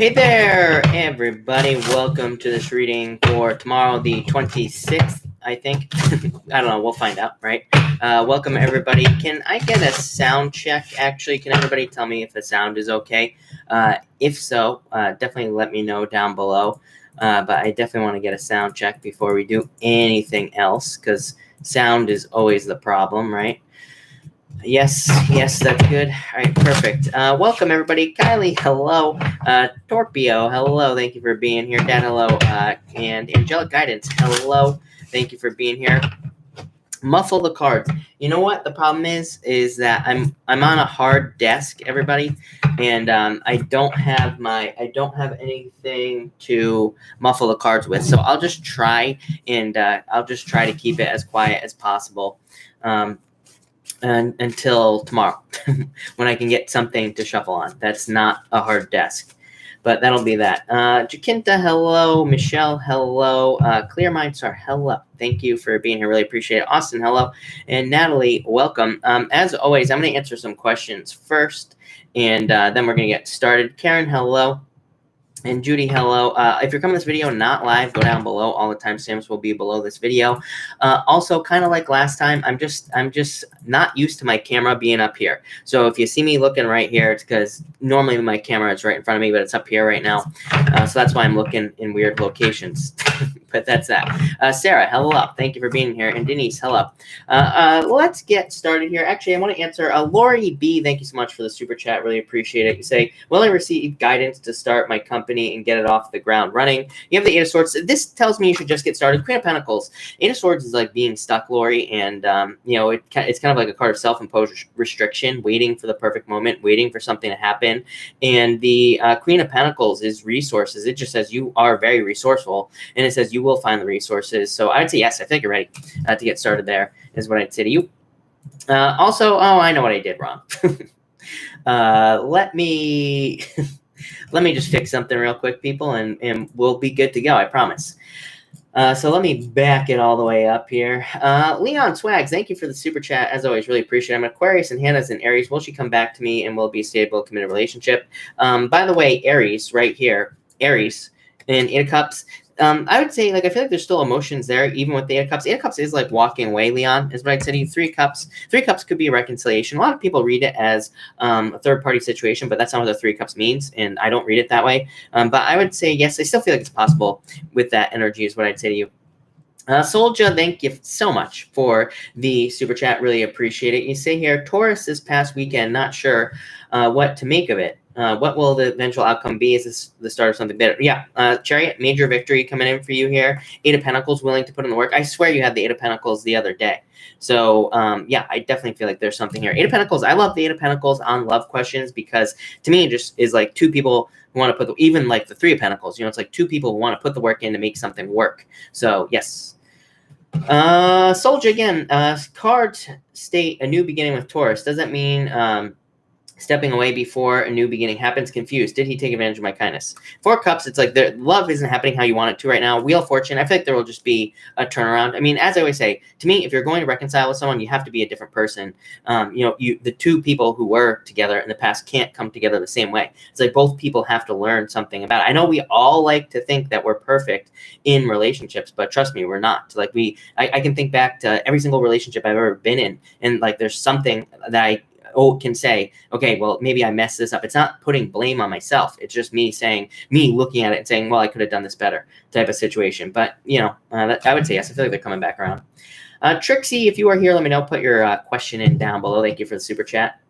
Hey there, everybody. Welcome to this reading for tomorrow, the 26th, I think. I don't know. We'll find out, right? Welcome, everybody. Can I get a sound check? Actually, can everybody tell me if the sound is okay? If so, definitely let me know down below. But I definitely want to get a sound check before we do anything else, because sound is always the problem, right? Yes, that's good. All right, perfect. Welcome, everybody. Kylie, hello. Torpio, hello. Thank you for being here. Dan, hello. And Angelic Guidance, hello. Thank you for being here. Muffle the cards. You know what the problem is that I'm on a hard desk, everybody, and I don't have anything to muffle the cards with. So I'll just try to keep it as quiet as possible. And until tomorrow when I can get something to shuffle on. That's not a hard desk, but that'll be that. Jacinta, hello. Michelle, hello. Clear Mind Star, hello. Thank you for being here. Really appreciate it. Austin, hello. And Natalie, welcome. As always, I'm going to answer some questions first, and then we're going to get started. Karen, hello. And Judy, hello. If you're coming to this video not live, go down below. All the timestamps will be below this video. Also, kind of like last time, I'm just not used to my camera being up here. So if you see me looking right here, it's because normally my camera is right in front of me, but it's up here right now. So that's why I'm looking in weird locations. But that's that. Sarah, hello. Thank you for being here. And Denise, hello. Let's get started here. Actually, I want to answer Lori B. Thank you so much for the super chat. Really appreciate it. You say, will I receive guidance to start my company and get it off the ground running? You have the Eight of Swords. This tells me you should just get started. Queen of Pentacles. Eight of Swords is like being stuck, Lori, and it's kind of like a card of self-imposed restriction, waiting for the perfect moment, waiting for something to happen. And the Queen of Pentacles is resources. It just says you are very resourceful, and it says you will find the resources. So I would say yes. I think you're ready to get started. There is what I'd say to you. Also, I know what I did wrong. Let me just fix something real quick, people, and we'll be good to go, I promise. So let me back it all the way up here. Leon Swags, thank you for the super chat. As always, really appreciate it. I'm an Aquarius and Hannah's an Aries. Will she come back to me and will be a stable, committed relationship? By the way, Aries, right here, Aries and Eight of Cups. I would say, I feel like there's still emotions there, even with the Eight of Cups. Eight of Cups is like walking away, Leon, is what I'd say to you. Three Cups could be a reconciliation. A lot of people read it as a third-party situation, but that's not what the Three Cups means, and I don't read it that way. But I would say, yes, I still feel like it's possible with that energy, is what I'd say to you. Soldier, thank you so much for the super chat. Really appreciate it. You say here, Taurus this past weekend, not sure what to make of it. What will the eventual outcome be? Is this the start of something better? Yeah, Chariot, major victory coming in for you here. Eight of Pentacles, willing to put in the work. I swear you had the Eight of Pentacles the other day. So, yeah, I definitely feel like there's something here. Eight of Pentacles, I love the Eight of Pentacles on love questions because to me it just is like two people who want to put, even like the Three of Pentacles, it's like two people who want to put the work in to make something work. So, yes. Soldier again, cards state a new beginning with Taurus. Does that mean stepping away before a new beginning happens? Confused. Did he take advantage of my kindness? Four of Cups, it's like love isn't happening how you want it to right now. Wheel of Fortune, I feel like there will just be a turnaround. I mean, as I always say, to me, if you're going to reconcile with someone, you have to be a different person. The two people who were together in the past can't come together the same way. It's like both people have to learn something about it. I know we all like to think that we're perfect in relationships, but trust me, we're not. Like I can think back to every single relationship I've ever been in, and like there's something that I can say, okay, well, maybe I messed this up. It's not putting blame on myself. It's just me looking at it and saying, well, I could have done this better type of situation. But, I would say yes. I feel like they're coming back around. Trixie, if you are here, let me know. Put your question in down below. Thank you for the super chat.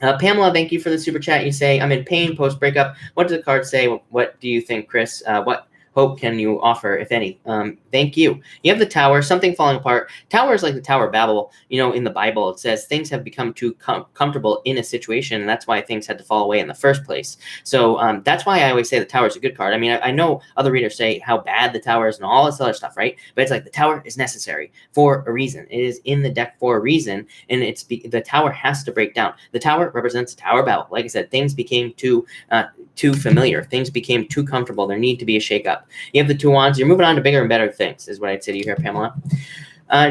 Pamela, thank you for the super chat. You say, I'm in pain post-breakup. What does the card say? What do you think, Chris? What hope can you offer, if any? Thank you. You have the Tower, something falling apart. Tower is like the Tower of Babel. In the Bible, it says things have become too comfortable in a situation, and that's why things had to fall away in the first place. So that's why I always say the Tower is a good card. I mean, I know other readers say how bad the Tower is and all this other stuff, right? But it's like the Tower is necessary for a reason. It is in the deck for a reason, and the Tower has to break down. The Tower represents the Tower of Babel. Like I said, things became too familiar. Things became too comfortable. There need to be a shakeup. You have the Two Wands. You're moving on to bigger and better things, is what I'd say to you here, Pamela.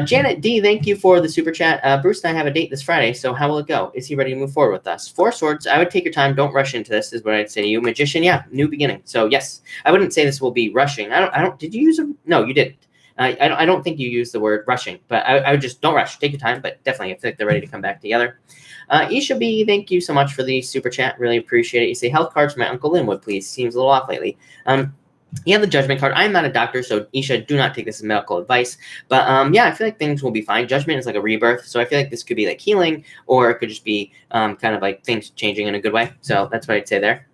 Janet D, thank you for the super chat. Bruce and I have a date this Friday, so how will it go? Is he ready to move forward with us? Four Swords, I would take your time. Don't rush into this, is what I'd say to you. Magician, yeah, new beginning. So yes, I wouldn't say this will be rushing. I don't. Did you use a? No, you didn't. I don't think you used the word rushing, but I would just don't rush. Take your time, but definitely I feel like they're ready to come back together. Isha B, thank you so much for the super chat. Really appreciate it. You say health cards for my Uncle Linwood, please. Seems a little off lately. You have the Judgment card. I'm not a doctor, so Isha, do not take this as medical advice. But yeah, I feel like things will be fine. Judgment is like a rebirth, so I feel like this could be like healing, or it could just be kind of like things changing in a good way. So that's what I'd say there.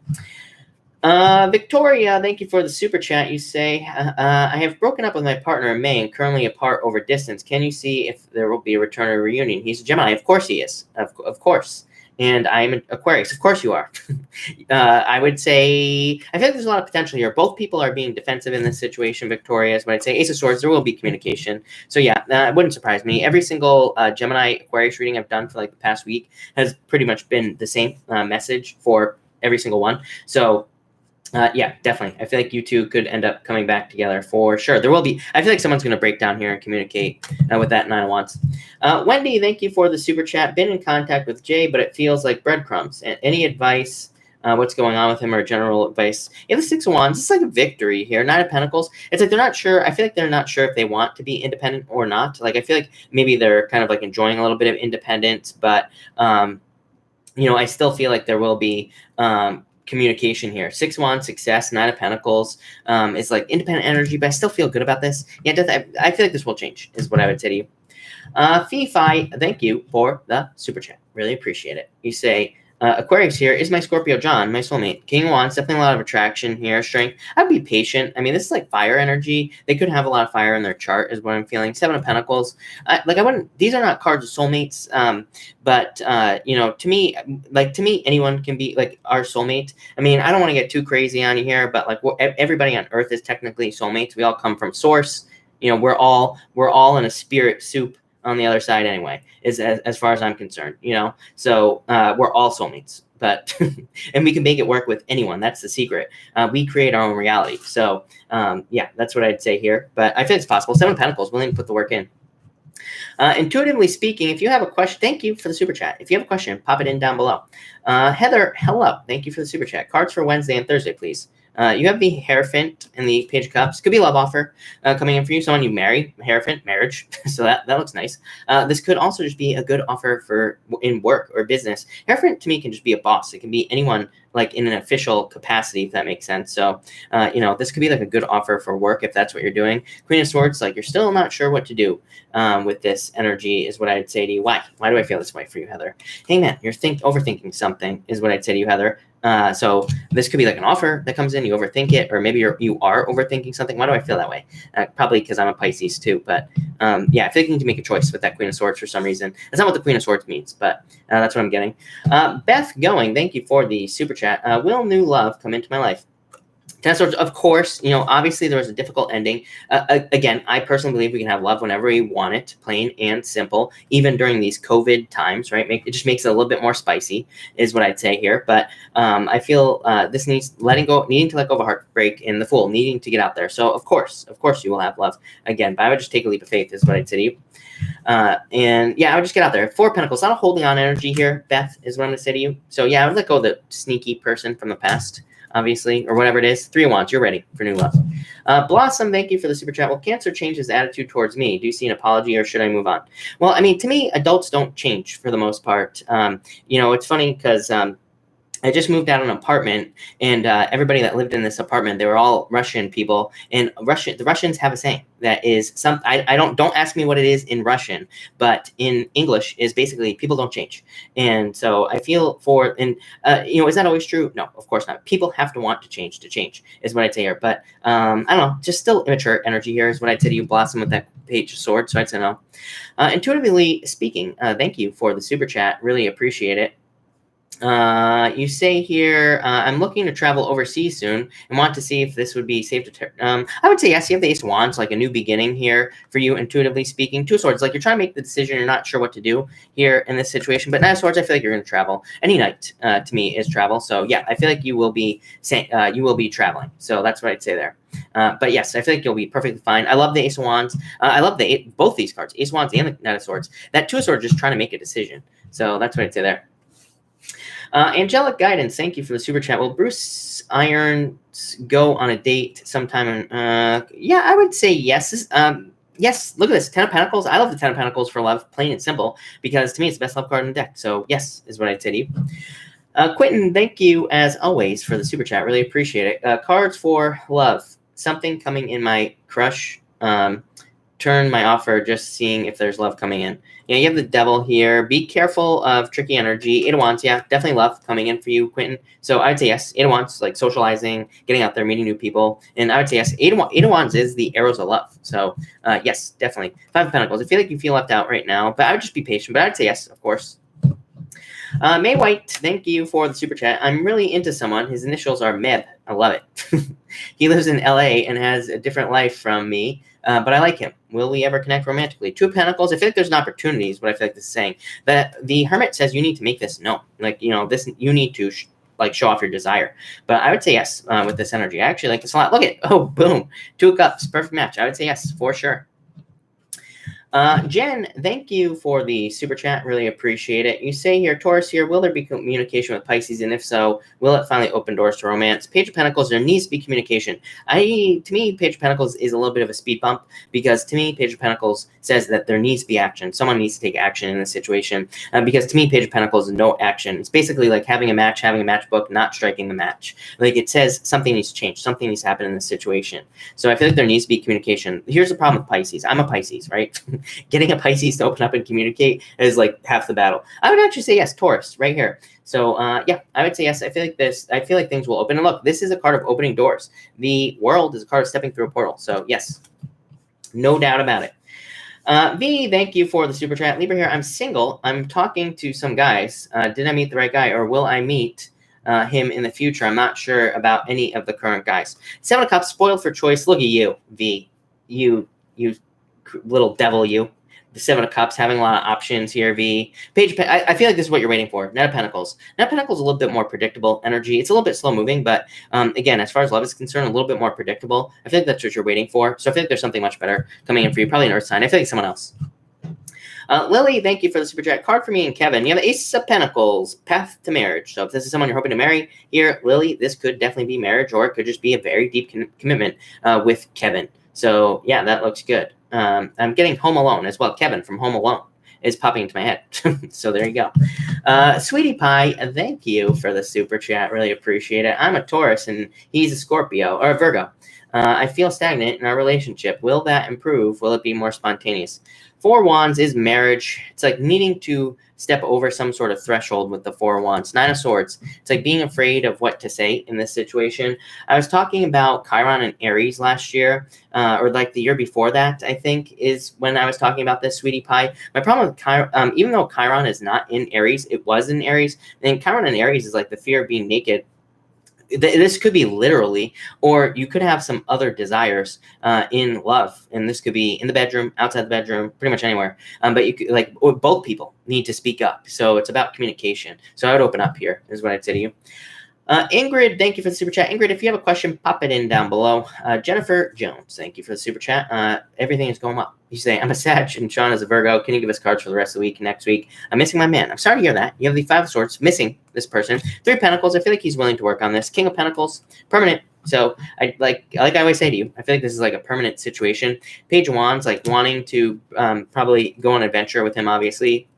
Victoria, thank you for the super chat. You say, I have broken up with my partner in May and currently apart over distance. Can you see if there will be a return or reunion? He's a Gemini. Of course he is. Of course. And I'm an Aquarius. Of course you are. I would say, I feel like there's a lot of potential here. Both people are being defensive in this situation, Victoria. But I'd say Ace of Swords, there will be communication. So yeah, it wouldn't surprise me. Every single Gemini Aquarius reading I've done for like the past week has pretty much been the same message for every single one. So yeah, definitely. I feel like you two could end up coming back together for sure. There will be. I feel like someone's going to break down here and communicate with that 9 of Wands. Wendy, thank you for the super chat. Been in contact with Jay, but it feels like breadcrumbs. Any advice? What's going on with him or general advice? Yeah, the 6 of Wands. It's like a victory here. 9 of Pentacles. It's like they're not sure. I feel like they're not sure if they want to be independent or not. Like I feel like maybe they're kind of like enjoying a little bit of independence, but you know, I still feel like there will be communication here. 6 of Wands, success. 9 of Pentacles is like independent energy, but I still feel good about this. Yeah, I feel like this will change, is what I would say to you. Fi, thank you for the super chat. Really appreciate it. You say, Aquarius here is my Scorpio John, my soulmate. King of Wands, definitely a lot of attraction here. Strength. I'd be patient. I mean, this is like fire energy. They could have a lot of fire in their chart, is what I'm feeling. 7 of Pentacles. I wouldn't. These are not cards of soulmates. But you know, to me, anyone can be like our soulmate. I mean, I don't want to get too crazy on you here, but like everybody on Earth is technically soulmates. We all come from Source. You know, we're all in a spirit soup on the other side anyway, is as far as I'm concerned, you know. So we're all soulmates, but and we can make it work with anyone. That's the secret. We create our own reality. So yeah, that's what I'd say here. But I think it's possible. 7 of Pentacles, willing to put the work in. Intuitively speaking, if you have a question, thank you for the super chat. If you have a question, pop it in down below. Heather, hello. Thank you for the super chat. Cards for Wednesday and Thursday, please. You have the Hierophant and the Page of Cups. Could be a love offer coming in for you. Someone you marry, Hierophant, marriage. So that looks nice. This could also just be a good offer for in work or business. Hierophant to me can just be a boss. It can be anyone like in an official capacity, if that makes sense. So, you know, this could be like a good offer for work if that's what you're doing. Queen of Swords, like you're still not sure what to do with this energy is what I'd say to you. Why? Why do I feel this way for you, Heather? Hey, man, you're overthinking something is what I'd say to you, Heather. So this could be like an offer that comes in, you overthink it, or maybe you are overthinking something. Why do I feel that way? Probably because I'm a Pisces too, but yeah, I feel like you need to make a choice with that Queen of Swords for some reason. That's not what the Queen of Swords means, but that's what I'm getting. Beth Going, thank you for the super chat. Will new love come into my life? 10 of Swords, of course, you know, obviously there was a difficult ending. Again, I personally believe we can have love whenever we want it, plain and simple, even during these COVID times, right? It just makes it a little bit more spicy, is what I'd say here. But I feel this needing to let go of a heartbreak, and the Fool, needing to get out there. So, of course, you will have love again. But I would just take a leap of faith, is what I'd say to you. And yeah, I would just get out there. 4 of Pentacles, not a holding on energy here, Beth, is what I'm going to say to you. So yeah, I would let go of the sneaky person from the past, obviously, or whatever it is. 3 of Wands, you're ready for new love. Blossom, thank you for the super chat. Will Cancer change his attitude towards me? Do you see an apology, or should I move on? Well, I mean, to me, adults don't change for the most part. You know, it's funny because I just moved out of an apartment, and everybody that lived in this apartment, they were all Russian people. And the Russians have a saying that is don't ask me what it is in Russian, but in English is basically people don't change. And so I feel you know, is that always true? No, of course not. People have to want to change is what I'd say here. But I don't know, just still immature energy here is what I'd say to you, Blossom, with that Page of Swords. So I'd say no. Intuitively speaking, thank you for the super chat. Really appreciate it. You say here, I'm looking to travel overseas soon and want to see if this would be safe to. I would say yes. You have the Ace of Wands, like a new beginning here for you, intuitively speaking. Two of Swords, like you're trying to make the decision, you're not sure what to do here in this situation. But Nine of Swords, I feel like you're going to travel. Any night, to me, is travel. So yeah, I feel like you will be traveling. So that's what I'd say there. But yes, I feel like you'll be perfectly fine. I love the Ace of Wands. I love both these cards, Ace of Wands and the Knight of Swords. That Two of Swords just trying to make a decision. So that's what I'd say there. Angelic Guidance, thank you for the super chat. Will Bruce Irons go on a date sometime? Yeah, I would say yes. Yes, look at this. 10 of Pentacles. I love the 10 of Pentacles for love, plain and simple, because to me it's the best love card in the deck. So yes, is what I'd say to you. Quentin, thank you as always for the super chat. Really appreciate it. Cards for love. Something coming in my crush. Turn my offer, just seeing if there's love coming in. Yeah, you have the Devil here. Be careful of tricky energy. Eight of Wands, yeah, definitely love coming in for you, Quentin. So I would say yes. Eight of Wands, like socializing, getting out there, meeting new people. And I would say yes. Eight of Wands is the arrows of love. So yes, definitely. Five of Pentacles. I feel like you feel left out right now, but I would just be patient. But I'd say yes, of course. May White, thank you for the super chat. I'm really into someone. His initials are Meb. I love it. He lives in LA and has a different life from me, but I like him. Will we ever connect romantically? Two of Pentacles. I feel like there's an opportunity is what I feel like this is saying. That the Hermit says you need to make this known. Like, this you need to show off your desire. But I would say yes with this energy. I actually like this a lot. Look at, oh, boom. Two of Cups. Perfect match. I would say yes, for sure. Jen, thank you for the super chat. Really appreciate it. You say here, Taurus here, will there be communication with Pisces? And if so, will it finally open doors to romance? Page of Pentacles, there needs to be communication. To me, Page of Pentacles is a little bit of a speed bump because to me, Page of Pentacles says that there needs to be action. Someone needs to take action in this situation because to me, Page of Pentacles is no action. It's basically like having a matchbook, not striking the match. Like it says something needs to change. Something needs to happen in this situation. So I feel like there needs to be communication. Here's the problem with Pisces. I'm a Pisces, right? Getting a Pisces to open up and communicate is like half the battle. I would actually say yes, Taurus, right here. So yeah, I would say yes. I feel like things will open. And look, this is a card of opening doors. The World is a card of stepping through a portal. So yes, no doubt about it. V, thank you for the super chat. Libra here. I'm single. I'm talking to some guys. Did I meet the right guy, or will I meet him in the future? I'm not sure about any of the current guys. Seven of Cups, spoiled for choice. Look at you, V. You little devil, you. The Seven of Cups, having a lot of options here, V. I feel like this is what you're waiting for. Knight of Pentacles. Knight of Pentacles is a little bit more predictable energy. It's a little bit slow moving, but again, as far as love is concerned, a little bit more predictable. I feel like that's what you're waiting for. So I feel like there's something much better coming in for you. Probably an Earth sign. I feel like someone else. Lily, thank you for the super chat. Card for me and Kevin. You have the Ace of Pentacles, path to marriage. So if this is someone you're hoping to marry here, Lily, this could definitely be marriage, or it could just be a very deep commitment with Kevin. So yeah, that looks good. I'm getting Home Alone as well. Kevin from Home Alone is popping into my head. So there you go. Sweetie Pie, thank you for the super chat. Really appreciate it. I'm a Taurus and he's a Scorpio or a Virgo. I feel stagnant in our relationship. Will that improve? Will it be more spontaneous? Four Wands is marriage. It's like needing to step over some sort of threshold with the Four Wands. Nine of Swords. It's like being afraid of what to say in this situation. I was talking about Chiron and Aries last year, or like the year before that, I think, is when I was talking about this, Sweetie Pie. My problem with Chiron, even though Chiron is not in Aries, it was in Aries. And Chiron and Aries is like the fear of being naked. This could be literally, or you could have some other desires in love, and this could be in the bedroom, outside the bedroom, pretty much anywhere. But you could, like, or both people need to speak up. So it's about communication. So I would open up here, is what I'd say to you. Ingrid, thank you for the super chat. Ingrid, if you have a question, pop it in down below. Jennifer Jones, thank you for the super chat. Everything is going well. You say, I'm a Sag and Sean is a Virgo. Can you give us cards for the rest of the week, next week? I'm missing my man. I'm sorry to hear that. You have the Five of Swords, missing this person. Three of Pentacles, I feel like he's willing to work on this. King of Pentacles, permanent. So I like I always say to you, I feel like this is like a permanent situation. Page of Wands, like wanting to probably go on an adventure with him, obviously.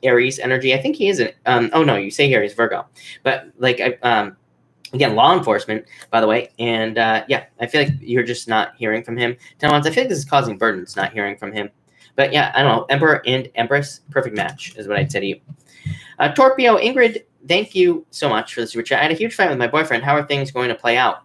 Aries energy. I think he is an oh no, you say here he's Virgo. But like again, law enforcement, by the way. And yeah, I feel like you're just not hearing from him. Ten Wands, I feel like this is causing burdens, not hearing from him. But yeah, I don't know. Emperor and Empress, perfect match is what I'd say to you. Torpio, Ingrid, thank you so much for the super chat. I had a huge fight with my boyfriend. How are things going to play out?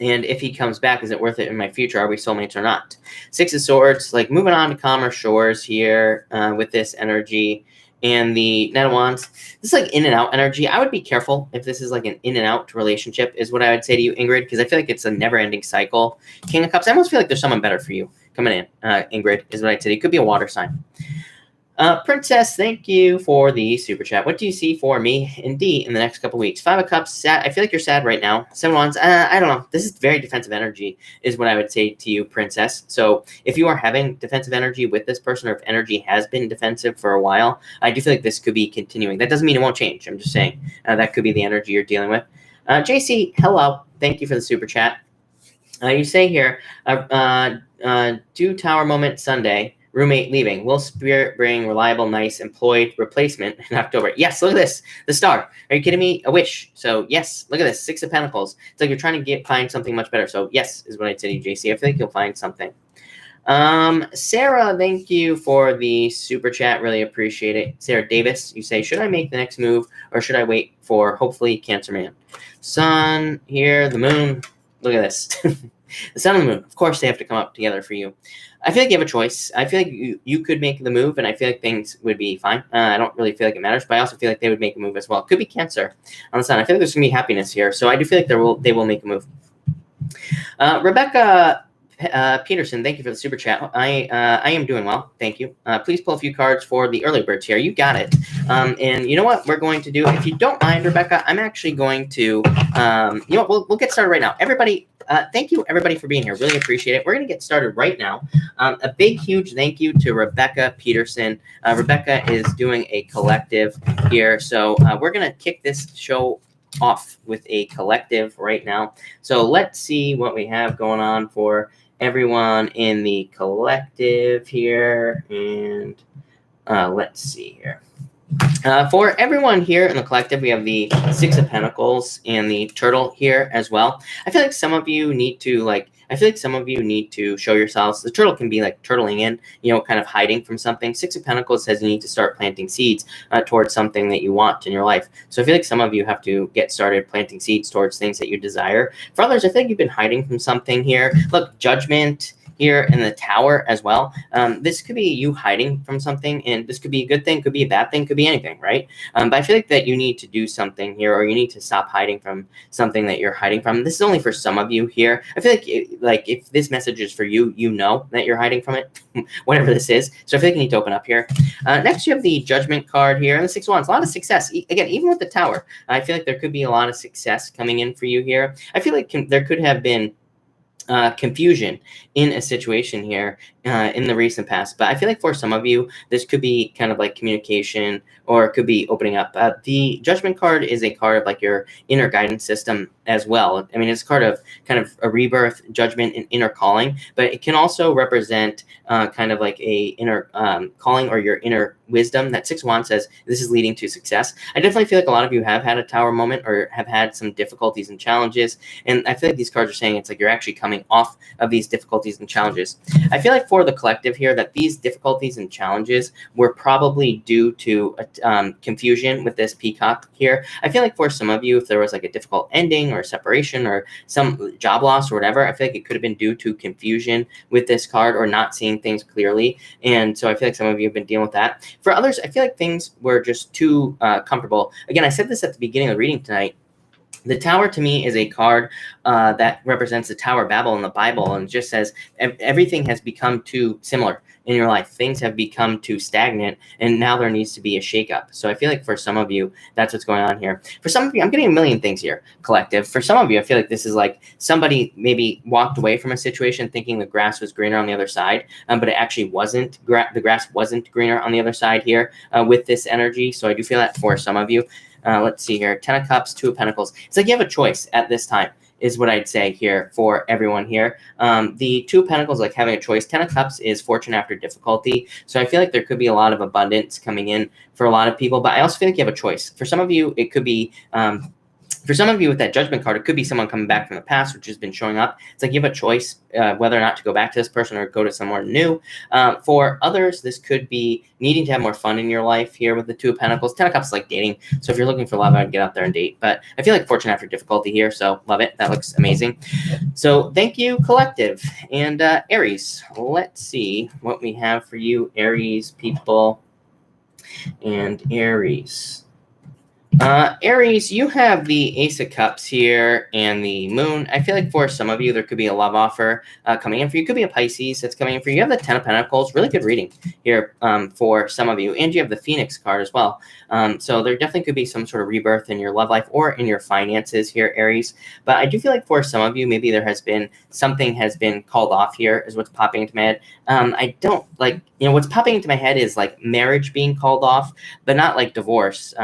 And if he comes back, is it worth it in my future? Are we soulmates or not? Six of Swords, like moving on to calmer shores here with this energy. and the Knight of Wands. This is like in and out energy. I would be careful if this is like an in and out relationship, is what I would say to you, Ingrid, because I feel like it's a never ending cycle. King of Cups, I almost feel like there's someone better for you coming in, Ingrid, is what I'd say. It could be a water sign. Princess, thank you for the super chat. What do you see for me in D in the next couple weeks? 5 of Cups, sad. I feel like you're sad right now. 7 of Wands, I don't know. This is very defensive energy, is what I would say to you, Princess. So if you are having defensive energy with this person, or if energy has been defensive for a while, I do feel like this could be continuing. That doesn't mean it won't change. I'm just saying that could be the energy you're dealing with. JC, hello. Thank you for the super chat. You say here, do tower moment Sunday. Roommate leaving. Will Spirit bring reliable, nice, employed replacement in October? Yes, look at this. The star. Are you kidding me? A wish. So, yes, look at this. 6 of Pentacles. It's like you're trying to find something much better. So, yes, is what I'd say to you, JC. I think you'll find something. Sarah, thank you for the super chat. Really appreciate it. Sarah Davis, you say, should I make the next move or should I wait for, hopefully, Cancer Man? Sun here, the moon. Look at this. The sun and the moon. Of course, they have to come up together for you. I feel like you have a choice. I feel like you could make the move, and I feel like things would be fine. I don't really feel like it matters, but I also feel like they would make a move as well. It could be Cancer on the sun. I feel like there's going to be happiness here, so I do feel like they will make a move. Rebecca Peterson, thank you for the super chat. I am doing well, thank you. Please pull a few cards for the early birds here. You got it. And you know what we're going to do? If you don't mind, Rebecca, I'm actually going to, you know what, we'll get started right now. Everybody, thank you, everybody, for being here. Really appreciate it. We're going to get started right now. A big, huge thank you to Rebecca Peterson. Rebecca is doing a collective here. So we're going to kick this show off with a collective right now. So let's see what we have going on for everyone in the collective here. And let's see here. For everyone here in the collective, we have the 6 of Pentacles and the turtle here as well. I feel like some of you need to show yourselves. The turtle can be like turtling in, you know, kind of hiding from something. 6 of Pentacles says you need to start planting seeds towards something that you want in your life. So I feel like some of you have to get started planting seeds towards things that you desire. For others, I think you've been hiding from something here. Look, Judgment here in the Tower as well. This could be you hiding from something, and this could be a good thing, could be a bad thing, could be anything, right? But I feel like that you need to do something here, or you need to stop hiding from something that you're hiding from. This is only for some of you here. I feel like if this message is for you, you know that you're hiding from it, whatever this is. So I feel like you need to open up here. Next, you have the Judgment card here, and the 6 of Wands. A lot of success. Again, even with the Tower, I feel like there could be a lot of success coming in for you here. I feel like there could have been confusion in a situation here in the recent past, but I feel like for some of you this could be kind of like communication, or it could be opening up. The Judgment card is a card of like your inner guidance system as well. I mean, it's a card of kind of a rebirth, judgment, and inner calling, but it can also represent kind of like a inner calling or your inner wisdom. That 6 of Wands says this is leading to success. I definitely feel like a lot of you have had a Tower moment or have had some difficulties and challenges, and I feel like these cards are saying it's like you're actually coming off of these difficulties and challenges. I feel like for the collective here that these difficulties and challenges were probably due to confusion with this peacock here. I feel like for some of you, if there was like a difficult ending or separation or some job loss or whatever, I feel like it could have been due to confusion with this card or not seeing things clearly. And so I feel like some of you have been dealing with that. For others, I feel like things were just too comfortable. Again, I said this at the beginning of the reading tonight. The Tower to me is a card that represents the Tower of Babel in the Bible, and just says everything has become too similar in your life. Things have become too stagnant, and now there needs to be a shakeup. So I feel like for some of you, that's what's going on here. For some of you, I'm getting a million things here, collective. For some of you, I feel like this is like somebody maybe walked away from a situation thinking the grass was greener on the other side, but it actually wasn't. The grass wasn't greener on the other side here with this energy. So I do feel that for some of you. Let's see here. 10 of Cups, 2 of Pentacles. It's like you have a choice at this time, is what I'd say here for everyone here. The 2 of Pentacles, like having a choice. 10 of Cups is fortune after difficulty. So I feel like there could be a lot of abundance coming in for a lot of people, but I also feel like you have a choice. For some of you, it could be... for some of you with that Judgment card, it could be someone coming back from the past, which has been showing up. It's like you have a choice whether or not to go back to this person or go to somewhere new. For others, this could be needing to have more fun in your life here with the 2 of Pentacles. 10 of Cups is like dating. So if you're looking for love, I'd get out there and date. But I feel like fortune after difficulty here, so love it. That looks amazing. So thank you, collective. And Aries, let's see what we have for you, Aries people. And Aries. Aries, you have the Ace of Cups here and the Moon. I feel like for some of you, there could be a love offer coming in for you. Could be a Pisces that's coming in for you. You have the Ten of Pentacles. Really good reading here for some of you. And you have the Phoenix card as well. So there definitely could be some sort of rebirth in your love life or in your finances here, Aries. But I do feel like for some of you, maybe there has been something has been called off here is what's popping into my head. I don't like, what's popping into my head is like marriage being called off, but not like divorce.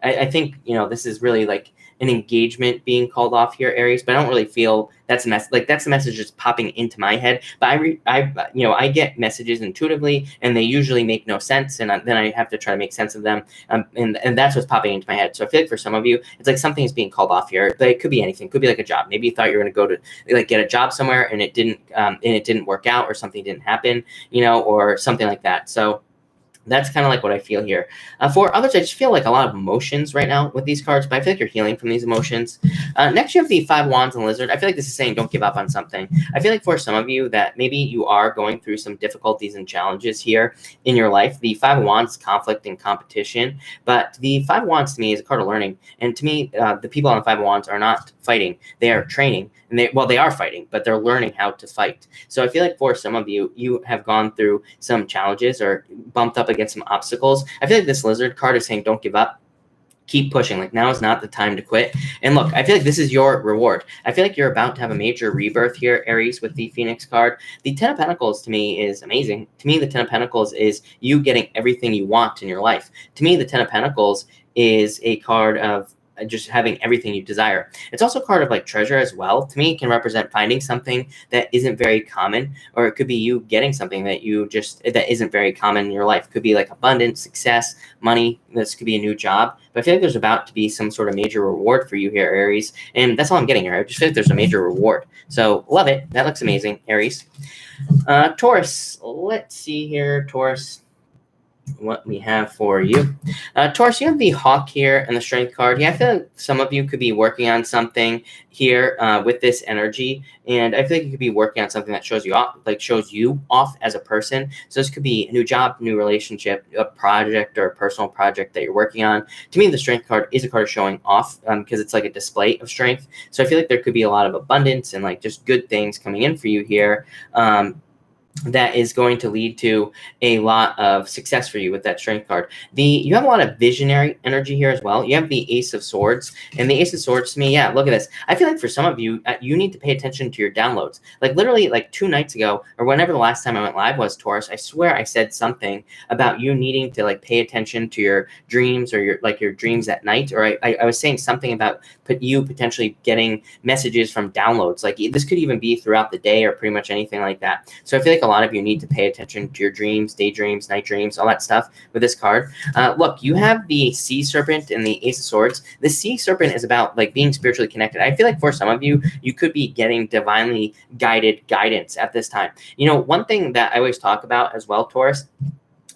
I think, this is really like an engagement being called off here, Aries, but I don't really feel that's that's the message that's popping into my head. But I get messages intuitively and they usually make no sense. And then I have to try to make sense of them. And that's what's popping into my head. So I feel like for some of you, it's like something is being called off here. But it could be anything. It could be like a job. Maybe you thought you were going to go to like get a job somewhere and it didn't work out or something didn't happen, or something like that. So that's kind of like what I feel here. For others, I just feel like a lot of emotions right now with these cards, but I feel like you're healing from these emotions. Next, you have the Five Wands and Lizard. I feel like this is saying don't give up on something. I feel like for some of you that maybe you are going through some difficulties and challenges here in your life. The Five of Wands, conflict and competition, but the Five of Wands to me is a card of learning. And to me, the people on the Five of Wands are not fighting. They are training. And they are fighting, but they're learning how to fight. So I feel like for some of you, you have gone through some challenges or bumped up against some obstacles. I feel like this Lizard card is saying don't give up. Keep pushing. Like now is not the time to quit. And look, I feel like this is your reward. I feel like you're about to have a major rebirth here, Aries, with the Phoenix card. The Ten of Pentacles to me is amazing. To me, the Ten of Pentacles is you getting everything you want in your life. To me, the Ten of Pentacles is a card of just having everything you desire. It's also a card of like treasure as well. To me, it can represent finding something that isn't very common, or it could be you getting something that that isn't very common in your life. It could be like abundance, success, money. This could be a new job. But I feel like there's about to be some sort of major reward for you here, Aries. And that's all I'm getting here. I just feel like there's a major reward. So love it. That looks amazing, Aries. Taurus. Let's see here, Taurus, what we have for you. Taurus, you have the Hawk here and the Strength card. Yeah, I feel like some of you could be working on something here with this energy, and I feel like you could be working on something that shows you off as a person. So this could be a new job, new relationship, a project or a personal project that you're working on. To me, the Strength card is a card showing off because it's like a display of strength. So I feel like there could be a lot of abundance and like just good things coming in for you here. That is going to lead to a lot of success for you with that Strength card. You have a lot of visionary energy here as well. You have the Ace of Swords, and the Ace of Swords to me, yeah, look at this. I feel like for some of you, you need to pay attention to your downloads. Like literally like 2 nights ago, or whenever the last time I went live was, Taurus, I swear I said something about you needing to like pay attention to your dreams or your dreams at night. Or I was saying something about you potentially getting messages from downloads. Like this could even be throughout the day or pretty much anything like that. So I feel like a lot of you need to pay attention to your dreams, daydreams, night dreams, all that stuff with this card. Look, you have the Sea Serpent and the Ace of Swords. The Sea Serpent is about like being spiritually connected. I feel like for some of you, you could be getting divinely guided guidance at this time. One thing that I always talk about as well, Taurus,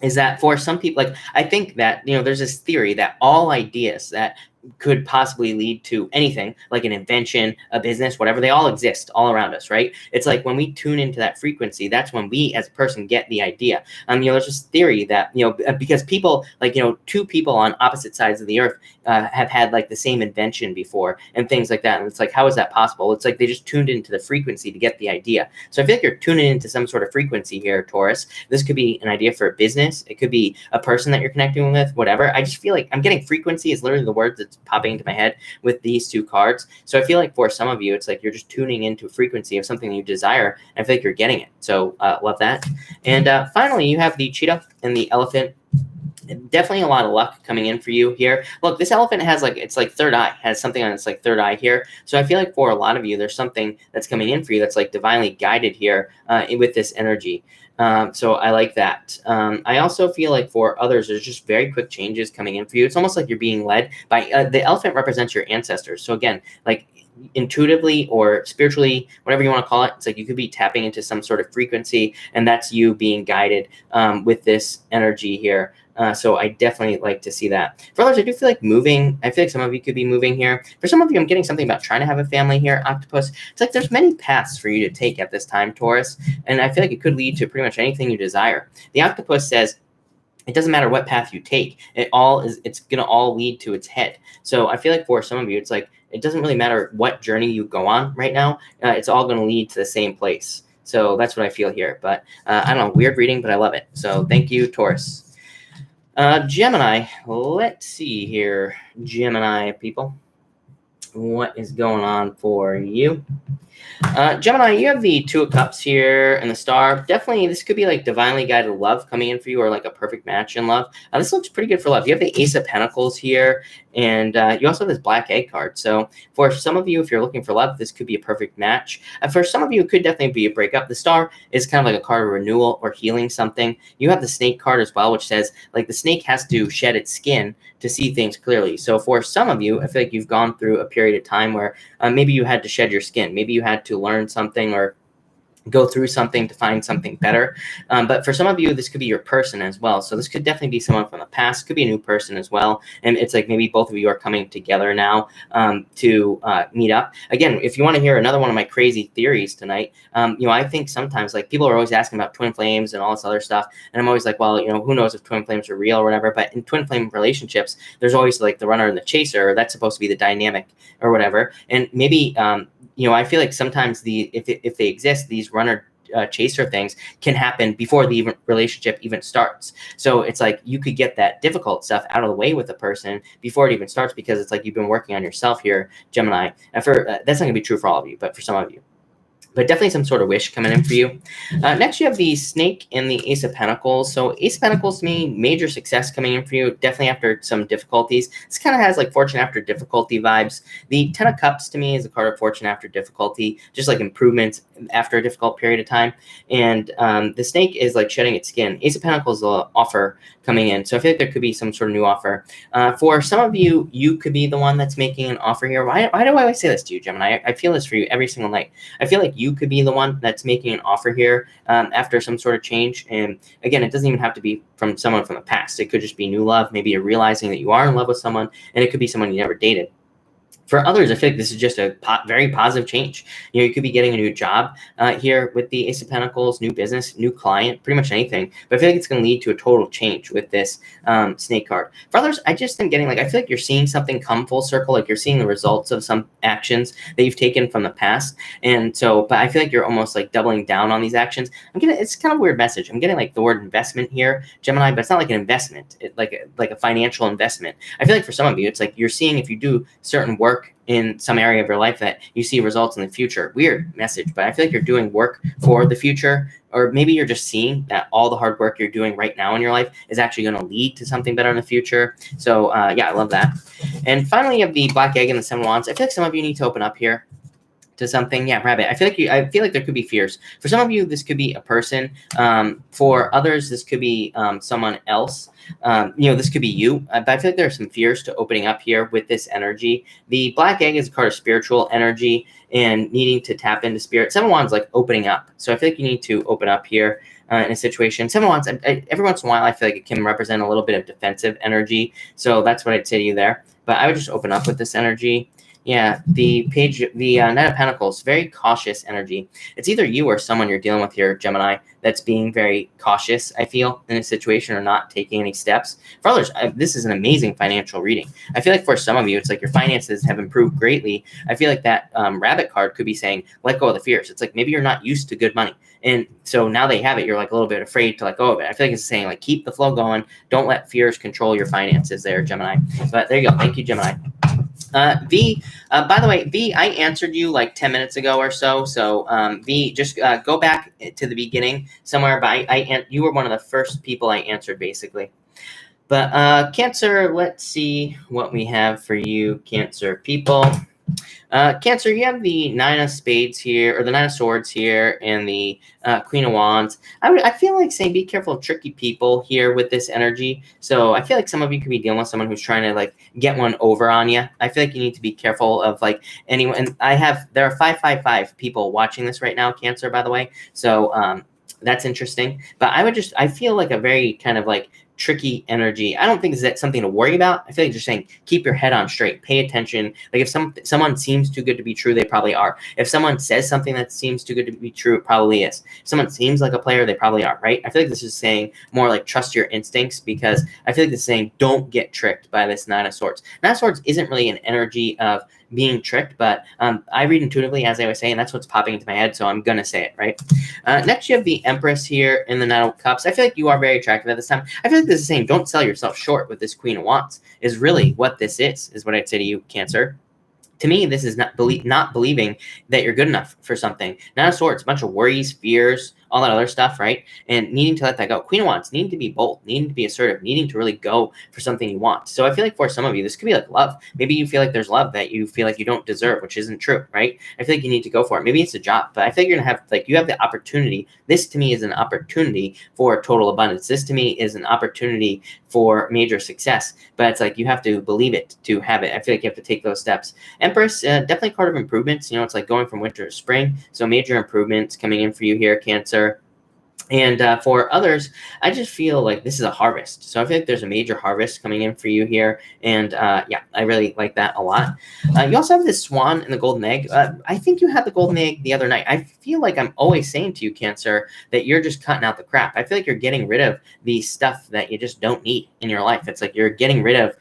is that for some people, like I think that, there's this theory that all ideas that could possibly lead to anything like an invention, a business, whatever, they all exist all around us, right? It's like when we tune into that frequency, that's when we as a person get the idea. There's this theory that, because people like, 2 people on opposite sides of the earth have had like the same invention before and things like that. And it's like, how is that possible? It's like they just tuned into the frequency to get the idea. So I feel like you're tuning into some sort of frequency here, Taurus. This could be an idea for a business. It could be a person that you're connecting with, whatever. I just feel like I'm getting frequency is literally the word that's popping into my head with these 2 cards. So I feel like for some of you, it's like you're just tuning into a frequency of something you desire. And I feel like you're getting it. So love that. And finally, you have the cheetah and the elephant. Definitely a lot of luck coming in for you here. Look, this elephant has it's like third eye, has something on its like third eye here. So I feel like for a lot of you, there's something that's coming in for you that's like divinely guided here with this energy. So I like that. I also feel like for others, there's just very quick changes coming in for you. It's almost like you're being led by the elephant represents your ancestors. So again, like intuitively or spiritually, whatever you want to call it, it's like you could be tapping into some sort of frequency, and that's you being guided with this energy here. So I definitely like to see that. For others, I do feel like moving. I feel like some of you could be moving here. For some of you, I'm getting something about trying to have a family here, Octopus. It's like there's many paths for you to take at this time, Taurus. And I feel like it could lead to pretty much anything you desire. The Octopus says, it doesn't matter what path you take. It's going to all lead to its head. So I feel like for some of you, it's like, it doesn't really matter what journey you go on right now. It's all going to lead to the same place. So that's what I feel here. But I don't know, weird reading, but I love it. So thank you, Taurus. Gemini, let's see here. Gemini people, what is going on for you? Gemini, you have the Two of Cups here and the Star. Definitely, this could be like divinely guided love coming in for you, or like a perfect match in love. This looks pretty good for love. You have the Ace of Pentacles here, and you also have this Black Egg card. So for some of you, if you're looking for love, this could be a perfect match. For some of you, it could definitely be a breakup. The Star is kind of like a card of renewal or healing something. You have the Snake card as well, which says like the snake has to shed its skin to see things clearly. So for some of you, I feel like you've gone through a period of time where maybe you had to shed your skin. Maybe you had to learn something or go through something to find something better. But for some of you, this could be your person as well. So this could definitely be someone from the past, could be a new person as well. And it's like maybe both of you are coming together now to meet up. Again, if you want to hear another one of my crazy theories tonight, I think sometimes like people are always asking about twin flames and all this other stuff. And I'm always like, well, who knows if twin flames are real or whatever. But in twin flame relationships, there's always like the runner and the chaser. That's supposed to be the dynamic or whatever. And maybe, I feel like sometimes if they exist, these runner chaser things can happen before the relationship even starts. So it's like you could get that difficult stuff out of the way with a person before it even starts, because it's like you've been working on yourself here, Gemini. And that's not gonna be true for all of you, but for some of you. But definitely some sort of wish coming in for you. Next, you have the Snake and the Ace of Pentacles. So Ace of Pentacles to me, major success coming in for you, definitely after some difficulties. This kind of has like fortune after difficulty vibes. The Ten of Cups to me is a card of fortune after difficulty, just like improvements after a difficult period of time. And the Snake is like shedding its skin. Ace of Pentacles is an offer coming in. So I feel like there could be some sort of new offer. For some of you, you could be the one that's making an offer here. Why do I always say this to you, Gemini? I feel this for you every single night. I feel like you could be the one that's making an offer here after some sort of change. And again, it doesn't even have to be from someone from the past. It could just be new love. Maybe you're realizing that you are in love with someone, and it could be someone you never dated. For others, I feel like this is just a very positive change. You could be getting a new job here with the Ace of Pentacles, new business, new client, pretty much anything. But I feel like it's going to lead to a total change with this Snake card. For others, I just am getting I feel like you're seeing something come full circle. Like you're seeing the results of some actions that you've taken from the past. And so, but I feel like you're almost like doubling down on these actions. It's kind of a weird message. I'm getting like the word investment here, Gemini, but it's not like an investment, like a financial investment. I feel like for some of you, it's like you're seeing if you do certain work in some area of your life that you see results in the future. Weird message, but I feel like you're doing work for the future, or maybe you're just seeing that all the hard work you're doing right now in your life is actually going to lead to something better in the future. So yeah, I love that. And finally, you have the Black Egg and the Seven of Wands. I feel like some of you need to open up here to something. Yeah, Rabbit. I feel like there could be fears. For some of you, this could be a person. For others, this could be someone else. This could be you. But I feel like there are some fears to opening up here with this energy. The Black Egg is a card of spiritual energy and needing to tap into spirit. Seven of Wands like opening up. So I feel like you need to open up here in a situation. Seven of Wands, every once in a while, I feel like it can represent a little bit of defensive energy. So that's what I'd say to you there. But I would just open up with this energy. Yeah, the Knight of Pentacles, very cautious energy. It's either you or someone you're dealing with here, Gemini, that's being very cautious, I feel, in a situation or not taking any steps. For others, this is an amazing financial reading. I feel like for some of you, it's like your finances have improved greatly. I feel like that Rabbit card could be saying, let go of the fears. It's like maybe you're not used to good money. And so now they have it, you're like a little bit afraid to let go of it. I feel like it's saying like keep the flow going. Don't let fears control your finances there, Gemini. But there you go. Thank you, Gemini. V, by the way, V, I answered you like 10 minutes ago or so. So V, just go back to the beginning somewhere. But you were one of the first people I answered, basically. But Cancer, let's see what we have for you, Cancer people. Cancer, you have the Nine of Spades here, or the Nine of Swords here, and the Queen of Wands. I feel like saying be careful of tricky people here with this energy. So I feel like some of you could be dealing with someone who's trying to like get one over on you. I feel like you need to be careful of like anyone. And there are 555 people watching this right now, Cancer, by the way. So that's interesting. But I feel like a very kind of like tricky energy. I don't think it's something to worry about. I feel like you're saying keep your head on straight, pay attention. Like if someone seems too good to be true, they probably are. If someone says something that seems too good to be true, it probably is. If someone seems like a player, they probably are, right? I feel like this is saying more like trust your instincts, because I feel like this is saying don't get tricked by this Nine of Swords. Nine of Swords isn't really an energy of being tricked, but I read intuitively, as I was saying, that's what's popping into my head, so I'm gonna say it, right? Next, you have the Empress here in the Nine of Cups. I feel like you are very attractive at this time. I feel like this is saying don't sell yourself short with this Queen of Wands, is really what this is what I'd say to you, Cancer. To me, this is not believing that you're good enough for something. Nine of Swords, a bunch of worries, fears, all that other stuff, right? And needing to let that go. Queen of Wands, needing to be bold, needing to be assertive, needing to really go for something you want. So I feel like for some of you, this could be like love. Maybe you feel like there's love that you feel like you don't deserve, which isn't true, right? I feel like you need to go for it. Maybe it's a job, but I feel like you're gonna have, like, you have the opportunity. This to me is an opportunity for total abundance. This to me is an opportunity for major success, but it's like you have to believe it to have it. I feel like you have to take those steps. Empress, definitely a card of improvements. You know, it's like going from winter to spring. So major improvements coming in for you here, Cancer. And for others, I just feel like this is a harvest. So I feel like there's a major harvest coming in for you here. And yeah, I really like that a lot. You also have this swan and the golden egg. I think you had the golden egg the other night. I feel like I'm always saying to you, Cancer, that you're just cutting out the crap. I feel like you're getting rid of the stuff that you just don't need in your life. It's like you're getting rid of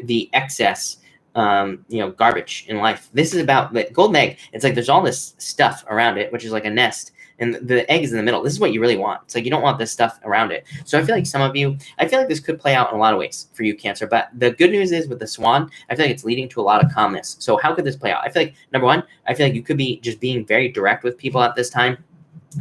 the excess garbage in life. This is about the golden egg. It's like there's all this stuff around it, which is like a nest, and the egg is in the middle. This is what you really want. It's like you don't want this stuff around it. So I feel like some of you, I feel like this could play out in a lot of ways for you, Cancer. But the good news is with the swan, I feel like it's leading to a lot of calmness. So how could this play out? I feel like, number one, I feel like you could be just being very direct with people at this time,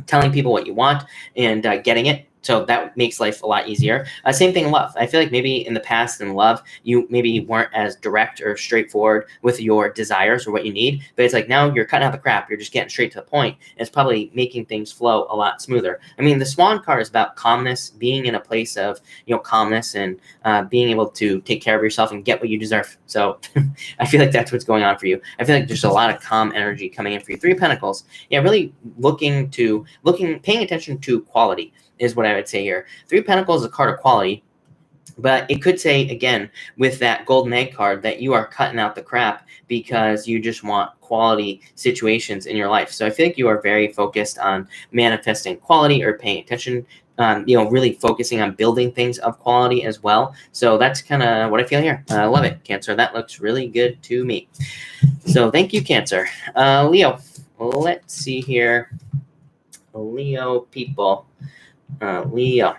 telling people what you want and getting it. So that makes life a lot easier. Same thing in love. I feel like maybe in the past in love, you maybe weren't as direct or straightforward with your desires or what you need. But it's like now you're cutting out the crap. You're just getting straight to the point. It's probably making things flow a lot smoother. I mean, the swan card is about calmness, being in a place of calmness and being able to take care of yourself and get what you deserve. So I feel like that's what's going on for you. I feel like there's a lot of calm energy coming in for you. Three of Pentacles. Yeah, really paying attention to quality is what I would say here. Three of Pentacles is a card of quality, but it could say, again, with that golden egg card, that you are cutting out the crap because you just want quality situations in your life. So I feel like you are very focused on manifesting quality or paying attention, really focusing on building things of quality as well. So that's kind of what I feel here. I love it, Cancer. That looks really good to me. So thank you, Cancer. Leo, let's see here. Leo people. Leo,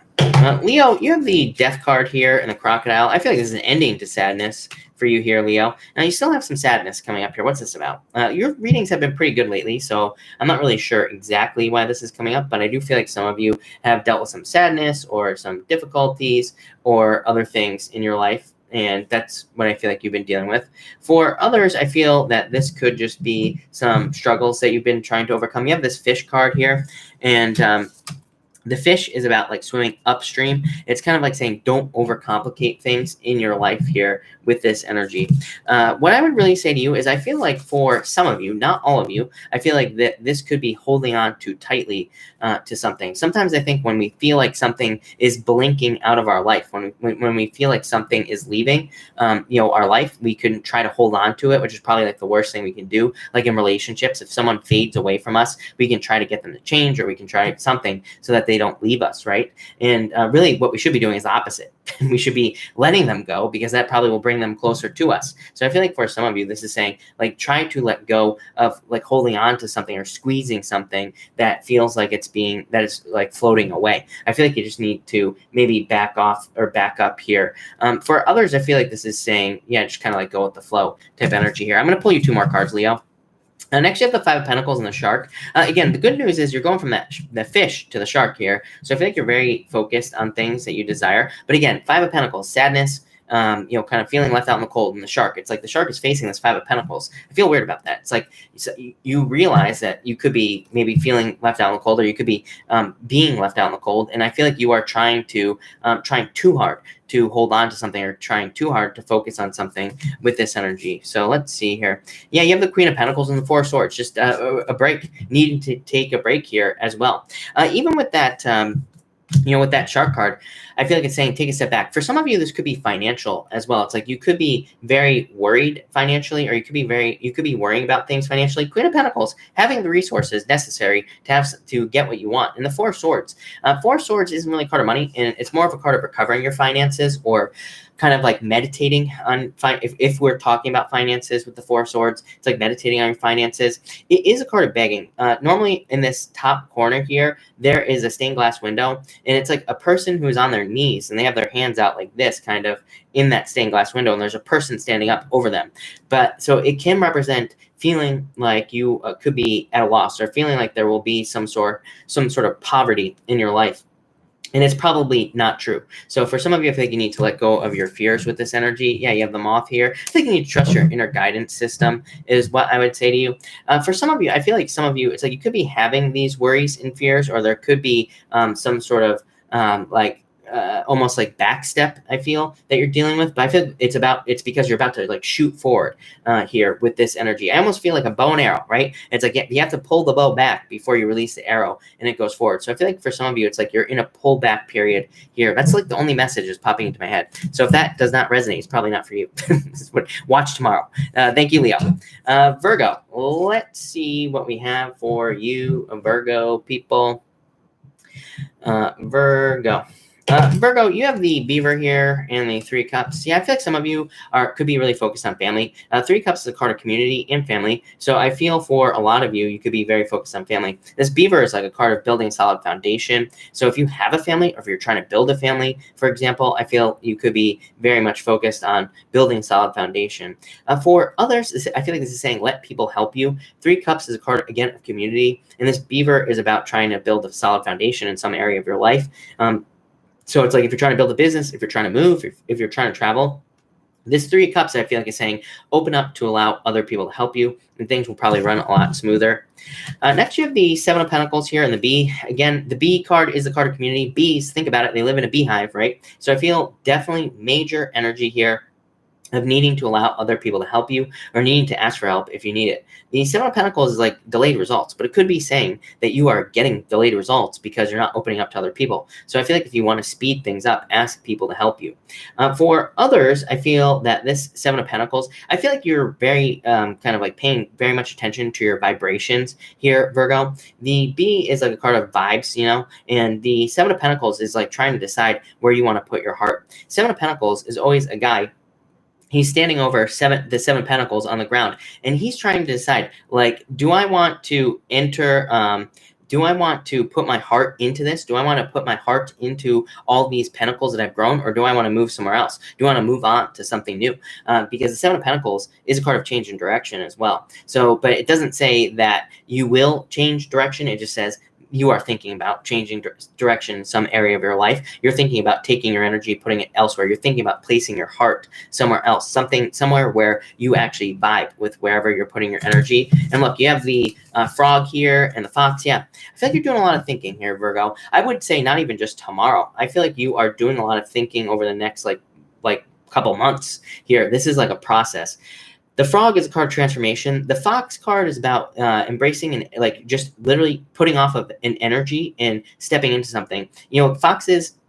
you have the death card here and the crocodile. I feel like this is an ending to sadness for you here, Leo. Now, you still have some sadness coming up here. What's this about? Your readings have been pretty good lately, so I'm not really sure exactly why this is coming up, but I do feel like some of you have dealt with some sadness or some difficulties or other things in your life, and that's what I feel like you've been dealing with. For others, I feel that this could just be some struggles that you've been trying to overcome. You have this fish card here, and the fish is about like swimming upstream. It's kind of like saying don't overcomplicate things in your life here with this energy. What I would really say to you is I feel like for some of you, not all of you, I feel like that this could be holding on too tightly to something. Sometimes I think when we feel like something is blinking out of our life, when we feel like something is leaving, our life, we can try to hold on to it, which is probably like the worst thing we can do. Like in relationships, if someone fades away from us, we can try to get them to change, or we can try something so that they don't leave us, right? And really what we should be doing is the opposite. We should be letting them go, because that probably will bring them closer to us. So I feel like for some of you, this is saying like try to let go of like holding on to something or squeezing something that feels like that is like floating away. I feel like you just need to maybe back off or back up here. For others, I feel like this is saying, yeah, just kind of like go with the flow type energy here. I'm going to pull you two more cards, Leo. Next, you have the Five of Pentacles and the Shark. Again, the good news is you're going from the fish to the shark here. So I feel like you're very focused on things that you desire. But again, Five of Pentacles, sadness, kind of feeling left out in the cold. And the shark, it's like the shark is facing this Five of Pentacles. I feel weird about that. It's like you realize that you could be maybe feeling left out in the cold, or you could be being left out in the cold. And I feel like you are trying too hard to hold on to something, or trying too hard to focus on something with this energy. So let's see here. Yeah, you have the Queen of Pentacles and the Four of Swords. Just a break, needing to take a break here as well. Even with that with that shark card, I feel like it's saying take a step back. For some of you, this could be financial as well. It's like you could be very worried financially, or you could be worrying about things financially. Queen of Pentacles, having the resources necessary to get what you want. And the Four of Swords. Four of Swords isn't really a card of money, and it's more of a card of recovering your finances, or kind of like meditating on if we're talking about finances with the Four of Swords, it's like meditating on your finances. It is a card of begging. Normally in this top corner here, there is a stained glass window, and it's like a person who is on their knees, and they have their hands out like this, kind of in that stained glass window, and there's a person standing up over them. But so it can represent feeling like you could be at a loss, or feeling like there will be some sort of poverty in your life. And it's probably not true. So for some of you, I think you need to let go of your fears with this energy. Yeah, you have the Moth here. I think you need to trust your inner guidance system is what I would say to you. For some of you, I feel like some of you, it's like you could be having these worries and fears, or there could be some sort of almost like backstep, I feel, that you're dealing with. But I feel it's because you're about to like shoot forward here with this energy. I almost feel like a bow and arrow, right? It's like you have to pull the bow back before you release the arrow, and it goes forward. So I feel like for some of you, it's like you're in a pullback period here. That's like the only message is popping into my head. So if that does not resonate, it's probably not for you. Watch tomorrow. Thank you, Leo. Virgo, let's see what we have for you, Virgo people. Virgo. Virgo, you have the Beaver here and the Three Cups. Yeah, I feel like some of you could be really focused on family. Three Cups is a card of community and family. So I feel for a lot of you, you could be very focused on family. This Beaver is like a card of building a solid foundation. So if you have a family, or if you're trying to build a family, for example, I feel you could be very much focused on building a solid foundation. For others, I feel like this is saying let people help you. Three Cups is a card, again, of community. And this Beaver is about trying to build a solid foundation in some area of your life. So it's like if you're trying to build a business, if you're trying to move, if you're trying to travel, this Three of Cups, I feel like, is saying open up to allow other people to help you, and things will probably run a lot smoother. Next, you have the Seven of Pentacles here and the Bee. Again, the Bee card is the card of community. Bees, think about it, they live in a beehive, right? So I feel definitely major energy here of needing to allow other people to help you, or needing to ask for help if you need it. The Seven of Pentacles is like delayed results, but it could be saying that you are getting delayed results because you're not opening up to other people. So I feel like if you want to speed things up, ask people to help you. For others, I feel that this Seven of Pentacles, I feel like you're very kind of like paying very much attention to your vibrations here, Virgo. The Bee is like a card of vibes, and the Seven of Pentacles is like trying to decide where you want to put your heart. Seven of Pentacles is always a guy. He's standing over the Seven Pentacles on the ground, and he's trying to decide, like, do I want to enter, do I want to put my heart into this? Do I want to put my heart into all these pentacles that I've grown, or do I want to move somewhere else? Do I want to move on to something new? Because the Seven of Pentacles is a card of change in direction as well. So, but it doesn't say that you will change direction. It just says you are thinking about changing direction in some area of your life. You're thinking about taking your energy, putting it elsewhere. You're thinking about placing your heart somewhere else, somewhere where you actually vibe with wherever you're putting your energy. And look, you have the frog here and the fox. Yeah, I feel like you're doing a lot of thinking here, Virgo. I would say not even just tomorrow. I feel like you are doing a lot of thinking over the next like couple months here. This is like a process. The frog is a card of transformation. The fox card is about embracing and like just literally putting off of an energy and stepping into something. Foxes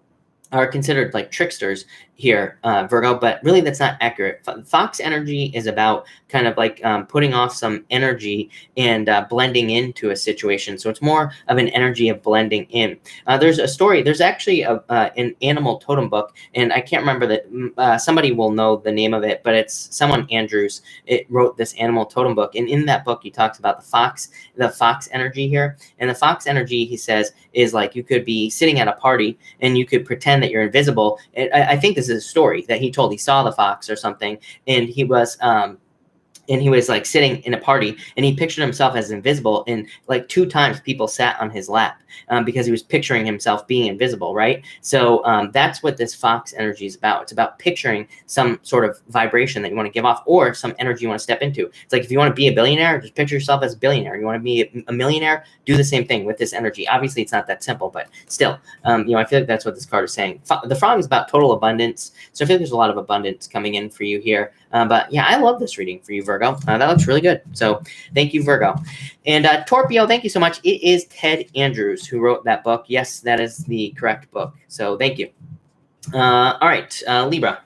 are considered like tricksters here, Virgo, but really that's not accurate. Fox energy is about kind of like putting off some energy and blending into a situation. So it's more of an energy of blending in. There's a story. There's actually an animal totem book, and I can't remember that. Somebody will know the name of it, but it's someone Andrews. It wrote this animal totem book, and in that book he talks about the fox energy here. And the fox energy, he says, is like you could be sitting at a party and you could pretend that you're invisible. And I think this is a story that he told. He saw the fox or something, and he was like sitting in a party, and he pictured himself as invisible, and like 2 times people sat on his lap because he was picturing himself being invisible, right? So that's what this fox energy is about. It's about picturing some sort of vibration that you want to give off, or some energy you want to step into. It's like if you want to be a billionaire, just picture yourself as a billionaire. You want to be a millionaire, do the same thing with this energy. Obviously, it's not that simple, but still, I feel like that's what this card is saying. The frog is about total abundance. So I feel like there's a lot of abundance coming in for you here. But yeah, I love this reading for you, Virgo. Virgo. That looks really good. So thank you, Virgo. And Torpio, thank you so much. It is Ted Andrews who wrote that book. Yes, that is the correct book. So thank you. All right, Libra.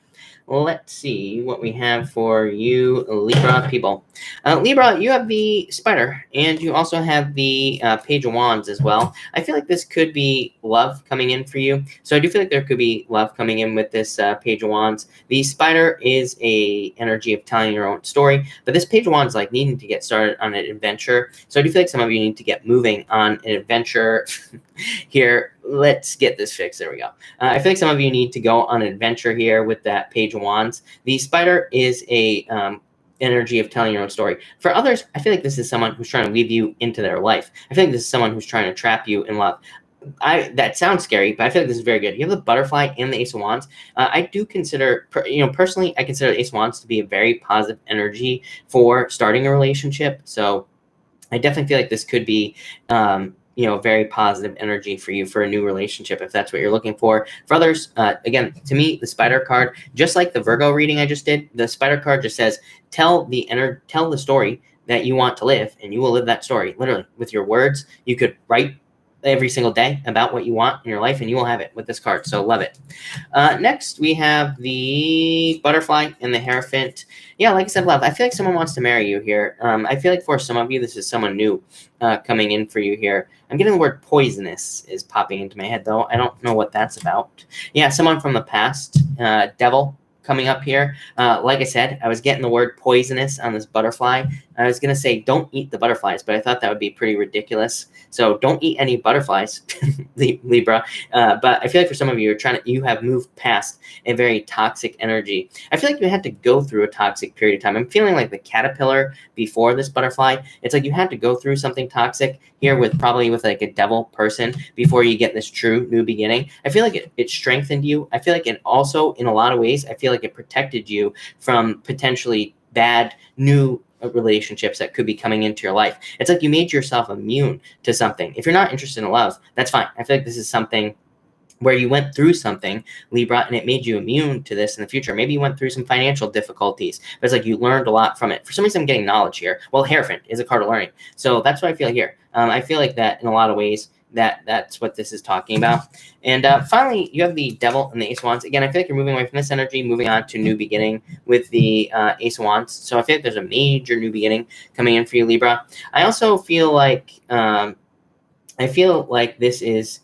Let's see what we have for you, Libra people. Libra, you have the Spider, and you also have the Page of Wands as well. I feel like this could be love coming in for you. So I do feel like there could be love coming in with this Page of Wands. The Spider is a energy of telling your own story, but this Page of Wands like needing to get started on an adventure. So I do feel like some of you need to get moving on an adventure. Here, let's get this fixed. There we go. I feel like some of you need to go on an adventure here with that Page of Wands. The Spider is a energy of telling your own story. For others, I feel like this is someone who's trying to weave you into their life. I feel like this is someone who's trying to trap you in love. That sounds scary, but I feel like this is very good. You have the Butterfly and the Ace of Wands. I do consider, personally, I consider the Ace of Wands to be a very positive energy for starting a relationship. So I definitely feel like this could be very positive energy for you for a new relationship if that's what you're looking for. For others, again, to me, the Spider card, just like the Virgo reading I just did, the Spider card just says, tell the story that you want to live, and you will live that story, literally, with your words. You could write every single day about what you want in your life, and you will have it with this card, so love it. Next, we have the Butterfly and the Hierophant. Yeah, like I said, love. I feel like someone wants to marry you here. I feel like for some of you, this is someone new coming in for you here. I'm getting the word poisonous is popping into my head, though. I don't know what that's about. Yeah, someone from the past, Devil, coming up here. Like I said, I was getting the word poisonous on this butterfly. I was going to say don't eat the butterflies, but I thought that would be pretty ridiculous. So don't eat any butterflies, Libra. But I feel like for some of you, you have moved past a very toxic energy. I feel like you had to go through a toxic period of time. I'm feeling like the caterpillar before this butterfly. It's like you had to go through something toxic here with like a devil person before you get this true new beginning. I feel like it strengthened you. I feel like it also, in a lot of ways, I feel like it protected you from potentially bad new relationships that could be coming into your life. It's like you made yourself immune to something. If you're not interested in love, that's fine. I feel like this is something where you went through something, Libra, and it made you immune to this in the future. Maybe you went through some financial difficulties, but it's like you learned a lot from it. For some reason, I'm getting knowledge here. Well, Hierophant is a card of learning. So that's what I feel here. I feel like that in a lot of ways, that's what this is talking about. And finally, you have the Devil and the Ace of Wands. Again, I feel like you're moving away from this energy, moving on to new beginning with the Ace of Wands. So I feel like there's a major new beginning coming in for you, Libra. I also feel like this is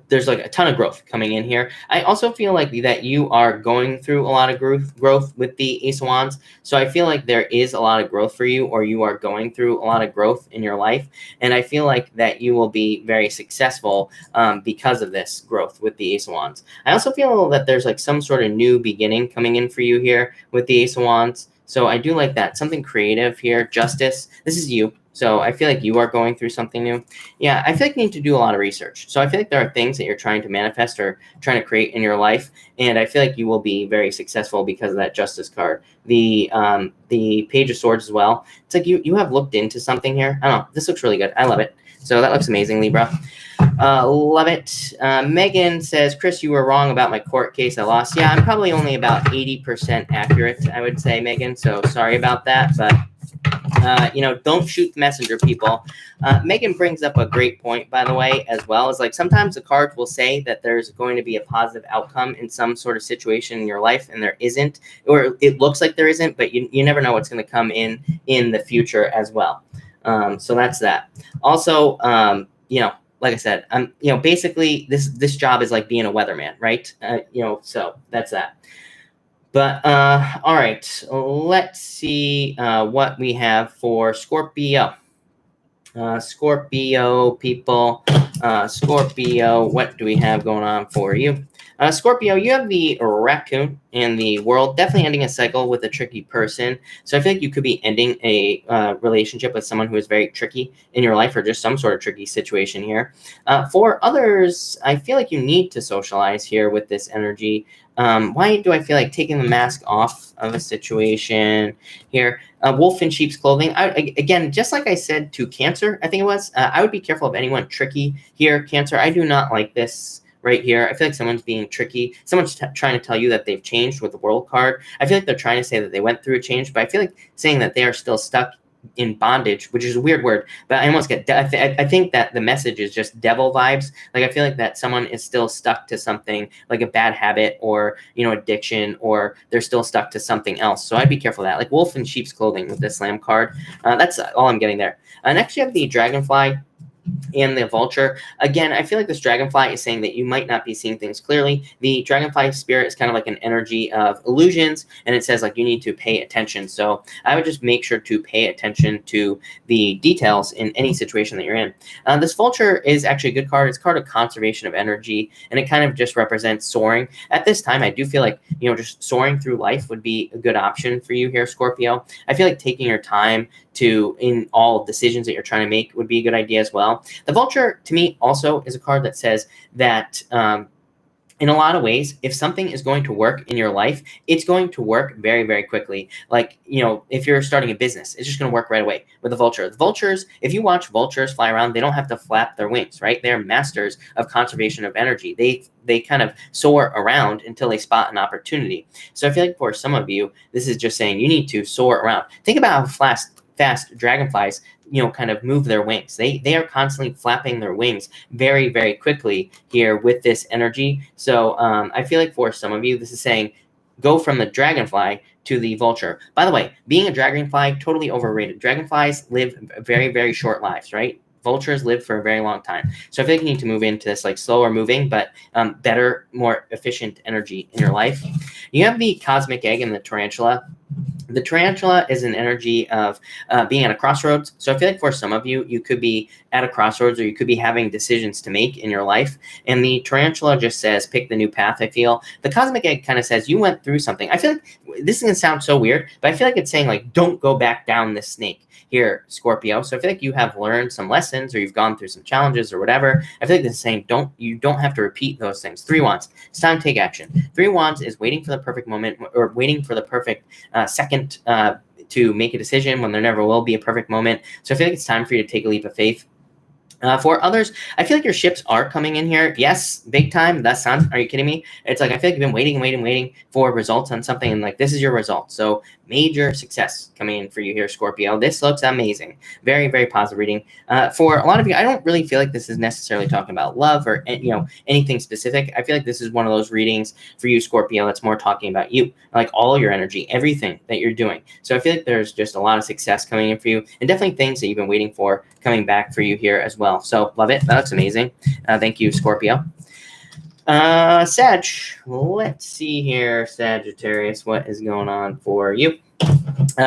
there's like a ton of growth coming in here. I also feel like that you are going through a lot of growth with the Ace of Wands. So I feel like there is a lot of growth for you, or you are going through a lot of growth in your life. And I feel like that you will be very successful because of this growth with the Ace of Wands. I also feel that there's like some sort of new beginning coming in for you here with the Ace of Wands. So I do like that. Something creative here. Justice. This is you. So I feel like you are going through something new. Yeah, I feel like you need to do a lot of research. So I feel like there are things that you're trying to manifest or trying to create in your life. And I feel like you will be very successful because of that Justice card. The Page of Swords as well. It's like you have looked into something here. I don't know. This looks really good. I love it. So that looks amazing, Libra. Love it. Megan says, Chris, you were wrong about my court case. I lost. Yeah, I'm probably only about 80% accurate, I would say, Megan. So sorry about that. But don't shoot the messenger, people. Megan brings up a great point, by the way, as well. Is like sometimes the cards will say that there's going to be a positive outcome in some sort of situation in your life, and there isn't, or it looks like there isn't, but you never know what's going to come in the future as well. So that's that. Also, like I said, basically this job is like being a weatherman, right? So that's that. But, all right, let's see what we have for Scorpio. Scorpio people, Scorpio, what do we have going on for you? Scorpio, you have the Raccoon and the World, definitely ending a cycle with a tricky person. So I feel like you could be ending a relationship with someone who is very tricky in your life, or just some sort of tricky situation here. For others, I feel like you need to socialize here with this energy. Why do I feel like taking the mask off of a situation here? Wolf in sheep's clothing. Again, just like I said to Cancer, I think it was, I would be careful of anyone tricky here, Cancer. I do not like this right here. I feel like someone's being tricky. Someone's trying to tell you that they've changed with the World card. I feel like they're trying to say that they went through a change, but I feel like saying that they are still stuck in bondage, which is a weird word, but I almost get, I think that the message is just devil vibes. Like, I feel like that someone is still stuck to something like a bad habit or, addiction, or they're still stuck to something else. So I'd be careful of that. Like wolf in sheep's clothing with the slam card. That's all I'm getting there. Next, you have the dragonfly and the vulture. Again, I feel like this dragonfly is saying that you might not be seeing things clearly. The dragonfly spirit is kind of like an energy of illusions, and it says like you need to pay attention. So I would just make sure to pay attention to the details in any situation that you're in. This vulture is actually a good card. It's a card of conservation of energy, and it kind of just represents soaring. At this time, I do feel like, just soaring through life would be a good option for you here, Scorpio. I feel like taking your time in all decisions that you're trying to make would be a good idea as well. The vulture, to me, also is a card that says that in a lot of ways, if something is going to work in your life, it's going to work very, very quickly. Like, if you're starting a business, it's just going to work right away with the vulture. The vultures, if you watch vultures fly around, they don't have to flap their wings, right? They're masters of conservation of energy. They kind of soar around until they spot an opportunity. So I feel like for some of you, this is just saying you need to soar around. Think about how fast dragonflies kind of move their wings. They are constantly flapping their wings very, very quickly here with this energy. So I feel like for some of you, this is saying go from the dragonfly to the vulture. By the way, being a dragonfly, totally overrated. Dragonflies live very, very short lives, right? Vultures live for a very long time. So I feel like you need to move into this like slower moving, but better, more efficient energy in your life. You have the cosmic egg and the tarantula. The tarantula is an energy of being at a crossroads. So I feel like for some of you, you could be at a crossroads, or you could be having decisions to make in your life. And the tarantula just says, pick the new path, I feel. The cosmic egg kind of says, you went through something. I feel like this is going to sound so weird, but I feel like it's saying, like, don't go back down this snake here, Scorpio. So I feel like you have learned some lessons, or you've gone through some challenges or whatever. I feel like this is saying, you don't have to repeat those things. 3 wands. It's time to take action. 3 wands is waiting for the perfect moment, or waiting for the perfect second to make a decision when there never will be a perfect moment. So I feel like it's time for you to take a leap of faith. For others, I feel like your ships are coming in here. Yes, big time. The sun. Are you kidding me? It's like I feel like you've been waiting for results on something, and like this is your result. So major success coming in for you here, Scorpio. This looks amazing. Very, very positive reading. For a lot of you, I don't really feel like this is necessarily talking about love or anything specific. I feel like this is one of those readings for you, Scorpio, that's more talking about you, like all your energy, everything that you're doing. So I feel like there's just a lot of success coming in for you, and definitely things that you've been waiting for coming back for you here as well. So love it. That looks amazing. Thank you, Scorpio. Sag, let's see here, Sagittarius, what is going on for you?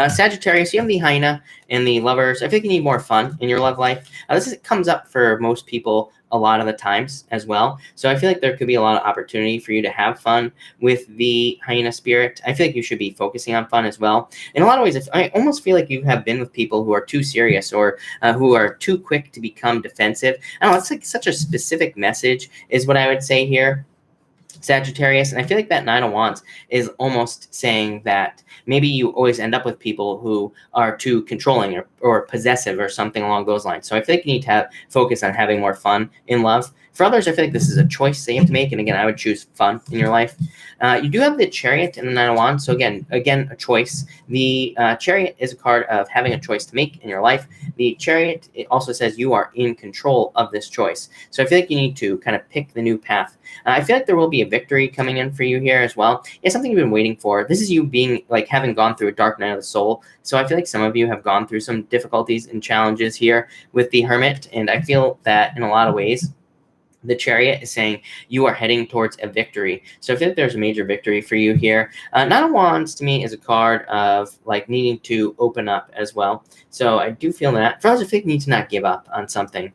Sagittarius, you have the hyena and the lovers. I think you need more fun in your love life. This comes up for most people a lot of the times as well. So I feel like there could be a lot of opportunity for you to have fun with the hyena spirit. I feel like you should be focusing on fun as well. In a lot of ways, I almost feel like you have been with people who are too serious, or who are too quick to become defensive. I don't know, it's like such a specific message is what I would say here, Sagittarius. And I feel like that 9 of Wands is almost saying that maybe you always end up with people who are too controlling or possessive or something along those lines. So I feel like you need to focus on having more fun in love. For others, I feel like this is a choice they have to make. And again, I would choose fun in your life. You do have the Chariot and the 9 of Wands. So again, a choice. The Chariot is a card of having a choice to make in your life. The Chariot, it also says you are in control of this choice. So I feel like you need to kind of pick the new path. I feel like there will be a victory coming in for you here as well. It's something you've been waiting for. This is you being like having gone through a dark night of the soul. So I feel like some of you have gone through some difficulties and challenges here with the Hermit. And I feel that in a lot of ways, the Chariot is saying you are heading towards a victory. So I feel like there's a major victory for you here. 9 of Wands to me is a card of like needing to open up as well. So I do feel that. For others, I think you need to not give up on something,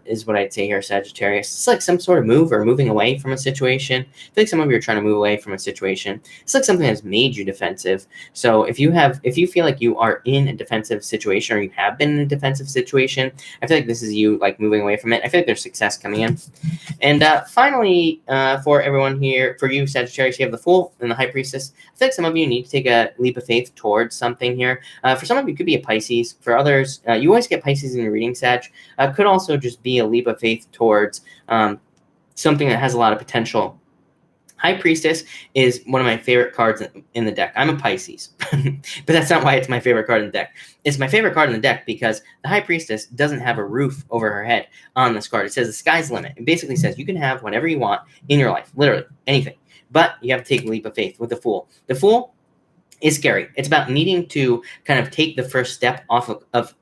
is what I'd say here, Sagittarius. It's like some sort of move or moving away from a situation. I feel like some of you are trying to move away from a situation. It's like something that's made you defensive. So if you feel like you are in a defensive situation, or you have been in a defensive situation, I feel like this is you like moving away from it. I feel like there's success coming in. And finally, for everyone here, for you, Sagittarius, you have the Fool and the High Priestess. I feel like some of you need to take a leap of faith towards something here. For some of you, it could be a Pisces. For others, you always get Pisces in your reading, Sag. Could also just be a leap of faith towards something that has a lot of potential. High Priestess is one of my favorite cards in the deck. I'm a Pisces, but that's not why it's my favorite card in the deck. It's my favorite card in the deck because the High Priestess doesn't have a roof over her head on this card. It says the sky's the limit. It basically says you can have whatever you want in your life, literally anything. But you have to take a leap of faith with the Fool. The Fool is scary. It's about needing to kind of take the first step off of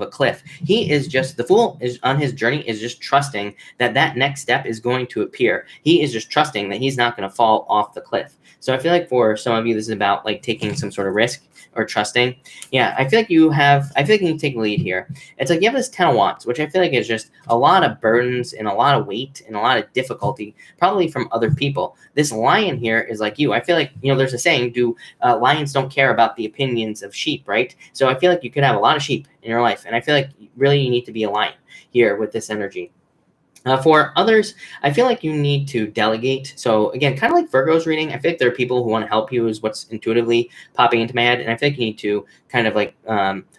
a cliff. He is just, the Fool is on his journey, is just trusting that that next step is going to appear. He is just trusting that he's not going to fall off the cliff. So I feel like for some of you, this is about like taking some sort of risk or trusting. Yeah, I feel like you need to take a lead here. It's like you have this 10 of Wands, which I feel like is just a lot of burdens and a lot of weight and a lot of difficulty, probably from other people. This Lion here is like you. I feel like, there's a saying, lions don't care about the opinions of sheep, right? So I feel like you could have a lot of sheep in your life, and I feel like really you need to be a lion here with this energy. For others, I feel like you need to delegate. So again, kind of like Virgo's reading, I feel like there are people who want to help you is what's intuitively popping into my head. And I feel like you need to kind of like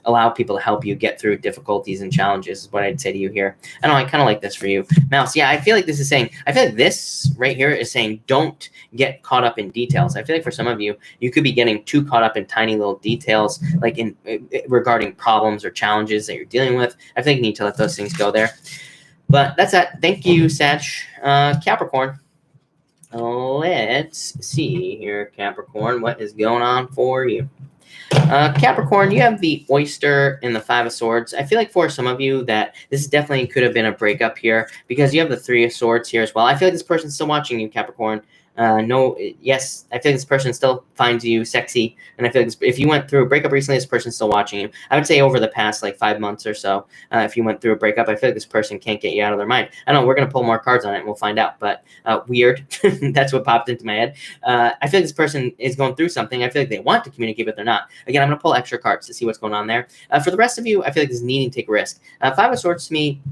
allow people to help you get through difficulties and challenges is what I'd say to you here. I don't know, I kind of like this for you. Mouse, yeah, I feel like this is saying, I feel like this right here is saying don't get caught up in details. I feel like for some of you, you could be getting too caught up in tiny little details, like in regarding problems or challenges that you're dealing with. I think you need to let those things go there. But that's that. Thank you, Sag. Capricorn. Let's see here, Capricorn. What is going on for you? Capricorn, you have the Oyster and the Five of Swords. I feel like for some of you that this definitely could have been a breakup here because you have the Three of Swords here as well. I feel like this person's still watching you, Capricorn. Yes, I feel like this person still finds you sexy, and I feel like if you went through a breakup recently, this person's still watching you. I would say over the past like 5 months or so, if you went through a breakup, I feel like this person can't get you out of their mind. I don't know, we're gonna pull more cards on it and we'll find out, but weird. That's what popped into my head. I feel like this person is going through something. I feel like they want to communicate, but they're not. Again, I'm gonna pull extra cards to see what's going on there. For the rest of you, I feel like this is needing to take a risk. Five of Swords to me,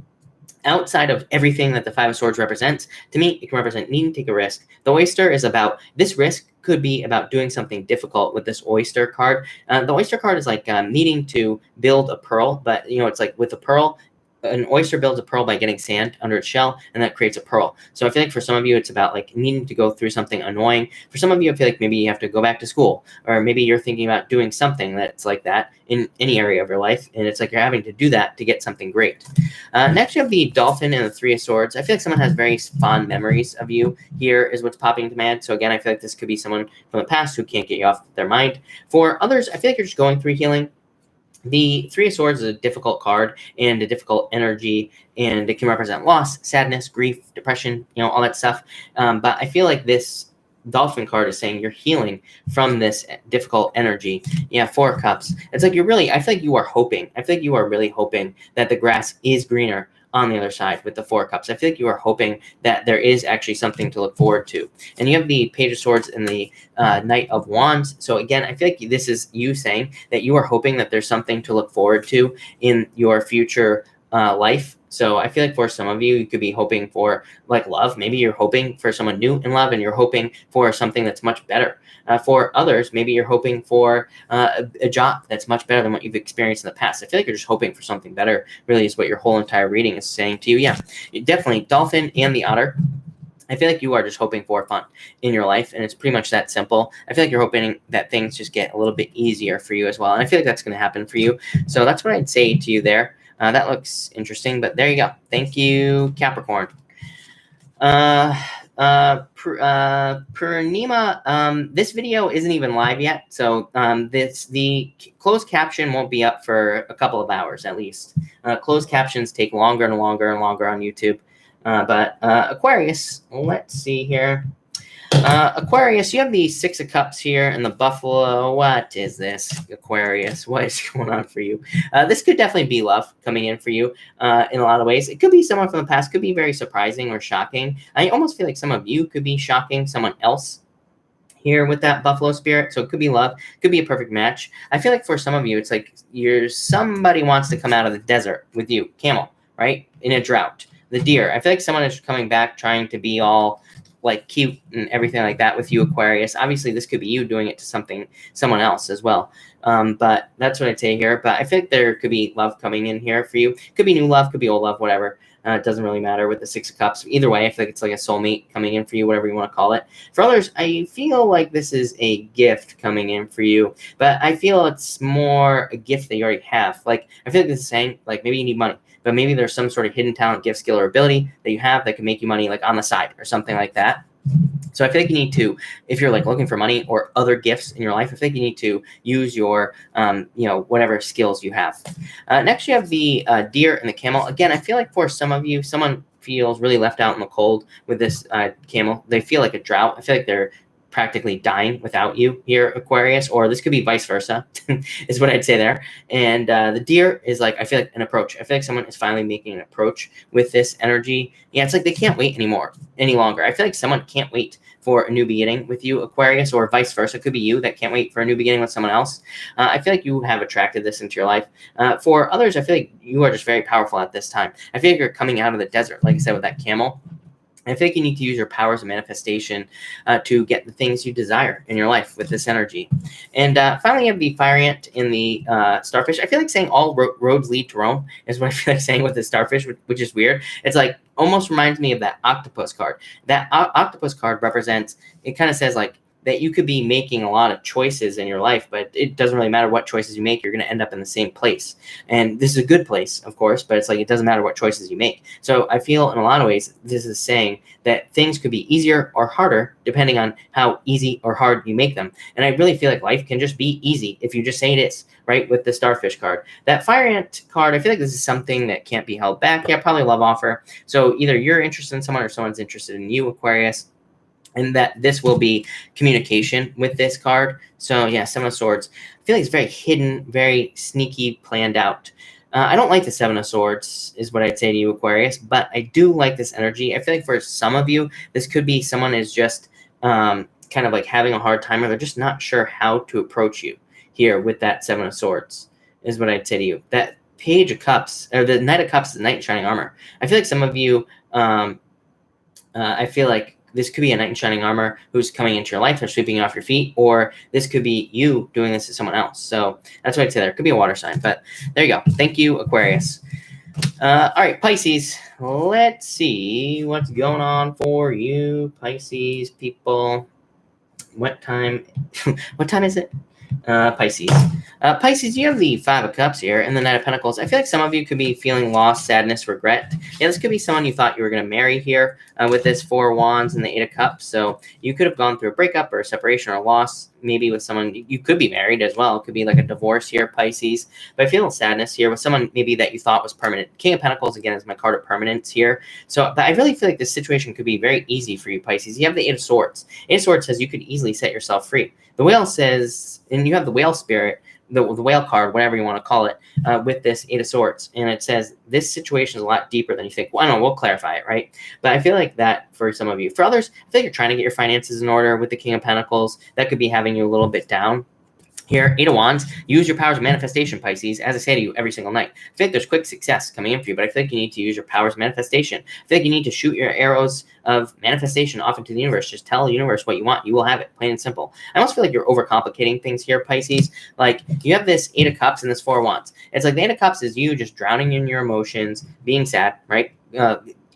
outside of everything that the Five of Swords represents, to me, it can represent needing to take a risk. The Oyster is about, this risk could be about doing something difficult with this Oyster card. The Oyster card is like needing to build a pearl, but, it's like with a pearl, an oyster builds a pearl by getting sand under its shell, and that creates a pearl. So I feel like for some of you, it's about like needing to go through something annoying. For some of you, I feel like maybe you have to go back to school, or maybe you're thinking about doing something that's like that in any area of your life, and it's like you're having to do that to get something great. Next, you have the Dolphin and the Three of Swords. I feel like someone has very fond memories of you. Here is what's popping into my head. So again, I feel like this could be someone from the past who can't get you off their mind. For others, I feel like you're just going through healing. The Three of Swords is a difficult card and a difficult energy, and it can represent loss, sadness, grief, depression, all that stuff. But I feel like this Dolphin card is saying you're healing from this difficult energy. Yeah, Four of Cups. It's like I feel like you are hoping. I feel like you are really hoping that the grass is greener on the other side with the Four of Cups. I feel like you are hoping that there is actually something to look forward to. And you have the Page of Swords and the Knight of Wands. So again, I feel like this is you saying that you are hoping that there's something to look forward to in your future life. So I feel like for some of you, you could be hoping for like love. Maybe you're hoping for someone new in love, and you're hoping for something that's much better. For others, maybe you're hoping for a job that's much better than what you've experienced in the past. I feel like you're just hoping for something better, really, is what your whole entire reading is saying to you. Yeah, definitely Dolphin and the Otter. I feel like you are just hoping for fun in your life, and it's pretty much that simple. I feel like you're hoping that things just get a little bit easier for you as well, and I feel like that's going to happen for you. So that's what I'd say to you there. That looks interesting, but there you go. Thank you, Capricorn. Purnima, this video isn't even live yet, so the closed caption won't be up for a couple of hours at least. Closed captions take longer and longer and longer on YouTube. But Aquarius, let's see here. Aquarius, you have the Six of Cups here and the Buffalo. What is this, Aquarius? What is going on for you? This could definitely be love coming in for you in a lot of ways. It could be someone from the past, could be very surprising or shocking. I almost feel like some of you could be shocking someone else here with that Buffalo spirit. So it could be love, could be a perfect match. I feel like for some of you, it's like somebody wants to come out of the desert with you, camel, right? In a drought. The Deer. I feel like someone is coming back trying to be all like cute and everything like that with you, Aquarius. Obviously, this could be you doing it to someone else as well. But that's what I'd say here. But I think there could be love coming in here for you. Could be new love, could be old love, whatever. It doesn't really matter with the Six of Cups. Either way, I feel like it's like a soulmate coming in for you, whatever you want to call it. For others, I feel like this is a gift coming in for you, but I feel it's more a gift that you already have. Like, I feel like this is saying, like, maybe you need money, but maybe there's some sort of hidden talent, gift, skill, or ability that you have that can make you money, like on the side or something like that. So I feel like you need to, if you're like looking for money or other gifts in your life, I think you need to use your, whatever skills you have. Next, you have the deer and the camel. Again, I feel like for some of you, someone feels really left out in the cold with this camel. They feel like a drought. I feel like they're practically dying without you here, Aquarius, or this could be vice versa, is what I'd say there. And the deer is like, I feel like an approach. I feel like someone is finally making an approach with this energy. Yeah, it's like they can't wait any longer. I feel like someone can't wait for a new beginning with you, Aquarius, or vice versa. It could be you that can't wait for a new beginning with someone else. I feel like you have attracted this into your life. For others, I feel like you are just very powerful at this time. I feel like you're coming out of the desert, like I said, with that camel. I think you need to use your powers of manifestation to get the things you desire in your life with this energy. And finally, you have the fire ant in the starfish. I feel like saying all roads lead to Rome is what I feel like saying with the starfish, which is weird. It's like almost reminds me of that octopus card. That octopus card represents, it kind of says like, that you could be making a lot of choices in your life, but it doesn't really matter what choices you make. You're going to end up in the same place. And this is a good place, of course, but it's like it doesn't matter what choices you make. So I feel in a lot of ways, this is saying that things could be easier or harder depending on how easy or hard you make them. And I really feel like life can just be easy if you just say it is, right, with the starfish card. That fire ant card, I feel like this is something that can't be held back. Yeah, probably a love offer. So either you're interested in someone or someone's interested in you, Aquarius. And that this will be communication with this card. So yeah, Seven of Swords. I feel like it's very hidden, very sneaky, planned out. I don't like the Seven of Swords, is what I'd say to you, Aquarius, but I do like this energy. I feel like for some of you, this could be someone is just kind of like having a hard time, or they're just not sure how to approach you here with that Seven of Swords, is what I'd say to you. That Page of Cups, or the Knight of Cups, is the Knight in Shining Armor. I feel like some of you, I feel like this could be a knight in shining armor who's coming into your life or sweeping you off your feet, or this could be you doing this to someone else. So that's what I'd say there. It could be a water sign, but there you go. Thank you, Aquarius. All right, Pisces. Let's see what's going on for you, Pisces people. What time? What time is it? Pisces. Pisces, you have the Five of Cups here and the Knight of Pentacles. I feel like some of you could be feeling loss, sadness, regret. Yeah, this could be someone you thought you were going to marry here with this Four of Wands and the Eight of Cups. So you could have gone through a breakup or a separation or a loss, maybe with someone. You could be married as well. It could be like a divorce here, Pisces. But I feel sadness here with someone maybe that you thought was permanent. King of Pentacles, again, is my card of permanence here. So but I really feel like this situation could be very easy for you, Pisces. You have the Eight of Swords. Eight of Swords says you could easily set yourself free. The Whale says, and you have the Whale spirit, the whale card, whatever you want to call it, with this Eight of Swords. And it says this situation is a lot deeper than you think. Well, I don't know, we'll clarify it, right? But I feel like that for some of you. For others, I think you're trying to get your finances in order with the King of Pentacles. That could be having you a little bit down. Here, Eight of Wands, use your powers of manifestation, Pisces, as I say to you every single night. I feel like there's quick success coming in for you, but I feel like you need to use your powers of manifestation. I feel like you need to shoot your arrows of manifestation off into the universe. Just tell the universe what you want. You will have it, plain and simple. I almost feel like you're overcomplicating things here, Pisces. Like, you have this Eight of Cups and this Four of Wands. It's like the Eight of Cups is you just drowning in your emotions, being sad, right?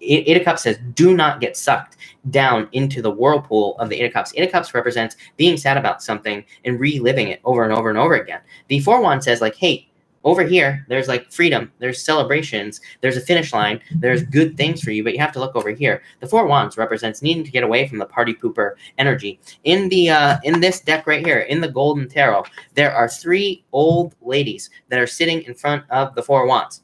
Eight of Cups says, do not get sucked down into the whirlpool of the Eight of Cups. Eight of Cups represents being sad about something and reliving it over and over and over again. The Four of Wands says, like, hey, over here, there's like freedom, there's celebrations, there's a finish line, there's good things for you, but you have to look over here. The Four of Wands represents needing to get away from the party pooper energy. In the in this deck right here, in the Golden Tarot, there are three old ladies that are sitting in front of the Four of Wands.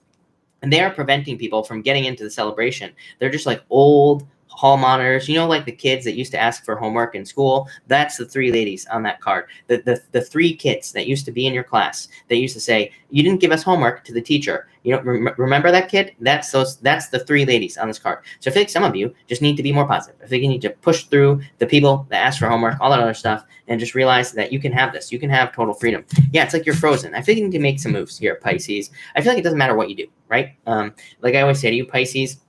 And they are preventing people from getting into the celebration. They're just like old hall monitors, you know, like the kids that used to ask for homework in school. That's the three ladies on that card. The three kids that used to be in your class. They used to say, you didn't give us homework to the teacher. You know, remember that kid? That's the three ladies on this card. So I feel like some of you just need to be more positive. I think you need to push through the people that ask for homework, all that other stuff, and just realize that you can have this. You can have total freedom. Yeah, it's like you're frozen. I feel like you need to make some moves here, Pisces. I feel like it doesn't matter what you do, right? Like I always say to you, Pisces,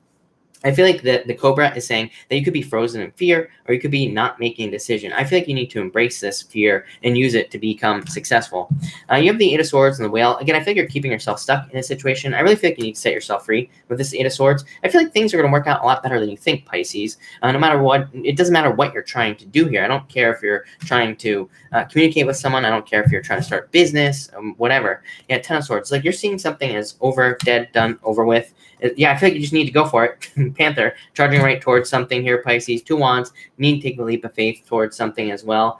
I feel like the Cobra is saying that you could be frozen in fear, or you could be not making a decision. I feel like you need to embrace this fear and use it to become successful. You have the Eight of Swords and the Whale. Again, I feel like you're keeping yourself stuck in a situation. I really feel like you need to set yourself free with this Eight of Swords. I feel like things are going to work out a lot better than you think, Pisces. No matter what, it doesn't matter what you're trying to do here. I don't care if you're trying to communicate with someone. I don't care if you're trying to start a business, whatever. Yeah, Ten of Swords. Like, you're seeing something as over, dead, done, over with. Yeah, I feel like you just need to go for it. Panther, charging right towards something here, Pisces. Two Wands, need to take a leap of faith towards something as well.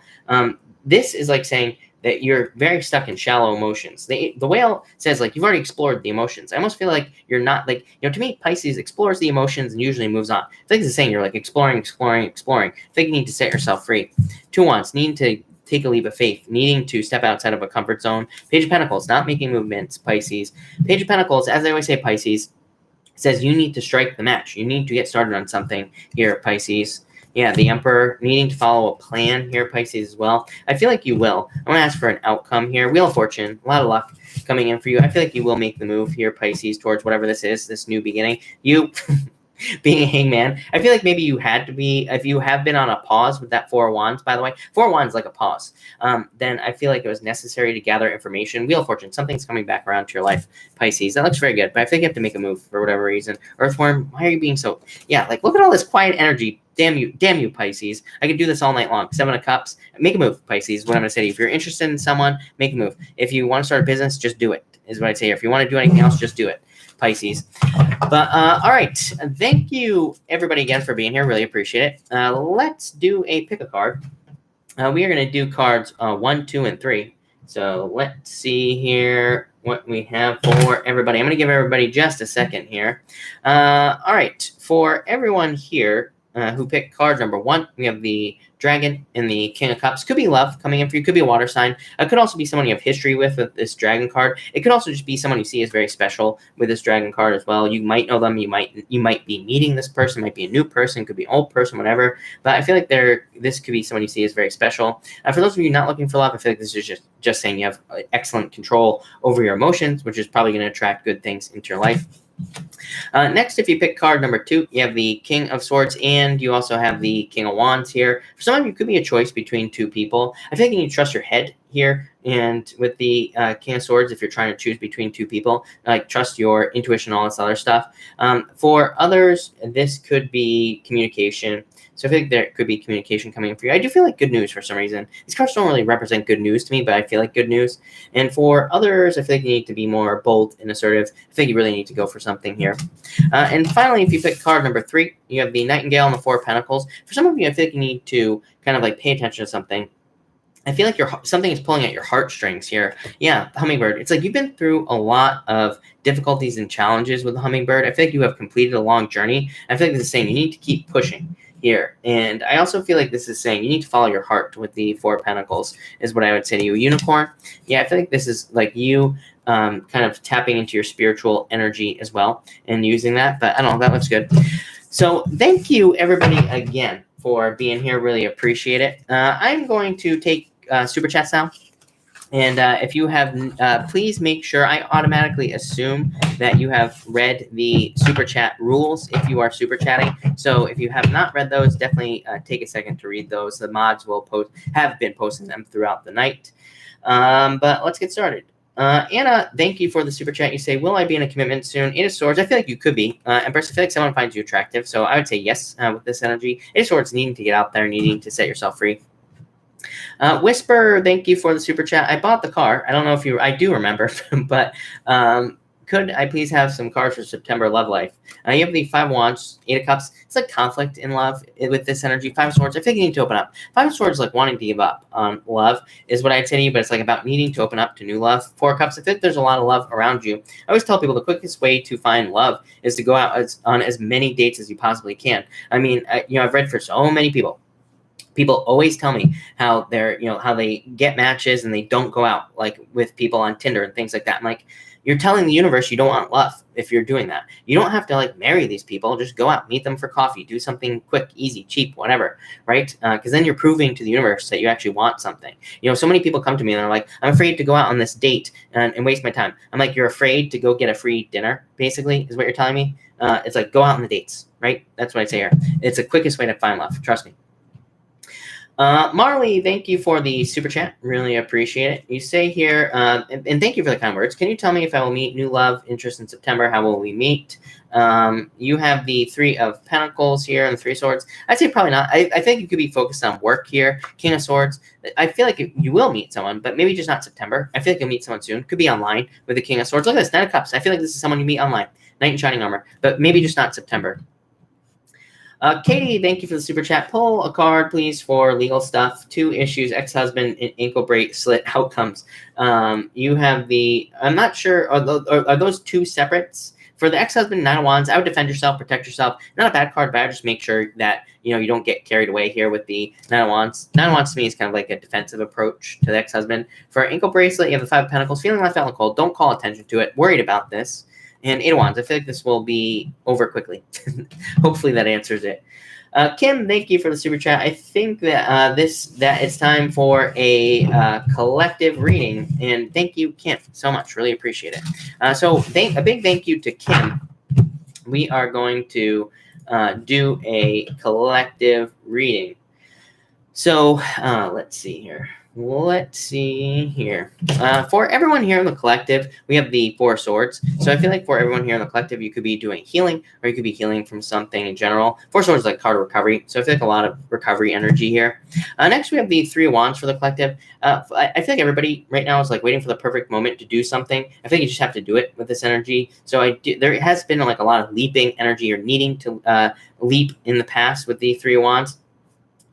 This is like saying that you're very stuck in shallow emotions. The Whale says, like, you've already explored the emotions. I almost feel like you're not, like, to me, Pisces explores the emotions and usually moves on. I think it's saying you're, like, exploring. I think you need to set yourself free. Two Wands, needing to take a leap of faith, needing to step outside of a comfort zone. Page of Pentacles, not making movements, Pisces. Page of Pentacles, as I always say, Pisces, says you need to strike the match. You need to get started on something here, Pisces. Yeah, the Emperor, needing to follow a plan here, Pisces, as well. I feel like you will. I'm going to ask for an outcome here. Wheel of Fortune, a lot of luck coming in for you. I feel like you will make the move here, Pisces, towards whatever this is, this new beginning. You... being a hangman, I feel like maybe you had to be, if you have been on a pause with that Four of Wands, by the way, Four of Wands like a pause, then I feel like it was necessary to gather information. Wheel of Fortune, something's coming back around to your life, Pisces. That looks very good, but I think you have to make a move for whatever reason. Earthworm, why are you being so, yeah, like, look at all this quiet energy. Damn you, Pisces. I could do this all night long. Seven of Cups, make a move, Pisces, what I'm going to say to you. If you're interested in someone, make a move. If you want to start a business, just do it, is what I'd say. If you want to do anything else, just do it, Pisces. But all right, thank you everybody again for being here. Really appreciate it. Let's do a pick a card. We are going to do cards 1, 2, and 3. So let's see here what we have for everybody. I'm going to give everybody just a second here. All right, for everyone here who picked card number 1, we have the Dragon and the King of Cups. Could be love coming in for you. Could be a water sign. It could also be someone you have history with this Dragon card. It could also just be someone you see as very special with this Dragon card as well. You might know them. You might be meeting this person. Might be a new person. Could be an old person. Whatever. But I feel like this could be someone you see as very special. For those of you not looking for love, I feel like this is just saying you have excellent control over your emotions, which is probably going to attract good things into your life. Next, if you pick card number 2, you have the King of Swords, and you also have the King of Wands here. For some of you, it could be a choice between 2 people. I think you need to trust your head here, and with the King of Swords, if you're trying to choose between 2 people, like, trust your intuition, all this other stuff. For others, this could be communication. So I feel like there could be communication coming in for you. I do feel like good news for some reason. These cards don't really represent good news to me, but I feel like good news. And for others, I feel like you need to be more bold and assertive. I think you really need to go for something here. And finally, if you pick card number 3, you have the Nightingale and the Four of Pentacles. For some of you, I feel like you need to kind of like pay attention to something. I feel like something is pulling at your heartstrings here. Yeah, hummingbird. It's like you've been through a lot of difficulties and challenges with the hummingbird. I feel like you have completed a long journey. I feel like this is saying you need to keep pushing here. And I also feel like this is saying you need to follow your heart with the Four of Pentacles is what I would say to you. Unicorn. Yeah, I feel like this is like you kind of tapping into your spiritual energy as well and using that. But I don't know, that looks good. So thank you everybody again for being here. Really appreciate it. I'm going to take super chats now. And if you have, please make sure, I automatically assume that you have read the super chat rules if you are super chatting. So if you have not read those, definitely take a second to read those. The mods will have been posting them throughout the night. But let's get started. Anna, thank you for the super chat. You say, will I be in a commitment soon? Eight of Swords, I feel like you could be. Empress, I feel like someone finds you attractive. So I would say yes with this energy. Eight of Swords, needing to get out there, needing to set yourself free. Whisper, thank you for the super chat. I bought the car. I don't know if I do remember, but could I please have some cards for September love life? You have the Five of Wands, Eight of Cups. It's like conflict in love with this energy. Five of Swords, I think you need to open up. Five of Swords, like wanting to give up on love is what I'd say to you, but it's like about needing to open up to new love. Four of Cups, I think there's a lot of love around you. I always tell people the quickest way to find love is to go out on as many dates as you possibly can. I mean, I've read for so many people. People always tell me how how they get matches and they don't go out like with people on Tinder and things like that. I'm like, you're telling the universe you don't want love if you're doing that. You don't have to like marry these people. Just go out, meet them for coffee, do something quick, easy, cheap, whatever, right? Because then you're proving to the universe that you actually want something. So many people come to me and they're like, I'm afraid to go out on this date and waste my time. I'm like, you're afraid to go get a free dinner, basically, is what you're telling me. it's like go out on the dates, right? That's what I say here. It's the quickest way to find love. Trust me. Marley, thank you for the super chat. Really appreciate it. You say here, and thank you for the kind words. Can you tell me if I will meet new love interest in September? How will we meet? You have the 3 of Pentacles here and the 3 of Swords. I'd say probably not. I think you could be focused on work here. King of Swords. I feel like you will meet someone, but maybe just not September. I feel like you'll meet someone soon. Could be online with the King of Swords. Look at this, 9 of Cups. I feel like this is someone you meet online. Knight in Shining Armor, but maybe just not September. Katie, thank you for the super chat. Pull a card, please, for legal stuff. 2 issues, ex-husband, and ankle bracelet outcomes. You have the, I'm not sure, are those 2 separates? For the ex-husband, 9 of Wands, I would defend yourself, protect yourself. Not a bad card, but I would just make sure that, you don't get carried away here with the 9 of Wands. 9 of Wands to me is kind of like a defensive approach to the ex-husband. For ankle bracelet, you have the 5 of Pentacles. Feeling left out in the cold. Don't call attention to it. Worried about this. And 8 of Wands. I feel like this will be over quickly. Hopefully that answers it. Kim, thank you for the super chat. I think that that it's time for a collective reading, and thank you, Kim, so much. Really appreciate it. So a big thank you to Kim. We are going to do a collective reading. So let's see here. For everyone here in the collective, we have the 4 swords. So I feel like for everyone here in the collective, you could be doing healing, or you could be healing from something in general. 4 swords is like card of recovery. So I feel like a lot of recovery energy here. Next, we have the 3 of Wands for the collective. I feel like everybody right now is like waiting for the perfect moment to do something. I feel like you just have to do it with this energy. So there has been like a lot of leaping energy or needing to leap in the past with the 3 of Wands.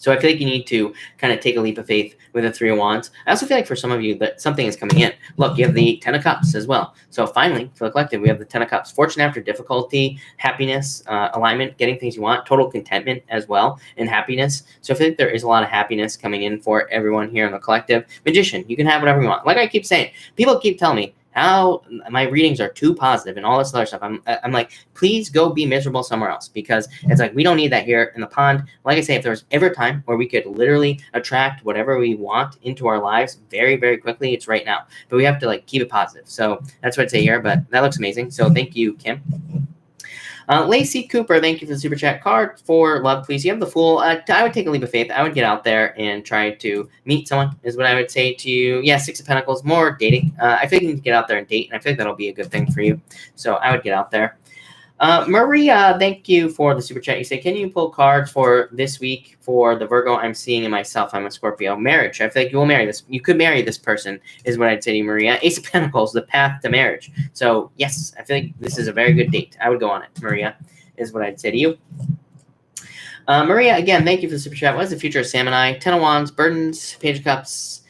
So I feel like you need to kind of take a leap of faith with the 3 of Wands. I also feel like for some of you that something is coming in. Look, you have the 10 of Cups as well. So finally, for the collective, we have the 10 of Cups. Fortune after difficulty, happiness, alignment, getting things you want, total contentment as well, and happiness. So I feel like there is a lot of happiness coming in for everyone here in the collective. Magician, you can have whatever you want. Like I keep saying, people keep telling me how my readings are too positive and all this other stuff. I'm like, please go be miserable somewhere else, because it's like we don't need that here in the pond. Like I say, if there was ever a time where we could literally attract whatever we want into our lives very, very quickly, it's right now. But we have to like keep it positive. So that's what I'd say here. But that looks amazing. So thank you, Kim. Lacey Cooper, thank you for the super chat. Card for love, please. You have the Fool. I would take a leap of faith. I would get out there and try to meet someone, is what I would say to you. Yeah, 6 of Pentacles, more dating. I think you need to get out there and date, and I think that'll be a good thing for you. So I would get out there. Maria, thank you for the super chat. You say, can you pull cards for this week for the Virgo I'm seeing in myself? I'm a Scorpio. Marriage. I feel like you will marry this. You could marry this person, is what I'd say to you, Maria. Ace of Pentacles, the path to marriage. So yes, I feel like this is a very good date. I would go on it, Maria, is what I'd say to you. Maria, again, thank you for the super chat. What is the future of Gemini? 10 of Wands, burdens, Page of Cups.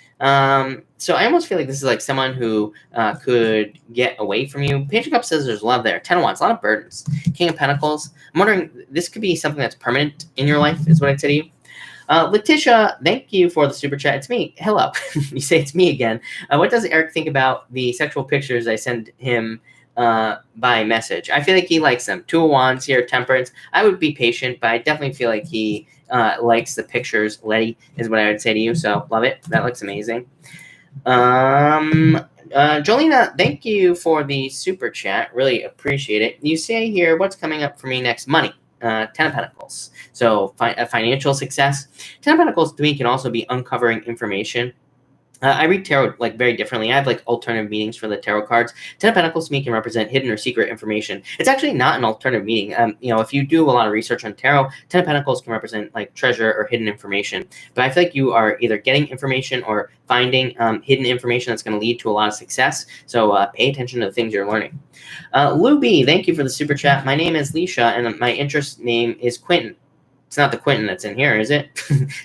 So I almost feel like this is like someone who could get away from you. Page of Cups says there's love there. 10 of Wands, a lot of burdens. King of Pentacles. I'm wondering, this could be something that's permanent in your life, is what I'd say to you. Letitia, thank you for the super chat. It's me. Hello. You say it's me again. What does Eric think about the sexual pictures I send him by message? I feel like he likes them. 2 of Wands here, Temperance. I would be patient, but I definitely feel like he likes the pictures. Letty is what I would say to you. So love it. That looks amazing. Jolena, thank you for the super chat. Really appreciate it. You say here, what's coming up for me next? Money. 10 of Pentacles. So financial success. 10 of Pentacles to me can also be uncovering information. I read tarot like very differently. I have like alternative meanings for the tarot cards. 10 of Pentacles to me can represent hidden or secret information. It's actually not an alternative meaning. If you do a lot of research on tarot, 10 of Pentacles can represent like treasure or hidden information. But I feel like you are either getting information or finding hidden information that's going to lead to a lot of success. So pay attention to the things you're learning. Lou B, thank you for the super chat. My name is Leisha, and my interest name is Quentin. It's not the Quentin that's in here, is it?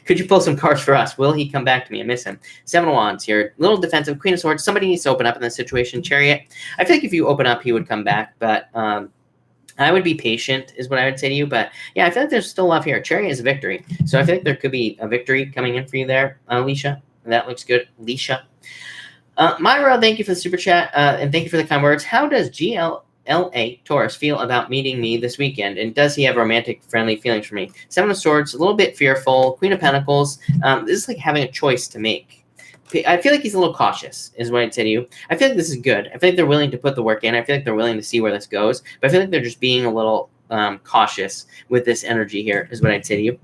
Could you pull some cards for us? Will he come back to me? I miss him. 7 of Wands here. Little defensive. Queen of Swords. Somebody needs to open up in this situation. Chariot. I feel like if you open up, he would come back. But I would be patient, is what I would say to you. But yeah, I feel like there's still love here. Chariot is a victory. So I feel like there could be a victory coming in for you there, Alicia. That looks good. Alicia. Myra, thank you for the super chat. And thank you for the kind words. How does GLA Taurus feel about meeting me this weekend, and does he have romantic friendly feelings for me? 7 of Swords, a little bit fearful. Queen of Pentacles, this is like having a choice to make. I feel like he's a little cautious, is what I'd say to you. I feel like this is good. I feel like they're willing to put the work in. I feel like they're willing to see where this goes. But I feel like they're just being a little cautious with this energy here, is what I'd say to you.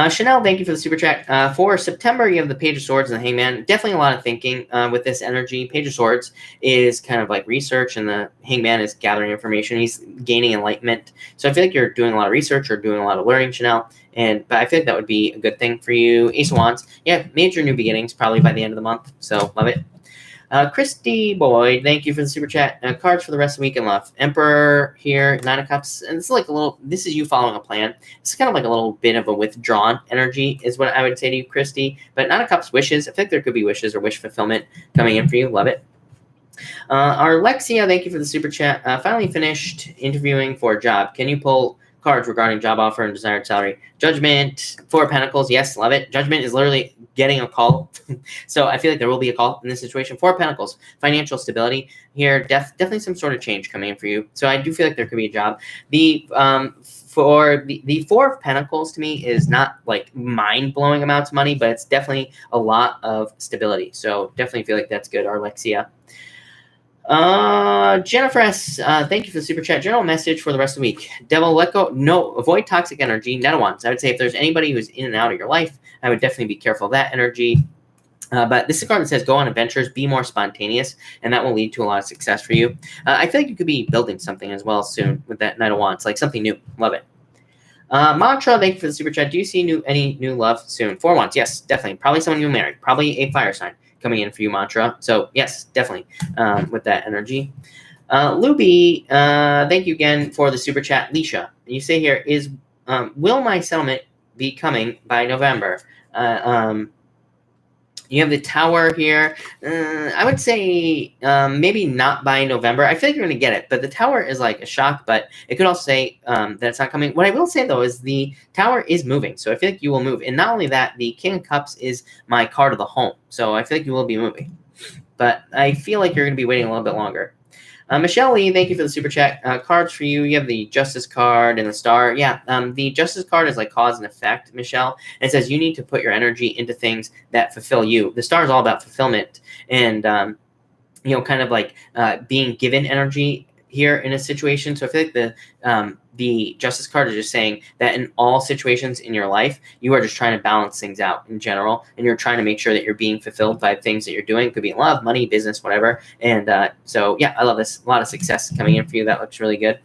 Chanel, thank you for the super chat. For September, you have the Page of Swords and the Hangman. Definitely a lot of thinking with this energy. Page of Swords is kind of like research, and the Hangman is gathering information. He's gaining enlightenment. So I feel like you're doing a lot of research or doing a lot of learning, Chanel. But I feel like that would be a good thing for you. Ace of Wands, yeah, major new beginnings probably by the end of the month. So love it. Christy Boyd, thank you for the super chat. Cards for the rest of the week in love. Emperor here, 9 of Cups. And it's like a little, this is you following a plan. It's kind of like a little bit of a withdrawn energy is what I would say to you, Christy. But 9 of Cups, wishes. I think there could be wishes or wish fulfillment coming in for you. Love it. Our Lexia, thank you for the super chat. Finally finished interviewing for a job. Can you pull cards regarding job offer and desired salary? Judgment, 4 of Pentacles. Yes, love it. Judgment is literally getting a call. So I feel like there will be a call in this situation. 4 of Pentacles, financial stability here. Definitely some sort of change coming in for you. So I do feel like there could be a job. The 4 of Pentacles to me is not like mind-blowing amounts of money, but it's definitely a lot of stability. So definitely feel like that's good, Alexia. Jennifer S., thank you for the super chat. General message for the rest of the week. Devil, let go. No, avoid toxic energy. Net of Wands. I would say if there's anybody who's in and out of your life, I would definitely be careful of that energy. But this is a card that says go on adventures, be more spontaneous, and that will lead to a lot of success for you. I feel like you could be building something as well soon with that Knight of Wands, like something new. Love it. Mantra, thank you for the super chat. Do you see any new love soon? 4 Wands, yes, definitely. Probably someone you married. Probably a fire sign coming in for you, Mantra. So yes, definitely with that energy. Luby, thank you again for the super chat. Leisha, you say here will my settlement be coming by November? You have the Tower here. I would say maybe not by November. I feel like you're going to get it, but the Tower is like a shock, but it could also say that it's not coming. What I will say, though, is the Tower is moving, so I feel like you will move. And not only that, the King of Cups is my card of the home, so I feel like you will be moving. But I feel like you're going to be waiting a little bit longer. Michelle Lee, thank you for the super chat. Cards for you. You have the Justice card and the Star. Yeah, the Justice card is like cause and effect, Michelle. And it says you need to put your energy into things that fulfill you. The Star is all about fulfillment and, kind of like being given energy here in a situation. So I feel like the Justice card is just saying that in all situations in your life, you are just trying to balance things out in general, and you're trying to make sure that you're being fulfilled by things that you're doing. It could be love, money, business, whatever. And so, yeah, I love this. A lot of success coming in for you. That looks really good.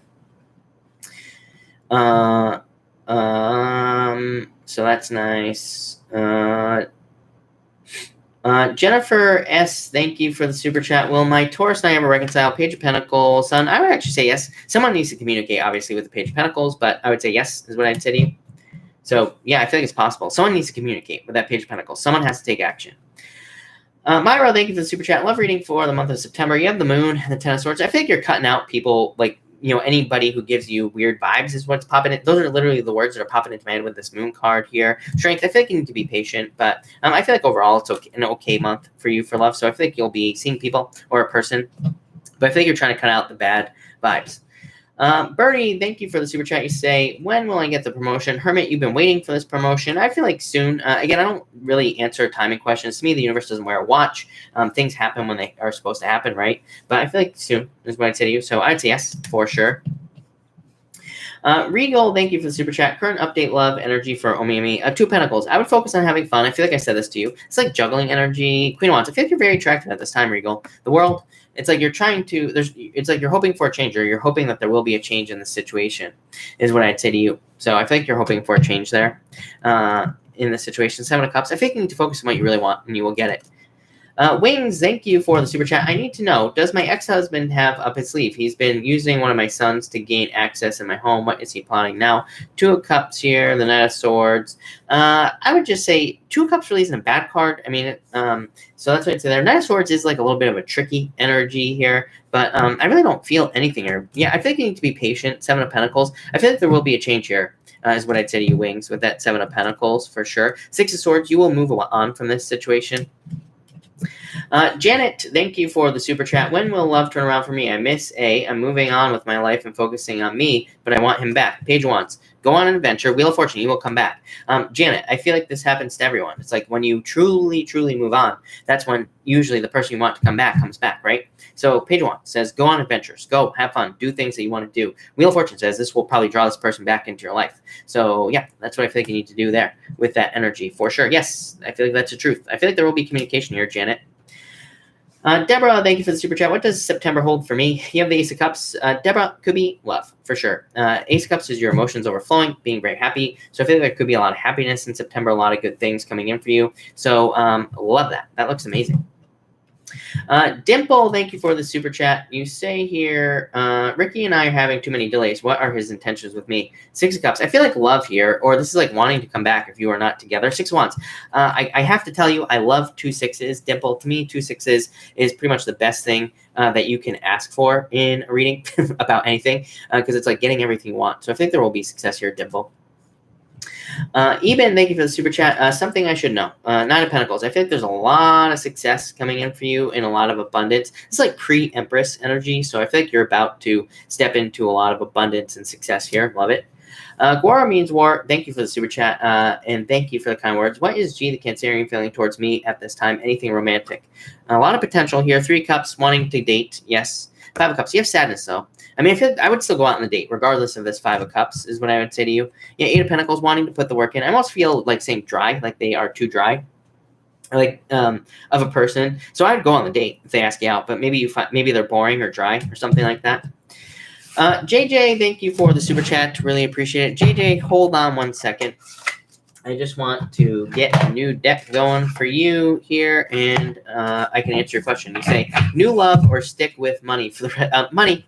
So that's nice. Jennifer S., thank you for the super chat. Will my Taurus and I ever reconcile? Page of Pentacles, Sun. I would actually say yes. Someone needs to communicate, obviously, with the Page of Pentacles, but I would say yes is what I'd say to you. So, yeah, I feel like it's possible. Someone needs to communicate with that Page of Pentacles. Someone has to take action. Myra, thank you for the super chat. Love reading for the month of September. You have the Moon and the Ten of Swords. I feel like you're cutting out people like, anybody who gives you weird vibes is what's popping in. Those are literally the words that are popping into my head with this Moon card here. Strength, I feel like you need to be patient, but I feel like overall it's an okay month for you for love. So I feel like you'll be seeing people or a person, but I feel like you're trying to cut out the bad vibes. Bernie, thank you for the super chat. You say, when will I get the promotion? Hermit, you've been waiting for this promotion. I feel like soon. Again, I don't really answer timing questions. To me, the universe doesn't wear a watch. Things happen when they are supposed to happen, right? But I feel like soon is what I'd say to you. So I'd say yes, for sure. Regal, thank you for the super chat. Current update, love, energy for Omiami. 2 Pentacles. I would focus on having fun. I feel like I said this to you. It's like juggling energy. Queen of Wands. I feel like you're very attractive at this time, Regal. The world, it's like you're trying to, it's like you're hoping for a change, or you're hoping that there will be a change in the situation, is what I'd say to you. So I feel like you're hoping for a change there in the situation. 7 of Cups. I think you need to focus on what you really want, and you will get it. Wings, thank you for the super chat. I need to know, does my ex-husband have up his sleeve? He's been using one of my sons to gain access in my home. What is he plotting now? 2 of Cups here, the Knight of Swords. I would just say 2 of Cups really isn't a bad card. I mean, so that's what I'd say there. Knight of Swords is like a little bit of a tricky energy here, but I really don't feel anything here. Yeah, I feel like you need to be patient. 7 of Pentacles. I feel like there will be a change here. Is what I'd say to you, Wings, with that 7 of Pentacles for sure. 6 of Swords, you will move on from this situation. Janet, thank you for the super chat. When will love turn around for me? I miss A. I'm moving on with my life and focusing on me, but I want him back. Page wants, go on an adventure. Wheel of Fortune, you will come back. Janet, I feel like this happens to everyone. It's like when you truly, truly move on, that's when usually the person you want to come back comes back, right? So page one says, go on adventures. Go, have fun. Do things that you want to do. Wheel of Fortune says this will probably draw this person back into your life. So yeah, that's what I feel like you need to do there with that energy for sure. Yes, I feel like that's the truth. I feel like there will be communication here, Janet. Deborah, thank you for the super chat. What does September hold for me? You have the Ace of Cups. Deborah, could be love, for sure. Ace of Cups is your emotions overflowing, being very happy. So I feel like there could be a lot of happiness in September, a lot of good things coming in for you. So love that. That looks amazing. Dimple, thank you for the super chat. You say here, Ricky and I are having too many delays. What are his intentions with me? Six of Cups. I feel like love here, or this is like wanting to come back if you are not together. Six of Wands. I have to tell you, I love 2 6s. Dimple, to me, 2 6s is pretty much the best thing that you can ask for in a reading about anything, because it's like getting everything you want. So I think there will be success here, Dimple. Eben, thank you for the super chat. Something I should know. Nine of Pentacles. I feel like there's a lot of success coming in for you in a lot of abundance. It's like pre-Empress energy, so I feel like you're about to step into a lot of abundance and success here. Love it. Guara means war. Thank you for the super chat, and thank you for the kind words. What is G, the Cancerian, feeling towards me at this time? Anything romantic? A lot of potential here. 3 cups, wanting to date. Yes. 5 of Cups. You have sadness, though. I mean, I feel like I would still go out on a date, regardless of this 5 of Cups, is what I would say to you. Yeah, 8 of Pentacles, wanting to put the work in. I almost feel like saying dry, like they are too dry, like of a person. So I'd go on the date if they ask you out, but maybe maybe they're boring or dry or something like that. JJ, thank you for the super chat. Really appreciate it. JJ, hold on one second. I just want to get a new deck going for you here, and I can answer your question. You say, new love or stick with money for the money.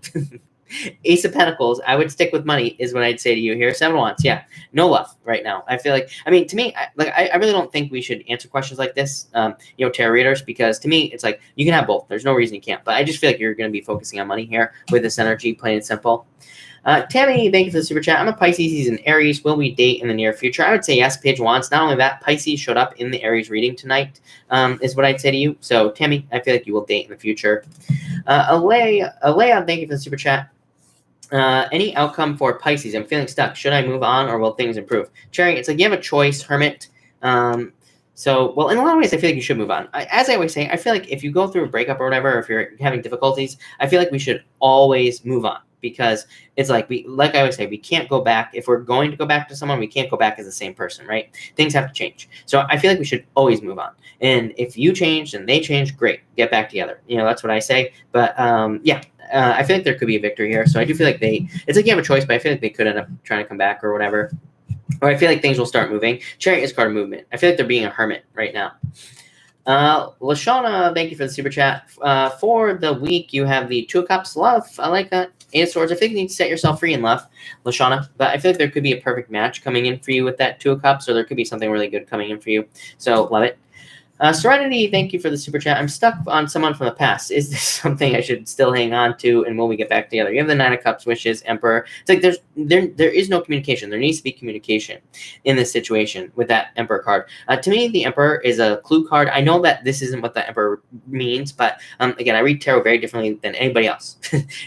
Ace of Pentacles, I would stick with money is what I'd say to you here. 7 of Wands, yeah, no love right now. I feel like, I mean, to me, I really don't think we should answer questions like this, tarot readers, because to me, it's like, you can have both. There's no reason you can't, but I just feel like you're going to be focusing on money here with this energy, plain and simple. Tammy, thank you for the super chat. I'm a Pisces, he's an Aries. Will we date in the near future? I would say yes, page wants. Not only that, Pisces showed up in the Aries reading tonight, is what I'd say to you. So, Tammy, I feel like you will date in the future. Alea, thank you for the super chat. Any outcome for Pisces? I'm feeling stuck. Should I move on or will things improve? Cherry, it's like you have a choice, Hermit. Well, in a lot of ways, I feel like you should move on. As I always say, I feel like if you go through a breakup or whatever, or if you're having difficulties, I feel like we should always move on, because it's like like I always say, we can't go back. If we're going to go back to someone, we can't go back as the same person, right? Things have to change. So I feel like we should always move on. And if you change and they change, great, get back together. That's what I say. But yeah. I feel like there could be a victory here. So I do feel like it's like you have a choice, but I feel like they could end up trying to come back or whatever. Or I feel like things will start moving. Chariot is card of movement. I feel like they're being a hermit right now. Lashana, thank you for the super chat. For the week, you have the 2 of Cups. Love, I like that. 8 of Swords. I think you need to set yourself free in love, Lashana. But I feel like there could be a perfect match coming in for you with that 2 of Cups, or there could be something really good coming in for you. So love it. Serenity, thank you for the super chat. I'm stuck on someone from the past. Is this something I should still hang on to, and will we get back together? You have the 9 of Cups, wishes, Emperor. It's like there is no communication. There needs to be communication in this situation with that Emperor card. To me, the Emperor is a clue card. I know that this isn't what the Emperor means, but again, I read tarot very differently than anybody else.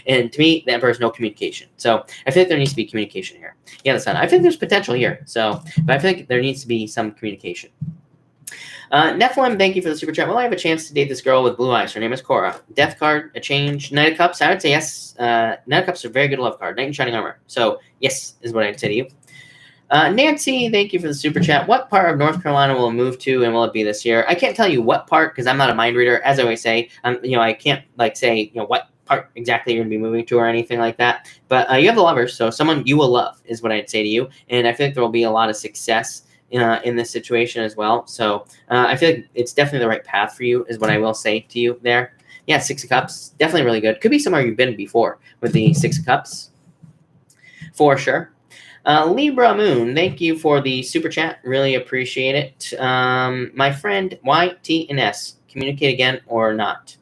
And to me, the Emperor is no communication. So I feel like there needs to be communication here. Yeah, the Sun. I think there's potential here. But I feel like there needs to be some communication. Nephilim, thank you for the super chat. Will I have a chance to date this girl with blue eyes? Her name is Cora. Death card, a change. Knight of Cups, I would say yes. Knight of Cups is a very good love card. Knight in Shining Armor. So, yes, is what I'd say to you. Nancy, thank you for the super chat. What part of North Carolina will it move to, and will it be this year? I can't tell you what part, because I'm not a mind reader. As I always say, I can't say what part exactly you're going to be moving to or anything like that. But you have the Lovers, so someone you will love is what I'd say to you. And I feel like there will be a lot of success in this situation as well. So I feel like it's definitely the right path for you is what I will say to you there. Yeah, 6 of Cups, definitely really good. Could be somewhere you've been before with the 6 of Cups, for sure. Libra Moon, thank you for the super chat. Really appreciate it. My friend, Y, T, and S, communicate again or not?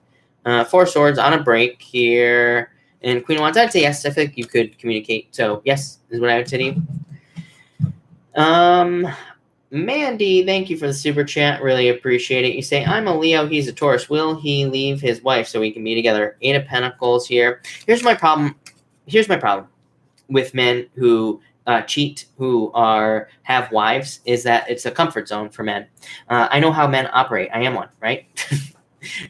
4 Swords on a break here. And Queen of Wands, I'd say yes. I feel like you could communicate. So yes, is what I would say to you. Mandy, thank you for the super chat. Really appreciate it. You say, I'm a Leo, he's a Taurus. Will he leave his wife so we can be together? 8 of Pentacles here. Here's my problem with men who cheat, who have wives, is that it's a comfort zone for men. I know how men operate. I am one, right?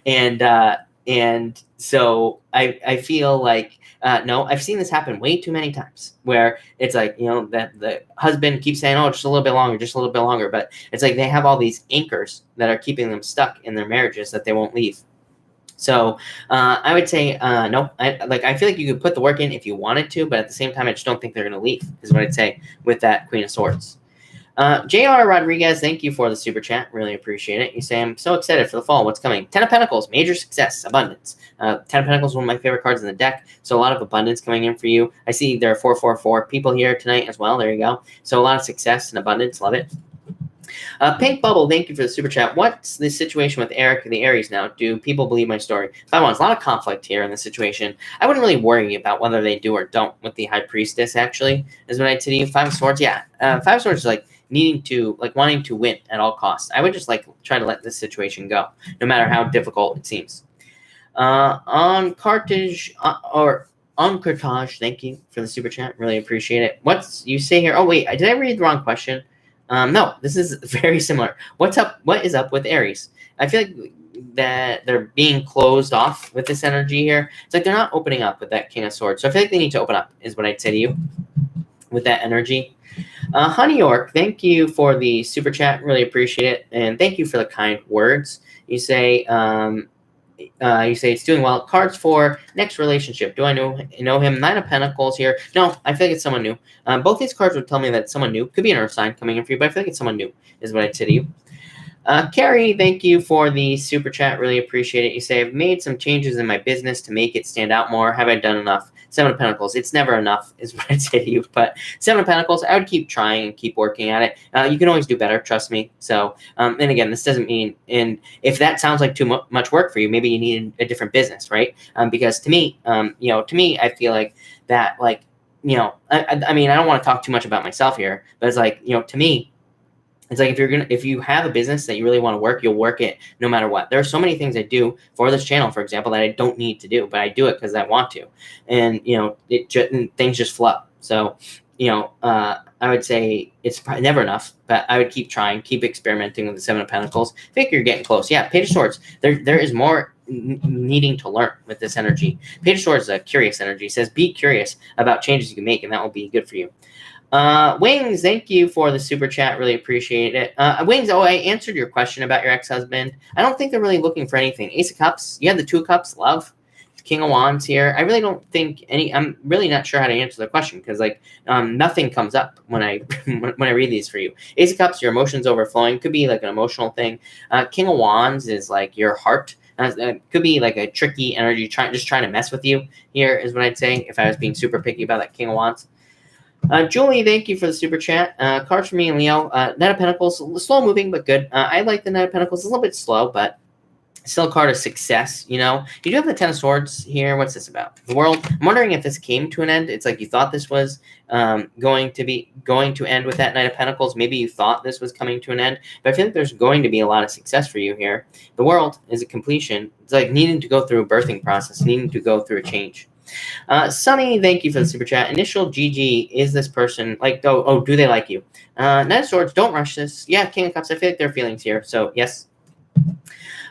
and so I feel like no, I've seen this happen way too many times where it's like, that the husband keeps saying, oh, just a little bit longer, just a little bit longer, but it's like they have all these anchors that are keeping them stuck in their marriages that they won't leave. So I would say no. I feel like you could put the work in if you wanted to, but at the same time, I just don't think they're going to leave, is what I'd say with that Queen of Swords. J.R. Rodriguez, thank you for the super chat. Really appreciate it. You say, I'm so excited for the fall. What's coming? 10 of Pentacles, major success, abundance. 10 of Pentacles is one of my favorite cards in the deck, so a lot of abundance coming in for you. I see there are 444 people here tonight as well. There you go. So a lot of success and abundance. Love it. Pink Bubble, thank you for the super chat. What's the situation with Eric and the Aries now? Do people believe my story? Five Wands, a lot of conflict here in the situation. I wouldn't really worry about whether they do or don't with the High Priestess, actually, is what I'd say to you. 5 of Swords, yeah. 5 of Swords is wanting to win at all costs. I would just try to let this situation go, no matter how difficult it seems. On Cartage, thank you for the super chat. Really appreciate it. What's you say here? Oh, wait, did I read the wrong question? No, this is very similar. What's up? What is up with Aries? I feel like that they're being closed off with this energy here. It's like they're not opening up with that King of Swords. So I feel like they need to open up, is what I'd say to you with that energy. Honey York, thank you for the super chat. Really appreciate it. And thank you for the kind words. You say it's doing well. Cards for next relationship. Do I know him? 9 of Pentacles here. No, I feel like it's someone new. Both these cards would tell me that it's someone new. Could be an earth sign coming in for you, but I feel like it's someone new, is what I'd say to you. Carrie, thank you for the super chat. Really appreciate it. You say, I've made some changes in my business to make it stand out more. Have I done enough? 7 of Pentacles. It's never enough, is what I'd say to you. But 7 of Pentacles, I would keep trying and keep working at it. You can always do better, trust me. So, and again, this doesn't mean, and if that sounds like too much work for you, maybe you need a different business, right? Because to me, I feel like that, I mean, I don't want to talk too much about myself here, but it's like, to me, it's like if you have a business that you really want to work, you'll work it no matter what. There are so many things I do for this channel, for example, that I don't need to do, but I do it because I want to, and things just flow. So, I would say it's probably never enough, but I would keep trying, keep experimenting with the 7 of Pentacles. I think you're getting close. Yeah, Page of Swords. There is more needing to learn with this energy. Page of Swords is a curious energy. It says be curious about changes you can make, and that will be good for you. Wings, thank you for the super chat. Really appreciate it. Wings, I answered your question about your ex-husband. I don't think they're really looking for anything. Ace of Cups, you have the 2 of Cups, love. King of Wands here. I really don't think I'm really not sure how to answer the question because nothing comes up when I when I read these for you. Ace of Cups, your emotions overflowing. Could be like an emotional thing. King of Wands is like your heart. Could be like a tricky energy just trying to mess with you here is what I'd say if I was being super picky about that King of Wands. Julie, thank you for the super chat. Cards for me and Leo. Knight of Pentacles, slow moving, but good. I like the Knight of Pentacles. A little bit slow, but still a card of success, You do have the 10 of Swords here. What's this about? The World. I'm wondering if this came to an end. It's like you thought this was going to end with that Knight of Pentacles. Maybe you thought this was coming to an end, but I feel like there's going to be a lot of success for you here. The World is a completion. It's like needing to go through a birthing process, needing to go through a change. Sunny, thank you for the super chat. Initial GG, is this person do they like you? Knight of Swords, don't rush this. Yeah, King of Cups, I feel like there are feelings here, so yes.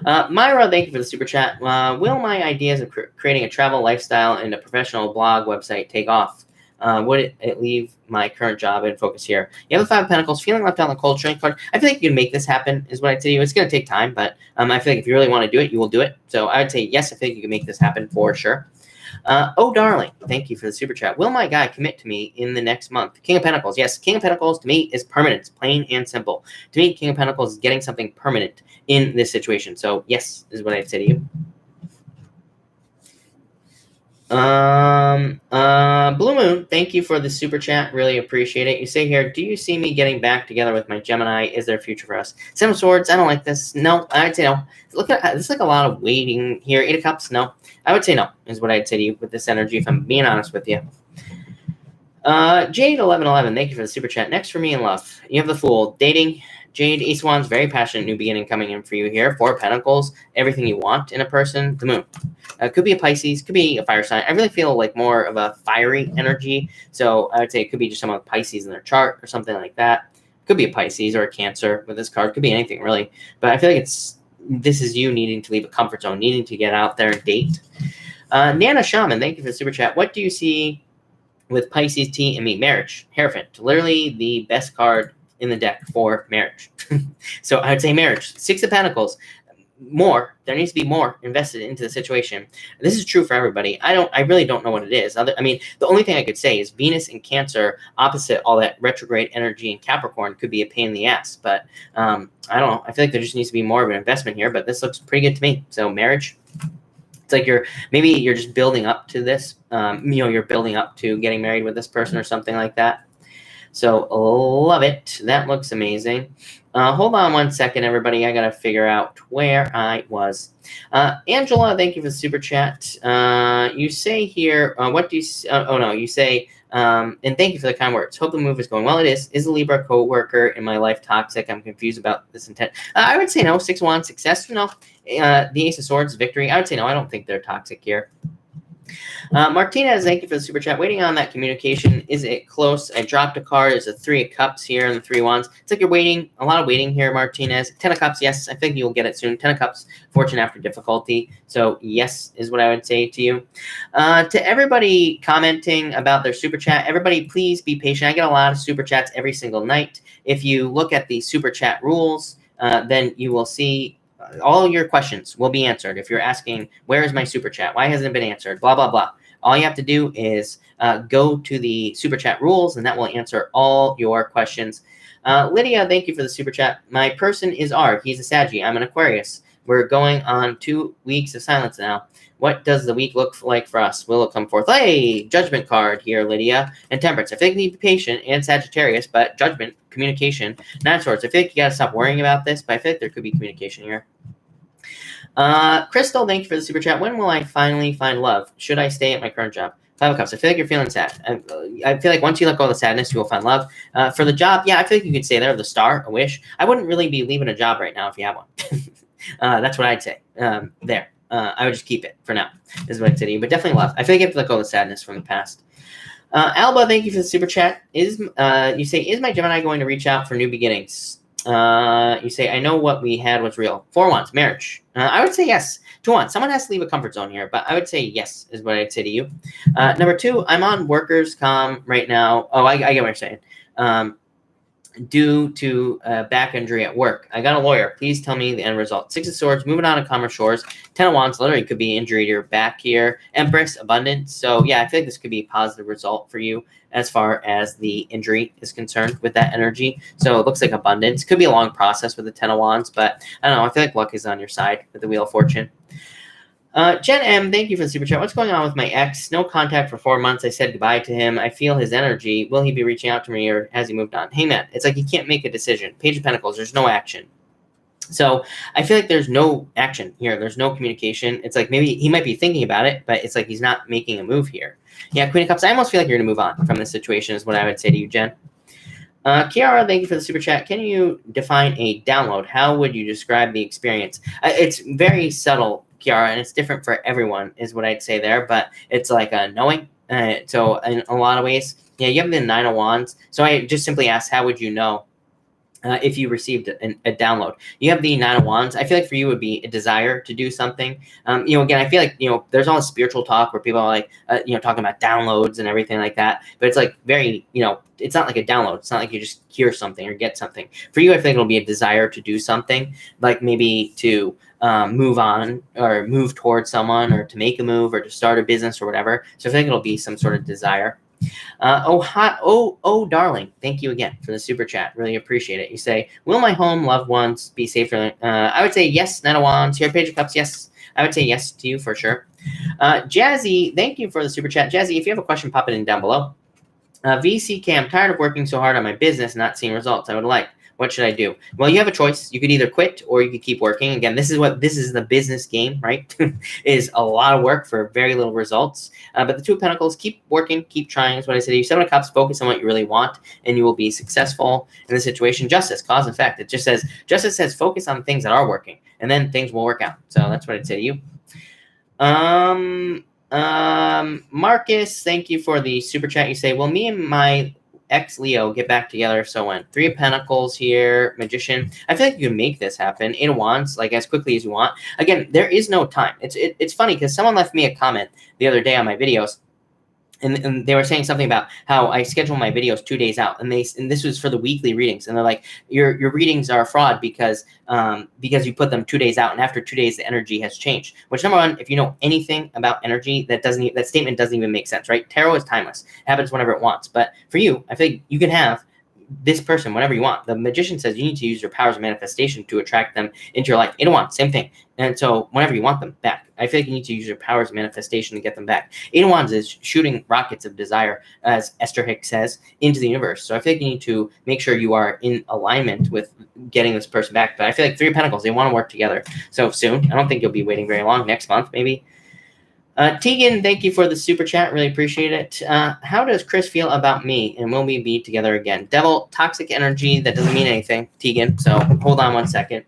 Myra, thank you for the super chat. Will my ideas of creating a travel lifestyle and a professional blog website take off? Would it leave my current job and focus here? You have the 5 of Pentacles, feeling left out on the cold train card. I feel like you can make this happen, is what I'd say to you. It's going to take time, but I feel like if you really want to do it, you will do it. So I would say yes, I think you can make this happen for sure. Oh, darling, thank you for the super chat. Will my guy commit to me in the next month? King of Pentacles. Yes, King of Pentacles to me is permanent. It's plain and simple. To me, King of Pentacles is getting something permanent in this situation. So, yes, is what I'd say to you. Blue Moon, thank you for the super chat. Really appreciate it. You say here, do you see me getting back together with my Gemini? Is there a future for us? 7 of Swords, I don't like this. No, I'd say no. Look at this, like a lot of waiting here. 8 of Cups, no. I would say no, is what I'd say to you with this energy, if I'm being honest with you. Jade1111, thank you for the super chat. Next for me in love, you have the Fool. Dating, Jade, Ace of Wands, very passionate new beginning coming in for you here. Four of Pentacles, everything you want in a person. The Moon. Could be a Pisces, could be a fire sign. I really feel like more of a fiery energy. So I would say it could be just someone with Pisces in their chart or something like that. Could be a Pisces or a Cancer with this card. Could be anything really. But I feel like this is you needing to leave a comfort zone, needing to get out there and date. Nana Shaman, thank you for the super chat. What do you see with Pisces T and me? Marriage. Hierophant. Literally the best card in the deck for marriage. So I would say marriage. Six of Pentacles. More. There needs to be more invested into the situation. This is true for everybody. I really don't know what it is. I mean, the only thing I could say is Venus in Cancer, opposite all that retrograde energy in Capricorn, could be a pain in the ass. But I don't know. I feel like there just needs to be more of an investment here. But this looks pretty good to me. So marriage. It's like maybe you're just building up to this. You're building up to getting married with this person or something like that. So love it. That looks amazing. Hold on one second, everybody. I got to figure out where I was. Angela, thank you for the super chat. You say here, what do you you say, and thank you for the kind words. Hope the move is going well. It is. Is a Libra co-worker in my life toxic? I'm confused about this intent. I would say no. 6 of Wands, success. No. The Ace of Swords, victory. I would say no. I don't think they're toxic here. Martinez, thank you for the super chat. Waiting on that communication. Is it close? I dropped a card. There's a 3 of Cups here and the 3 of Wands. It's like you're waiting. A lot of waiting here, Martinez. 10 of Cups, yes. I think you'll get it soon. 10 of Cups, fortune after difficulty. So yes is what I would say to you. To everybody commenting about their super chat, everybody please be patient. I get a lot of super chats every single night. If you look at the super chat rules, then you will see all your questions will be answered. If you're asking, where is my super chat? Why hasn't it been answered? Blah, blah, blah. All you have to do is go to the super chat rules, and that will answer all your questions. Lydia, thank you for the super chat. My person is R. He's a Saggy. I'm an Aquarius. We're going on 2 weeks of silence now. What does the week look like for us? Will it come forth? Hey, Judgment card here, Lydia. And Temperance. I think you need to be patient, and Sagittarius, but Judgment, communication, 9 of Swords. I feel like you got to stop worrying about this, but I feel like there could be communication here. Crystal, thank you for the super chat. When will I finally find love? Should I stay at my current job? 5 of Cups. I feel like you're feeling sad. I feel like once you let go of the sadness, you will find love. For the job, yeah, I feel like you could stay there. The star, a wish. I wouldn't really be leaving a job right now if you have one. That's what I'd say. There. I would just keep it for now, is what I'd say to you. But definitely love. I feel like you have to let go of the sadness from the past. Alba, thank you for the super chat. You say, is my Gemini going to reach out for new beginnings? You say, I know what we had was real. 4 Wands, marriage. I would say yes. 2 Wands. Someone has to leave a comfort zone here, but I would say yes is what I'd say to you. Number 2, I'm on workers' comm right now. Oh, I get what you're saying. Due to back injury at work. I got a lawyer. Please tell me the end result. 6 of Swords, moving on to calmer shores. 10 of Wands, literally could be injury to your back here. Empress, abundance. So yeah, I feel like this could be a positive result for you as far as the injury is concerned with that energy. So it looks like abundance. Could be a long process with the 10 of Wands, but I don't know. I feel like luck is on your side with the Wheel of Fortune. Jen M, thank you for the super chat. What's going on with my ex? No contact for 4 months. I said goodbye to him. I feel his energy. Will he be reaching out to me, or has he moved on? Hey, man, it's like he can't make a decision. Page of Pentacles, there's no action. So I feel like there's no action here. There's no communication. It's like maybe he might be thinking about it, but it's like he's not making a move here. Yeah, Queen of Cups, I almost feel like you're going to move on from this situation is what I would say to you, Jen. Kiara, thank you for the super chat. Can you define a download? How would you describe the experience? It's very subtle, Kiara, and it's different for everyone is what I'd say there, but it's like a knowing. So in a lot of ways, yeah, you have the 9 of Wands. So I just simply asked, how would you know if you received a download? You have the 9 of Wands. I feel like for you it would be a desire to do something. Again, I feel like, there's all this spiritual talk where people are like, talking about downloads and everything like that. But it's like very, it's not like a download. It's not like you just hear something or get something. For you, I think it'll be a desire to do something, like maybe to move on or move towards someone or to make a move or to start a business or whatever. So I think it'll be some sort of desire. Darling, thank you again for the super chat. Really appreciate it. You say, will my home, loved ones be safer? I would say yes. 9 of Wands here, Page of Cups. Yes, I would say yes to you for sure. Jazzy, thank you for the super chat. Jazzy, if you have a question, pop it in down below. VCK, I'm tired of working so hard on my business and not seeing results I would like. What should I do? Well, you have a choice. You could either quit or you could keep working. Again, this is the business game, right? Is a lot of work for very little results. But the Two of Pentacles, keep working, keep trying is what I said to you. Seven of Cups, focus on what you really want, and you will be successful in the situation. Justice, cause and effect. It just says, Justice says focus on things that are working, and then things will work out. So that's what I'd say to you. Marcus, thank you for the super chat. You say, will me and my ex-Leo get back together? So when? Three of Pentacles here, Magician. I feel like you can make this happen. Eight of Wands, like as quickly as you want. Again, there is no time. It's funny because someone left me a comment the other day on my videos, and they were saying something about how I schedule my videos 2 days out, and this was for the weekly readings, and they're like, your readings are a fraud because you put them 2 days out, and after 2 days the energy has changed. Which, number one, if you know anything about energy, that statement doesn't even make sense, right? Tarot is timeless; it happens whenever it wants. But for you, I think you can have this person whenever you want. The Magician says you need to use your powers of manifestation to attract them into your life. Eight of Wands, same thing. And so whenever you want them back, I feel like you need to use your powers of manifestation to get them back. Eight of Wands is shooting rockets of desire, as Esther Hicks says, into the universe. So I feel like you need to make sure you are in alignment with getting this person back. But I feel like Three of Pentacles, they want to work together. So soon. I don't think you'll be waiting very long. Next month, maybe. Tegan, thank you for the super chat. Really appreciate it. How does Chris feel about me, and will we be together again? Devil, toxic energy, that doesn't mean anything, Tegan. So hold on 1 second.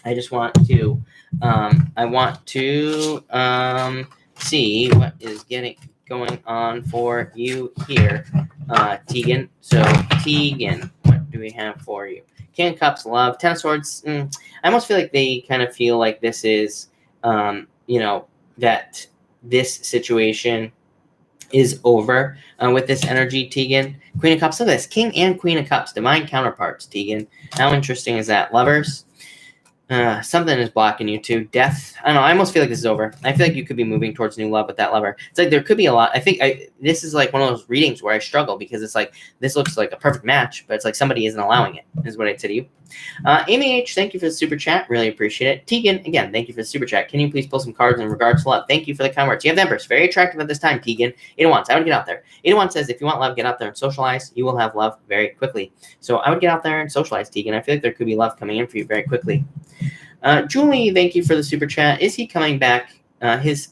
I just want to, see what is going on for you here, Tegan. So Tegan, what do we have for you? King of Cups, love. Ten of Swords. I almost feel like they kind of feel like this is, that this situation is over with this energy, Tegan. Queen of Cups, look at this. King and Queen of Cups, divine counterparts, Tegan. How interesting is that? Lovers. Something is blocking you too. Death. I don't know. I almost feel like this is over. I feel like you could be moving towards new love with that lover. It's like there could be a lot. I think this is like one of those readings where I struggle because it's like this looks like a perfect match, but it's like somebody isn't allowing it, is what I'd say to you. Amy H, thank you for the super chat. Really appreciate it. Tegan, again, thank you for the super chat. Can you please pull some cards in regards to love? Thank you for the kind words. You have the Empress. Very attractive at this time, Tegan. Eight of Wands. I would get out there. Eight of Wands says if you want love, get out there and socialize. You will have love very quickly. So I would get out there and socialize, Tegan. I feel like there could be love coming in for you very quickly. Julie, thank you for the super chat. Is he coming back? He's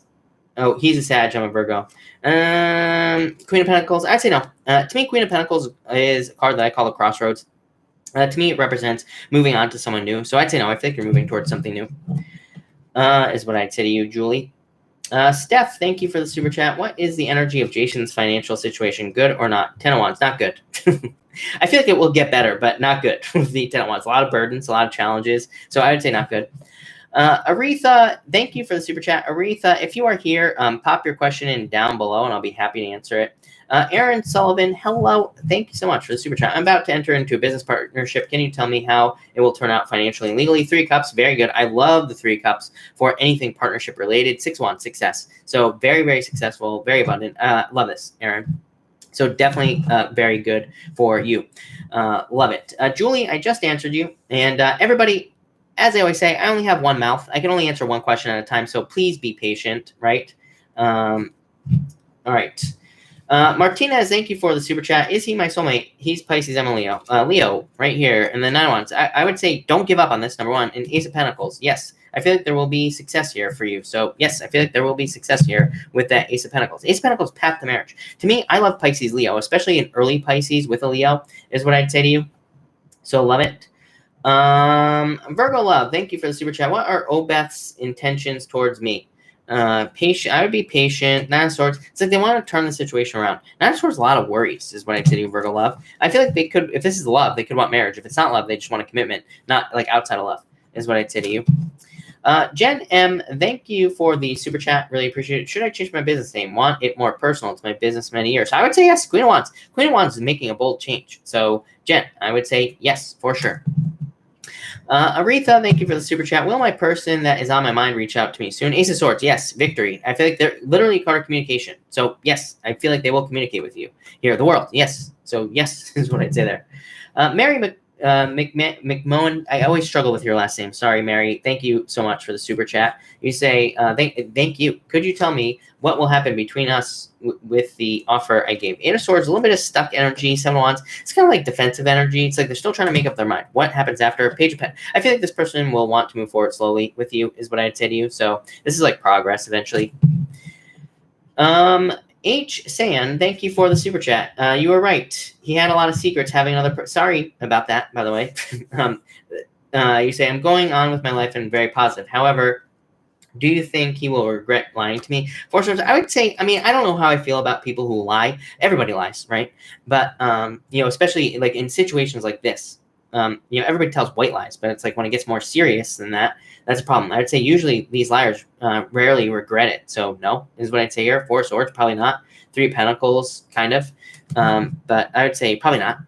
a Sag. I'm a Virgo. Queen of Pentacles. I'd say no. To me, Queen of Pentacles is a card that I call the crossroads. To me, it represents moving on to someone new. So I'd say no. I think you're moving towards something new. Is what I'd say to you, Julie. Steph, thank you for the super chat. What is the energy of Jason's financial situation? Good or not? Ten of Wands, not good. I feel like it will get better, but not good with the Ten of Wands. A lot of burdens, a lot of challenges. So I would say not good. Aretha, thank you for the super chat. Aretha, if you are here, pop your question in down below, and I'll be happy to answer it. Aaron Sullivan, hello. Thank you so much for the super chat. I'm about to enter into a business partnership. Can you tell me how it will turn out financially and legally? Three Cups, very good. I love the Three Cups for anything partnership related. 6-1, success. So very, very successful, very abundant. Love this, Aaron. So definitely very good for you. Love it. Julie, I just answered you. And everybody, as I always say, I only have one mouth. I can only answer one question at a time. So please be patient, right? All right. Martinez, thank you for the super chat. Is he my soulmate? He's Pisces, I'm a Leo. Leo, right here. And then 9 of Wands. I would say don't give up on this, number one. And Ace of Pentacles, yes. I feel like there will be success here for you. So, yes, I feel like there will be success here with that Ace of Pentacles. Ace of Pentacles, path to marriage. To me, I love Pisces, Leo, especially in early Pisces with a Leo, is what I'd say to you. So, love it. Virgo Love, thank you for the super chat. What are Obeth's intentions towards me? Patient. I would be patient. Nine of Swords. It's like they want to turn the situation around. Nine of Swords, a lot of worries, is what I say to you, Virgo Love. I feel like they could, if this is love, they could want marriage. If it's not love, they just want a commitment, not like outside of love, is what I'd say to you. Jen M, thank you for the super chat. Really appreciate it. Should I change my business name? Want it more personal to my business many years? I would say yes. Queen of Wands. Queen of Wands is making a bold change. So, Jen, I would say yes, for sure. Aretha, thank you for the super chat. Will my person that is on my mind reach out to me soon? Ace of Swords, yes. Victory. I feel like they're literally a card of communication. So, yes, I feel like they will communicate with you. Here, the world, yes. So, yes, is what I'd say there. Mary McMohan, I always struggle with your last name. Sorry, Mary. Thank you so much for the super chat. You say, thank you. Could you tell me what will happen between us with the offer I gave? Eight of Swords, a little bit of stuck energy. Seven of Wands, it's kind of like defensive energy. It's like they're still trying to make up their mind. What happens after? Page of Pentacles. I feel like this person will want to move forward slowly with you, is what I'd say to you. So this is like progress eventually. H. San, thank you for the super chat. You were right. He had a lot of secrets having another... Sorry about that, by the way. You say, I'm going on with my life and very positive. However, do you think he will regret lying to me? Four Swords, I would say, I mean, I don't know how I feel about people who lie. Everybody lies, right? But, you know, especially like in situations like this, you know, everybody tells white lies, but it's like when it gets more serious than that, that's a problem. I would say usually these liars rarely regret it. So no, is what I'd say here. Four of Swords, probably not. Three of Pentacles, kind of. But I would say probably not.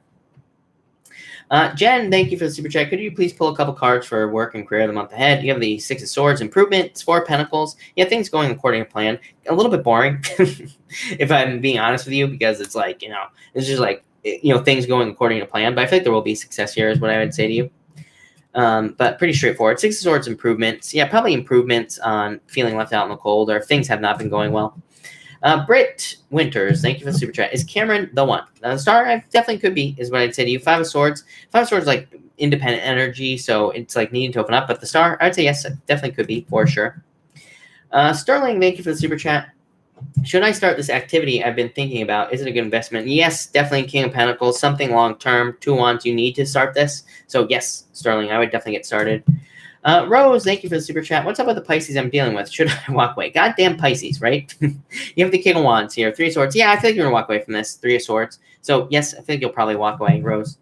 Jen, thank you for the super chat. Could you please pull a couple cards for work and career the month ahead? You have the Six of Swords, improvements, Four of Pentacles. Yeah, things going according to plan. A little bit boring, if I'm being honest with you, because it's like, you know, it's just like, you know, things going according to plan. But I think there will be success here, is what I would say to you. But pretty straightforward. Six of Swords, improvements. Yeah, probably improvements on feeling left out in the cold, or if things have not been going well. Britt Winters, thank you for the super chat. Is Cameron the one? The star, I definitely could be, is what I'd say to you. Five of Swords. Five of Swords, like independent energy, so it's like needing to open up. But the star, I'd say yes, definitely could be, for sure. Sterling, thank you for the super chat. Should I start this activity I've been thinking about? Is it a good investment? Yes, definitely King of Pentacles, something long-term. Two Wands, you need to start this. So yes, Sterling, I would definitely get started. Rose, thank you for the super chat. What's up with the Pisces I'm dealing with? Should I walk away? Goddamn Pisces, right? You have the King of Wands here. Three of Swords. Yeah, I think you're going to walk away from this. Three of Swords. So yes, I think you'll probably walk away, Rose.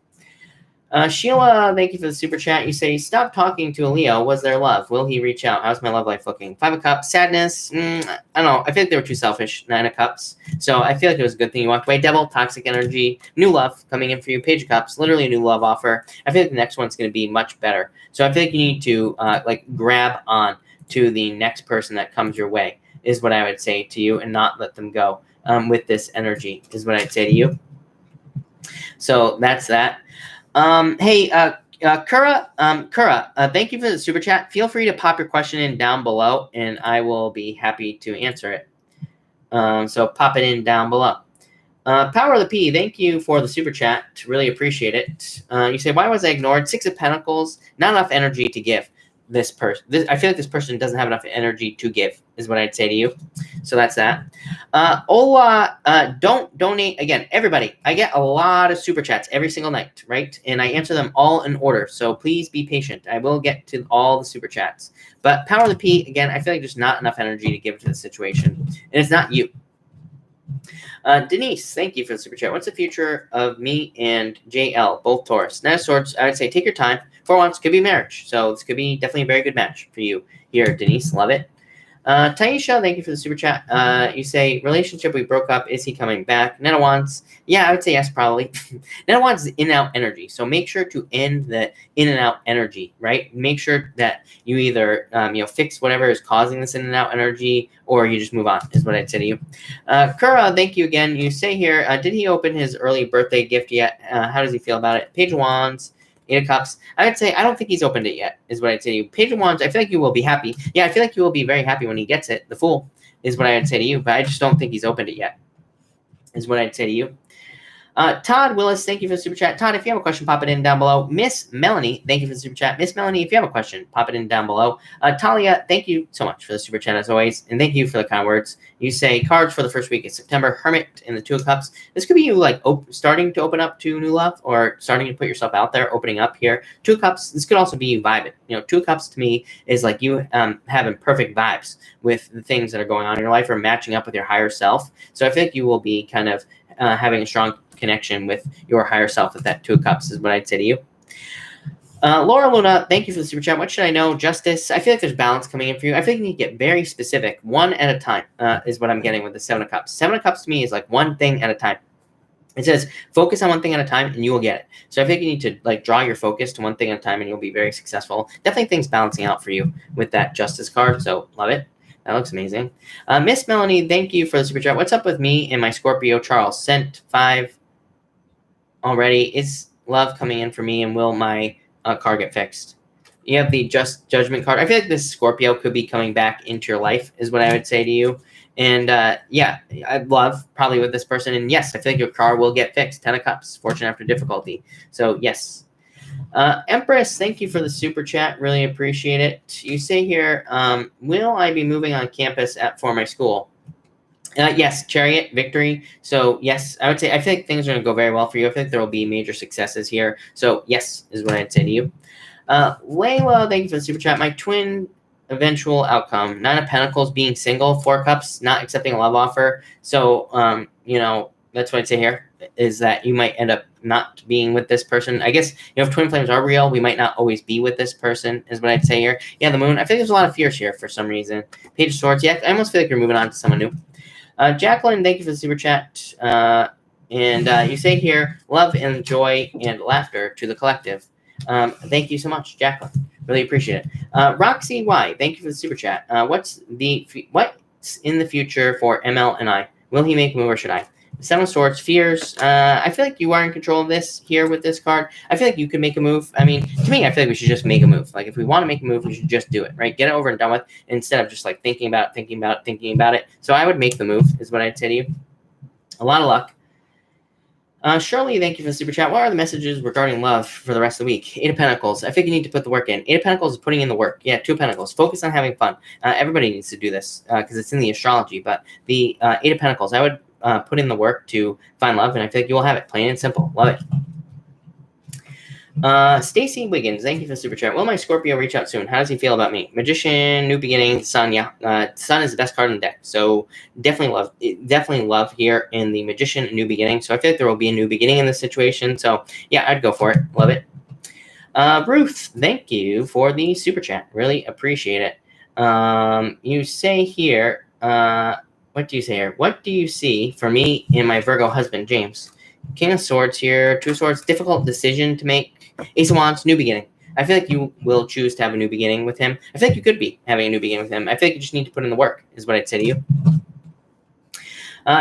Sheila, thank you for the super chat. You say, stop talking to a Leo. Was there love? Will he reach out? How's my love life looking? Five of Cups. Sadness. I don't know. I feel like they were too selfish. Nine of Cups. So I feel like it was a good thing you walked away. Devil, toxic energy. New love coming in for you. Page of Cups. Literally a new love offer. I feel like the next one's going to be much better. So I feel like you need to like grab on to the next person that comes your way, is what I would say to you, and not let them go with this energy, is what I'd say to you. So that's that. Hey, Kura, thank you for the super chat. Feel free to pop your question in down below, and I will be happy to answer it. So pop it in down below. Power of the P, thank you for the super chat. Really appreciate it. You say, why was I ignored? Six of Pentacles, not enough energy to give this person. I feel like this person doesn't have enough energy to give, is what I'd say to you. So that's that. Ola, don't donate. Again, everybody, I get a lot of super chats every single night, right? And I answer them all in order. So please be patient. I will get to all the super chats. But Power of the P, again, I feel like there's not enough energy to give to the situation. And it's not you. Denise, thank you for the super chat. What's the future of me and JL, both Taurus? Nine of Swords, I would say take your time. Four Wands could be marriage. So this could be definitely a very good match for you here, Denise. Love it. Taisha, thank you for the super chat. You say, relationship we broke up, is he coming back? Nine of Wands, yeah, I would say yes, probably. Nine of Wands is in and out energy. So make sure to end the in and out energy, right? Make sure that you either, you know, fix whatever is causing this in and out energy, or you just move on, is what I'd say to you. Kura, thank you again. You say here, did he open his early birthday gift yet? How does he feel about it? Page of Wands. Eight of Cups. I would say I don't think he's opened it yet, is what I'd say to you. Page of Wands, I feel like you will be happy. Yeah, I feel like you will be very happy when he gets it. The Fool is what I would say to you, but I just don't think he's opened it yet, is what I'd say to you. Todd Willis, thank you for the super chat. Todd, if you have a question, pop it in down below. Miss Melanie, thank you for the super chat. Miss Melanie, if you have a question, pop it in down below. Talia, thank you so much for the super chat as always, and thank you for the kind words. You say cards for the first week of September, Hermit and the Two of Cups. This could be you like starting to open up to new love, or starting to put yourself out there, opening up here. Two of Cups, this could also be you vibing. You know, Two of Cups to me is like you having perfect vibes with the things that are going on in your life, or matching up with your higher self. So I feel like you will be kind of having a strong connection with your higher self with that Two of Cups, is what I'd say to you. Laura Luna, thank you for the super chat. What should I know? Justice. I feel like there's balance coming in for you. I feel like you need to get very specific. One at a time is what I'm getting with the Seven of Cups. Seven of Cups to me is like one thing at a time. It says focus on one thing at a time and you will get it. So I think you need to like draw your focus to one thing at a time and you'll be very successful. Definitely things balancing out for you with that Justice card. So love it. That looks amazing. Miss Melanie, thank you for the super chat. What's up with me and my Scorpio Charles? Sent 5 already. love coming in for me, and will my car get fixed? You have the Just Judgment card. I feel like this Scorpio could be coming back into your life, is what I would say to you. And yeah, I love probably with this person. And yes, I feel like your car will get fixed. 10 of Cups, fortune after difficulty. So yes. Empress, thank you for the super chat. Really appreciate it. You say here, will I be moving on campus for my school? Yes, Chariot, victory. So yes, I would say I feel like things are going to go very well for you. I think there will be major successes here. So yes, is what I'd say to you. Layla, thank you for the super chat. My twin eventual outcome: 9 of Pentacles, being single, 4 Cups, not accepting a love offer. So you know, that's what I'd say here, is that you might end up not being with this person. I guess, you know, if twin flames are real, we might not always be with this person, is what I'd say here. Yeah, the moon. I think there's a lot of fears here for some reason. Page of Swords. Yeah, I almost feel like you're moving on to someone new. Jacqueline, thank you for the super chat. And you say here, love and joy and laughter to the collective. Thank you so much, Jacqueline. Really appreciate it. Roxy Y, thank you for the super chat. What's in the future for ML and I? Will he make a move or should I? 7 of Swords, fears. I feel like you are in control of this here with this card. I feel like you could make a move. I mean, to me, I feel like we should just make a move. Like, if we want to make a move, we should just do it, right? Get it over and done with, instead of just like thinking about it. So I would make the move, is what I'd say to you. A lot of luck. Shirley, thank you for the super chat. What are the messages regarding love for the rest of the week? 8 of Pentacles. I think you need to put the work in. 8 of Pentacles is putting in the work. Yeah, 2 of Pentacles. Focus on having fun. Everybody needs to do this because it's in the astrology. But the 8 of Pentacles, I would put in the work to find love, and I feel like you will have it. Plain and simple. Love it. Stacy Wiggins, thank you for the super chat. Will my Scorpio reach out soon? How does he feel about me? Magician, new beginning, Sun. Yeah, Sun is the best card in the deck, so definitely love here in the Magician, new beginning. So I feel like there will be a new beginning in this situation. So yeah, I'd go for it. Love it. Ruth, thank you for the super chat. Really appreciate it. You say here, what do you say here? What do you see for me and my Virgo husband, James? King of Swords here, 2 of Swords, difficult decision to make. Ace of Wands, new beginning. I feel like you will choose to have a new beginning with him. I feel like you could be having a new beginning with him. I feel like you just need to put in the work, is what I'd say to you.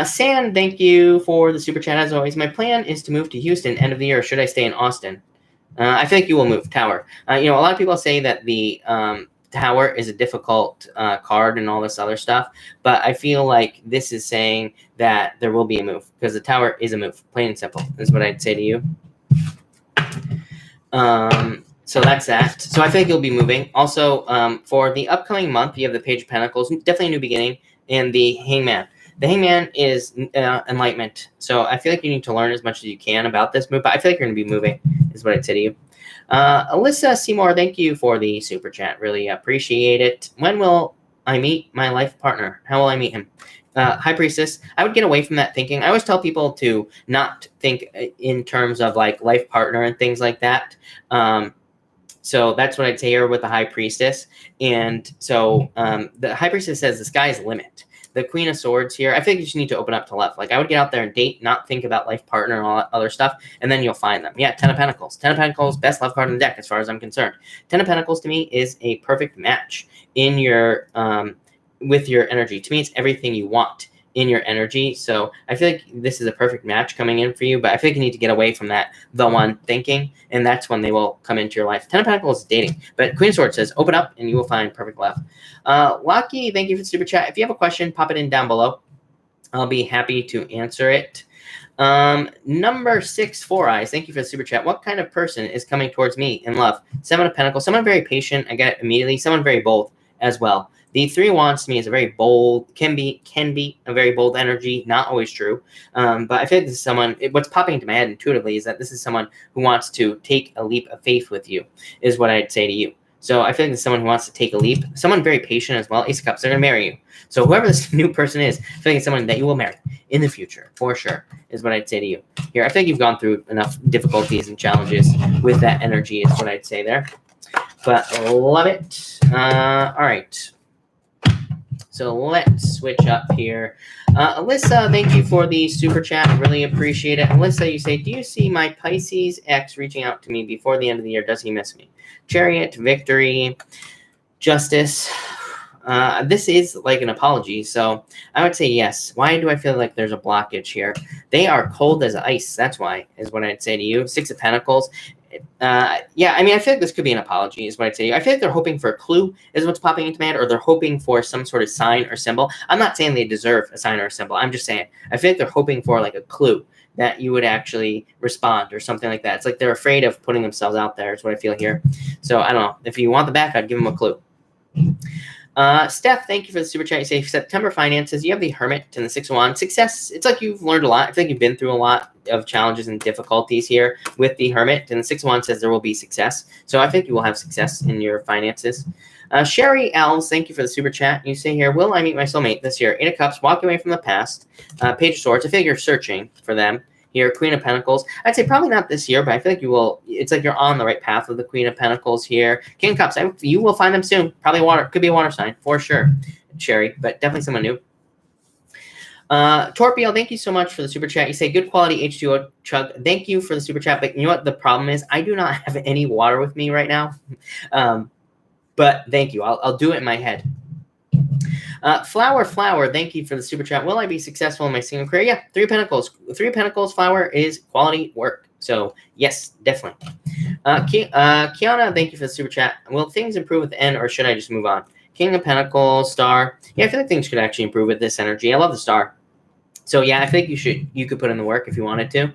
San, thank you for the super chat as always. My plan is to move to Houston end of the year. Should I stay in Austin? I feel like you will move. Tower. You know, a lot of people say that the Tower is a difficult card and all this other stuff, but I feel like this is saying that there will be a move, because the Tower is a move. Plain and simple, is what I'd say to you. So that's that. So I feel like you'll be moving. Also, for the upcoming month, you have the Page of Pentacles, definitely a new beginning, and the Hangman. The Hangman is enlightenment. So I feel like you need to learn as much as you can about this move, but I feel like you're going to be moving, is what I'd say to you. Alyssa Seymour, thank you for the super chat. Really appreciate it. When will I meet my life partner? How will I meet him? High Priestess, I would get away from that thinking. I always tell people to not think in terms of like life partner and things like that. So that's what I'd say here with the High Priestess. And so the High Priestess says the sky's the limit. The Queen of Swords here, I think you just need to open up to love. Like, I would get out there and date, not think about life partner and all that other stuff, and then you'll find them. Yeah, 10 of Pentacles. 10 of Pentacles, best love card in the deck as far as I'm concerned. 10 of Pentacles to me is a perfect match in your with your energy. To me, it's everything you want in your energy. So I feel like this is a perfect match coming in for you, but I feel like you need to get away from that the one thinking, and that's when they will come into your life. 10 of Pentacles is dating, but Queen of Swords says open up and you will find perfect love. Lucky, thank you for the super chat. If you have a question, pop it in down below. I'll be happy to answer it. Number 6, 4 Eyes, thank you for the super chat. What kind of person is coming towards me in love? 7 of Pentacles, someone very patient, I get it immediately. Someone very bold as well. The 3 of Wands to me is a very bold, can be a very bold energy, not always true. But I feel like this is someone, what's popping into my head intuitively is that this is someone who wants to take a leap of faith with you, is what I'd say to you. So I feel like this is someone who wants to take a leap, someone very patient as well. Ace of Cups, they're going to marry you. So whoever this new person is, I feel like it's someone that you will marry in the future, for sure, is what I'd say to you. Here, I think you've gone through enough difficulties and challenges with that energy, is what I'd say there. But love it. All right. So let's switch up here. Alyssa, thank you for the super chat. Really appreciate it. Alyssa, you say, do you see my Pisces ex reaching out to me before the end of the year? Does he miss me? Chariot, victory, justice. This is like an apology, so I would say yes. Why do I feel like there's a blockage here? They are cold as ice. That's why, is what I'd say to you. Six of Pentacles. Yeah, I mean, I feel like this could be an apology, is what I'd say to you. I feel like they're hoping for a clue, is what's popping into my head, or they're hoping for some sort of sign or symbol. I'm not saying they deserve a sign or a symbol. I'm just saying I feel like they're hoping for like a clue that you would actually respond or something like that. It's like they're afraid of putting themselves out there, is what I feel here. So I don't know. If you want the back, I'd give them a clue. Steph, thank you for the super chat. You say September finances. You have the Hermit and the Six of Wands. Success. It's like you've learned a lot. I feel like you've been through a lot of challenges and difficulties here with the Hermit. And the Six of Wands says there will be success. So I think you will have success in your finances. Sherry Elves, thank you for the super chat. You say here, will I meet my soulmate this year? Eight of Cups, walk away from the past. Page of Swords. I feel like you're searching for them. Here, Queen of Pentacles. I'd say probably not this year, but I feel like you will. It's like you're on the right path with the Queen of Pentacles here. King of Cups. You will find them soon. Probably water. Could be a water sign for sure. Sherry, but definitely someone new. Torpio, thank you so much for the super chat. You say good quality H2O chug. Thank you for the super chat. But you know what the problem is? I do not have any water with me right now. But thank you. I'll do it in my head. Flower, thank you for the super chat. Will I be successful in my single career? Yeah, Three of Pentacles. Three of Pentacles, Flower is quality work. So, yes, definitely. Kiana, thank you for the super chat. Will things improve with the end, or should I just move on? King of Pentacles, Star. Yeah, I feel like things could actually improve with this energy. I love the Star. So, yeah, I think you could put in the work if you wanted to.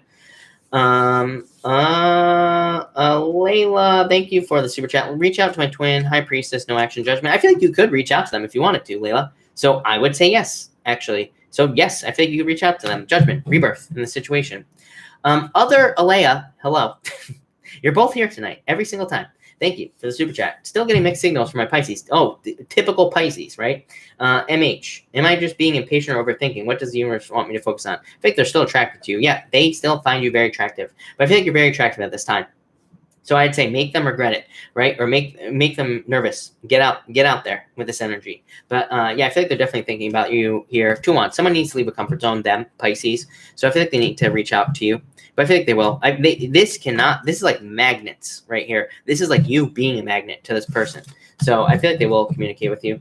Layla, thank you for the super chat. Reach out to my twin, High Priestess, no action judgment. I feel like you could reach out to them if you wanted to, Layla. So I would say yes, actually. So yes, I think you could reach out to them. Judgment, rebirth in the situation. Other Alea, hello. You're both here tonight, every single time. Thank you for the super chat. Still getting mixed signals from my Pisces. Oh, typical Pisces, right? MH, am I just being impatient or overthinking? What does the universe want me to focus on? I think they're still attracted to you. Yeah, they still find you very attractive. But I feel like you're very attractive at this time. So I'd say make them regret it, right? Or make them nervous. Get out there with this energy. But yeah, I feel like they're definitely thinking about you here. 2 months. Someone needs to leave a comfort zone, them, Pisces. So I feel like they need to reach out to you. But I feel like they will. This is like magnets right here. This is like you being a magnet to this person. So I feel like they will communicate with you.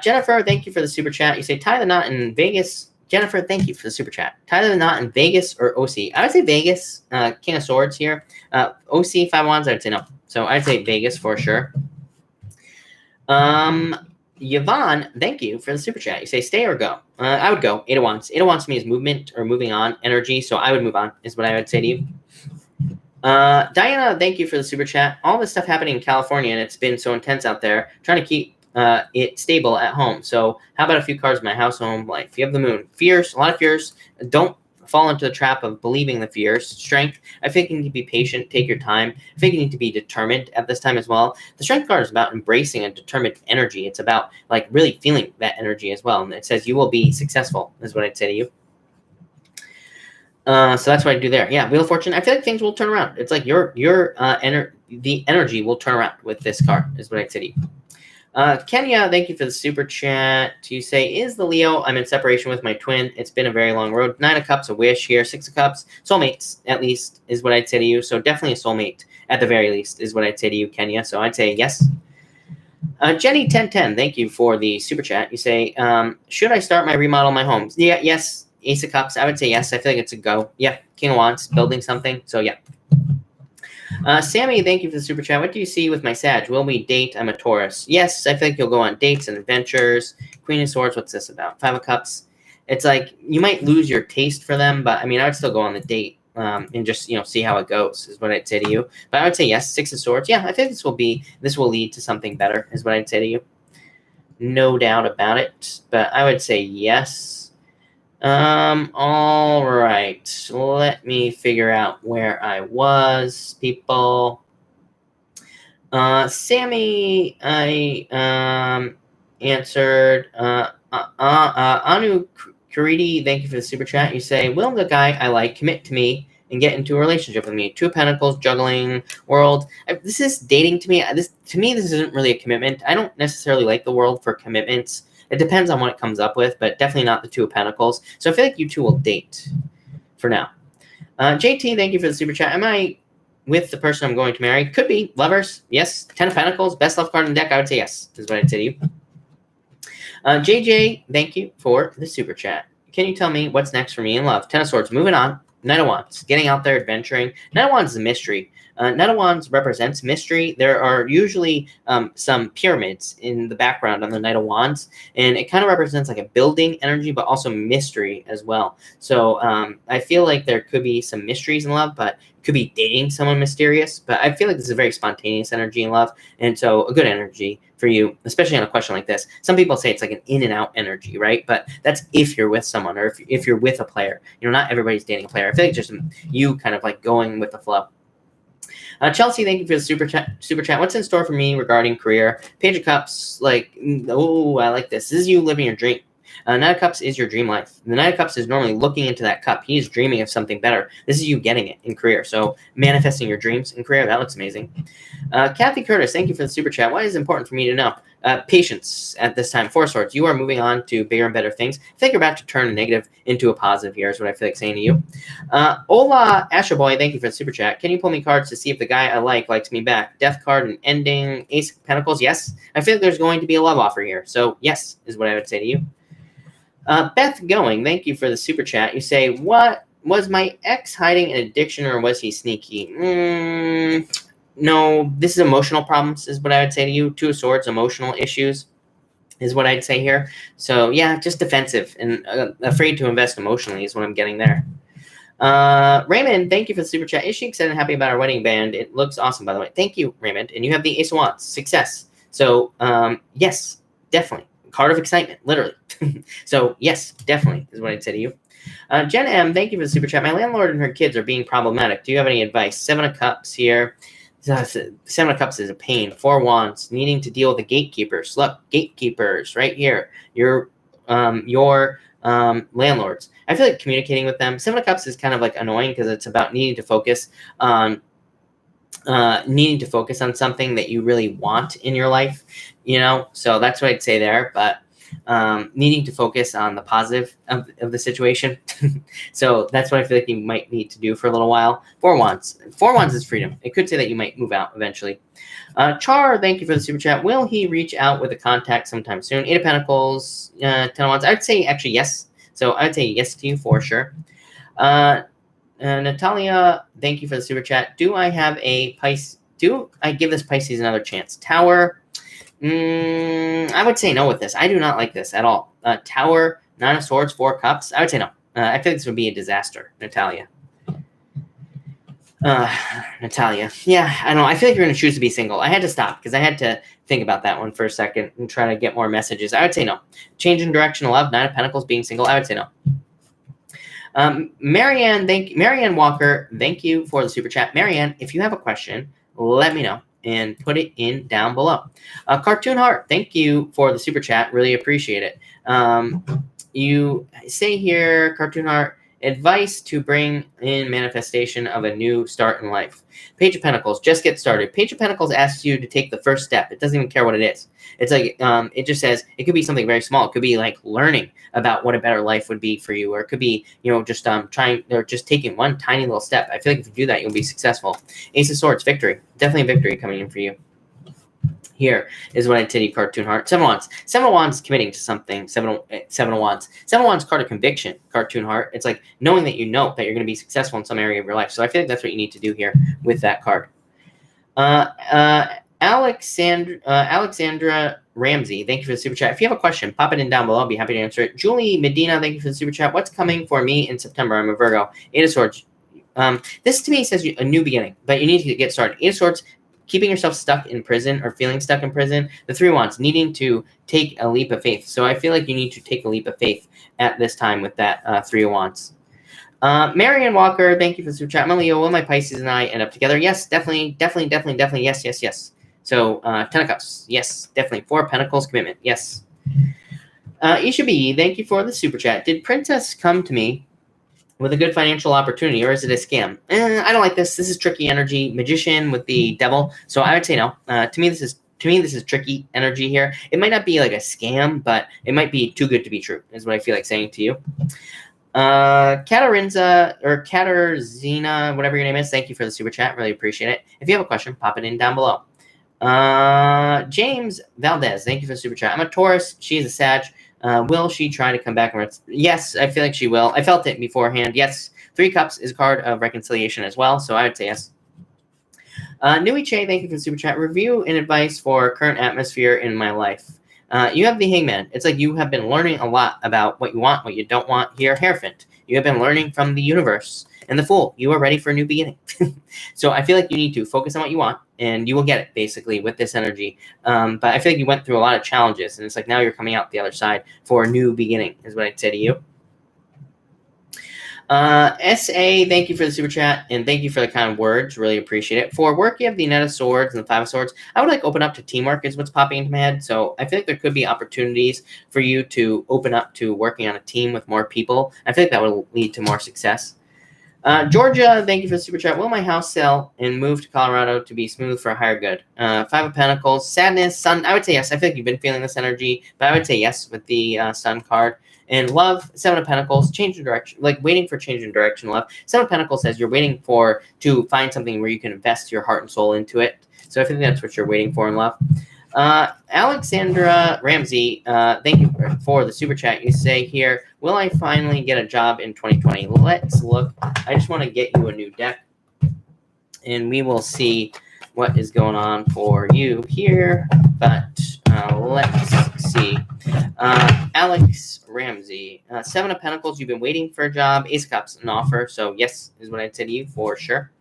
Jennifer, thank you for the super chat. You say tie the knot in Vegas. Jennifer, thank you for the super chat. Tie the knot in Vegas or OC. I would say Vegas. King of Swords here. OC, Five of Wands, I would say no. So I'd say Vegas for sure. Yvonne, thank you for the super chat. You say stay or go. I would go. Eight of Wands. Eight of Wands to me is movement or moving on energy. So I would move on is what I would say to you. Diana, thank you for the super chat. All this stuff happening in California, and it's been so intense out there. Trying to keep it stable at home. So how about a few cards in my house, home life? You have the moon. Fears, a lot of fears. Don't fall into the trap of believing the fears. Strength, I think you need to be patient, take your time. I think you need to be determined at this time as well. The strength card is about embracing a determined energy. It's about like really feeling that energy as well. And it says you will be successful, is what I'd say to you. So that's what I do there. Yeah, Wheel of Fortune. I feel like things will turn around. It's like the energy will turn around with this card, is what I'd say to you. Kenya, thank you for the super chat. You say, is the Leo, I'm in separation with my twin. It's been a very long road. 9 of Cups, a wish here. 6 of Cups, soulmates, at least, is what I'd say to you. So definitely a soulmate, at the very least, is what I'd say to you, Kenya. So I'd say yes. Jenny1010, thank you for the super chat. You say, should I start my remodel of my home? Yeah, yes. Ace of Cups, I would say yes. I feel like it's a go. Yeah. King of Wands, building something. So yeah. Sammy, thank you for the super chat. What do you see with my Sag? Will we date? I'm a Taurus. Yes, I think you'll go on dates and adventures. Queen of Swords, what's this about? 5 of Cups. It's like you might lose your taste for them, but I mean, I would still go on the date and just, see how it goes, is what I'd say to you. But I would say yes. 6 of Swords. Yeah, I think this will lead to something better, is what I'd say to you. No doubt about it. But I would say yes. All right. Let me figure out where I was, people. Sammy, I answered. Anu Karidi, thank you for the super chat. You say, will the guy I like commit to me and get into a relationship with me? 2 of Pentacles, juggling world. This is dating to me. This isn't really a commitment. I don't necessarily like the world for commitments. It depends on what it comes up with, but definitely not the 2 of Pentacles. So I feel like you two will date for now. JT, thank you for the super chat. Am I with the person I'm going to marry? Could be. Lovers, yes. 10 of Pentacles, best love card in the deck. I would say yes, is what I'd say to you. JJ, thank you for the super chat. Can you tell me what's next for me in love? Ten of Swords, moving on. Knight of Wands, getting out there, adventuring. Knight of Wands is a mystery. Knight of Wands represents mystery. There are usually some pyramids in the background on the Knight of Wands, and it kind of represents like a building energy, but also mystery as well. So I feel like there could be some mysteries in love, but could be dating someone mysterious. But I feel like this is a very spontaneous energy in love, and so a good energy for you, especially on a question like this. Some people say it's like an in and out energy, right? But that's if you're with someone or if you're with a player. You know, not everybody's dating a player. I feel like just you kind of like going with the flow. Chelsea, thank you for the super chat. What's in store for me regarding career? Page of Cups, like, oh, I like this. This is you living your dream. Knight of Cups is your dream life. The Knight of Cups is normally looking into that cup. He's dreaming of something better. This is you getting it in career. So manifesting your dreams in career, that looks amazing. Kathy Curtis, thank you for the super chat. What is important for me to know? Patience at this time. Four Swords, you are moving on to bigger and better things. I think you're about to turn a negative into a positive here is what I feel like saying to you. Ola Asher Boy, thank you for the super chat. Can you pull me cards to see if the guy I likes me back? Death card and ending. Ace of Pentacles, yes. I feel like there's going to be a love offer here. So yes, is what I would say to you. Beth Going, thank you for the super chat. You say, what was my ex hiding an addiction or was he sneaky? No, this is emotional problems is what I would say to you. Two of Swords, emotional issues is what I'd say here. So yeah, just defensive and afraid to invest emotionally is what I'm getting there. Raymond, thank you for the super chat. Is she excited and happy about our wedding band? It looks awesome, by the way. Thank you, Raymond. And you have the Ace of Wands, success. So yes, definitely. Card of excitement, literally. So yes, definitely is what I'd say to you. Jen M, thank you for the super chat. My landlord and her kids are being problematic. Do you have any advice? Seven of Cups here. Seven of Cups is a pain. Four Wands, needing to deal with the gatekeepers. Look, gatekeepers right here. Your landlords. I feel like communicating with them. Seven of Cups is kind of like annoying because it's about needing to focus on something that you really want in your life, you know. So that's what I'd say there. But needing to focus on the positive of the situation. So that's what I feel like you might need to do for a little while. Four Wands is freedom. It could say that you might move out eventually. Char, thank you for the super chat. Will he reach out with a contact sometime soon? Eight of Pentacles, 10 of Wands. I'd say actually yes. So I'd say yes to you for sure. Natalia, thank you for the super chat. Do I have a Pisces? Do I give this Pisces another chance? Tower. I would say no with this. I do not like this at all. Tower, Nine of Swords, Four Cups. I would say no. I think this would be a disaster, Natalia. Natalia. Yeah, I don't know. I feel like you're going to choose to be single. I had to stop because I had to think about that one for a second and try to get more messages. I would say no. Change in direction of love, Nine of Pentacles, being single. I would say no. Marianne Walker, thank you for the super chat. Marianne, if you have a question, let me know and put it in down below. Cartoon Heart, thank you for the super chat. Really appreciate it. You say here, Cartoon Heart, advice to bring in manifestation of a new start in life. Page of Pentacles, just get started. Page of Pentacles asks you to take the first step. It doesn't even care what it is. It's like, it just says, it could be something very small. It could be like learning about what a better life would be for you. Or it could be, you know, just trying, or just taking one tiny little step. I feel like if you do that, you'll be successful. Ace of Swords, victory. Definitely victory coming in for you. Here is what I tell you, Cartoon Heart. Seven of Wands. Seven of Wands committing to something. Seven of Wands. Seven of Wands, card of conviction, Cartoon Heart. It's like knowing that you know that you're going to be successful in some area of your life. So I feel like that's what you need to do here with that card. Alexandra Ramsey, thank you for the super chat. If you have a question, pop it in down below. I'll be happy to answer it. Julie Medina, thank you for the super chat. What's coming for me in September? I'm a Virgo. Eight of Swords. This to me says a new beginning, but you need to get started. Eight of Swords, keeping yourself stuck in prison or feeling stuck in prison. The Three of Wands, needing to take a leap of faith. So I feel like you need to take a leap of faith at this time with that Three of Wands. Marianne Walker, thank you for the super chat. Leo, will my Pisces and I end up together? Yes, definitely. Yes. So, 10 of Cups. Yes, definitely. Four of Pentacles, commitment. Yes. Isha B, thank you for the super chat. Did Princess come to me with a good financial opportunity, or is it a scam? I don't like this. This is tricky energy. Magician with the devil. So I would say no. To me, this is tricky energy here. It might not be like a scam, but it might be too good to be true, is what I feel like saying to you. Katarzina, whatever your name is, thank you for the super chat. Really appreciate it. If you have a question, pop it in down below. James Valdez, thank you for the super chat. I'm a Taurus. She is a Sag. Will she try to come back? Yes, I feel like she will. I felt it beforehand. Yes. 3 Cups is a card of reconciliation as well, so I would say yes. Nui Che, thank you for the super chat. Review and advice for current atmosphere in my life. You have the Hangman. It's like you have been learning a lot about what you want, what you don't want here. Hierophant, you have been learning from the universe. And the Fool, you are ready for a new beginning. So I feel like you need to focus on what you want, and you will get it, basically, with this energy. But I feel like you went through a lot of challenges, and it's like now you're coming out the other side for a new beginning, is what I'd say to you. SA, thank you for the super chat, and thank you for the kind words. Really appreciate it. For work, you have the Knight of Swords and the Five of Swords. I would like open up to teamwork is what's popping into my head. So I feel like there could be opportunities for you to open up to working on a team with more people. I feel like that would lead to more success. Georgia, thank you for the super chat. Will my house sell and move to Colorado to be smooth for a higher good? 5 of Pentacles, sadness, Sun. I would say yes. I feel like you've been feeling this energy, but I would say yes with the Sun card. And love, 7 of Pentacles, change in direction, like waiting for change in direction. Love, 7 of Pentacles says you're waiting to find something where you can invest your heart and soul into it. So I think that's what you're waiting for in love. Alexandra Ramsey, thank you for the super chat. You say here, will I finally get a job in 2020? Let's look. I just want to get you a new deck, and we will see what is going on for you here. But let's see. Alex Ramsey, 7 of Pentacles, you've been waiting for a job. Ace of Cups, an offer. So yes, is what I'd say to you for sure.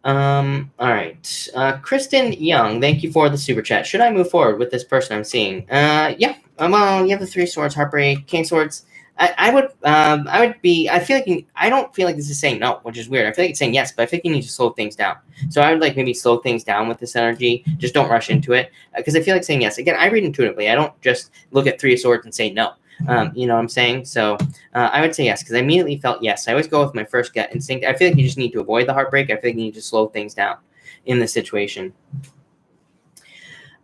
All right. Kristen Young, thank you for the super chat. Should I move forward with this person I'm seeing? Yeah. Well, you have the 3 Swords, Heartbreak, King Swords. I would be. I feel like I don't feel like this is saying no, which is weird. I feel like it's saying yes, but I think you need to slow things down. So I would like maybe slow things down with this energy. Just don't rush into it, because I feel like saying yes. Again, I read intuitively. I don't just look at 3 of Swords and say no. You know what I'm saying? So I would say yes, because I immediately felt yes. I always go with my first gut instinct. I feel like you just need to avoid the heartbreak. I feel like you need to slow things down in this situation.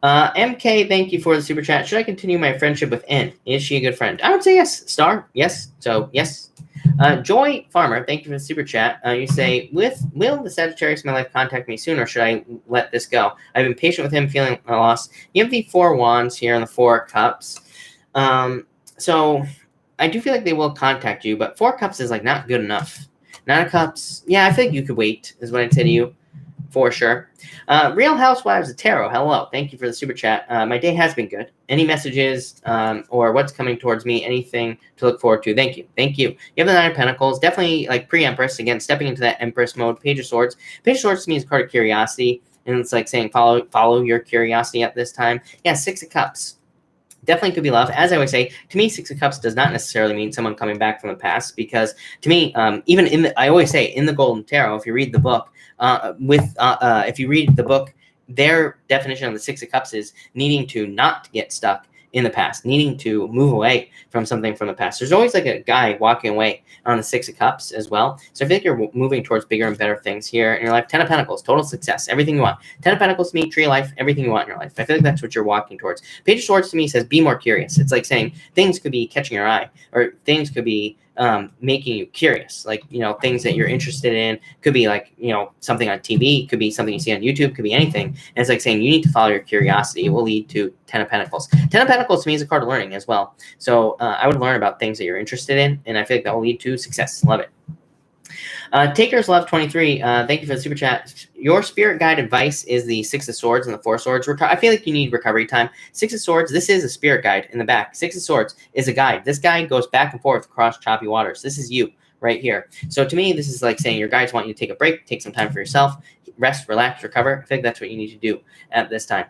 MK, thank you for the super chat. Should I continue my friendship with N? Is she a good friend? I would say yes. Star, yes. So yes. Joy Farmer, thank you for the super chat. You say, will the Sagittarius in my life contact me soon, or should I let this go? I've been patient with him, feeling a loss. You have the 4 Wands here and the 4 Cups. So I do feel like they will contact you, but 4 Cups is like not good enough. 9 of Cups, yeah, I think you could wait, is what I'd say to you. For sure. Real Housewives of Tarot, hello. Thank you for the super chat. My day has been good. Any messages or what's coming towards me, anything to look forward to? Thank you. Thank you. You have the 9 of Pentacles, definitely like pre-Empress, again, stepping into that Empress mode. Page of Swords. Page of Swords to me is a card of curiosity, and it's like saying follow your curiosity at this time. Yeah, 6 of Cups. Definitely could be love. As I always say, to me, 6 of Cups does not necessarily mean someone coming back from the past, because to me, even I always say in the Golden Tarot, if you read the book, if you read the book, their definition of the 6 of Cups is needing to not get stuck in the past, needing to move away from something from the past. There's always like a guy walking away on the 6 of Cups as well. So I feel like you're moving towards bigger and better things here in your life. 10 of Pentacles, total success, everything you want. 10 of Pentacles to me, tree of life, everything you want in your life. I feel like that's what you're walking towards. Page of Swords to me says be more curious. It's like saying things could be catching your eye, or things could be making you curious, like, you know, things that you're interested in. Could be like, you know, something on TV, could be something you see on YouTube, could be anything. And it's like saying you need to follow your curiosity. It will lead to 10 of Pentacles. 10 of Pentacles to me is a card of learning as well. So I would learn about things that you're interested in, and I feel like that will lead to success. Love it. Takers Love 23, thank you for the super chat. Your spirit guide advice is the 6 of Swords and the 4 Swords. I feel like you need recovery time. 6 of Swords, this is a spirit guide in the back. 6 of Swords is a guide. This guide goes back and forth across choppy waters. This is you right here. So to me, this is like saying your guides want you to take a break, take some time for yourself, rest, relax, recover. I think that's what you need to do at this time.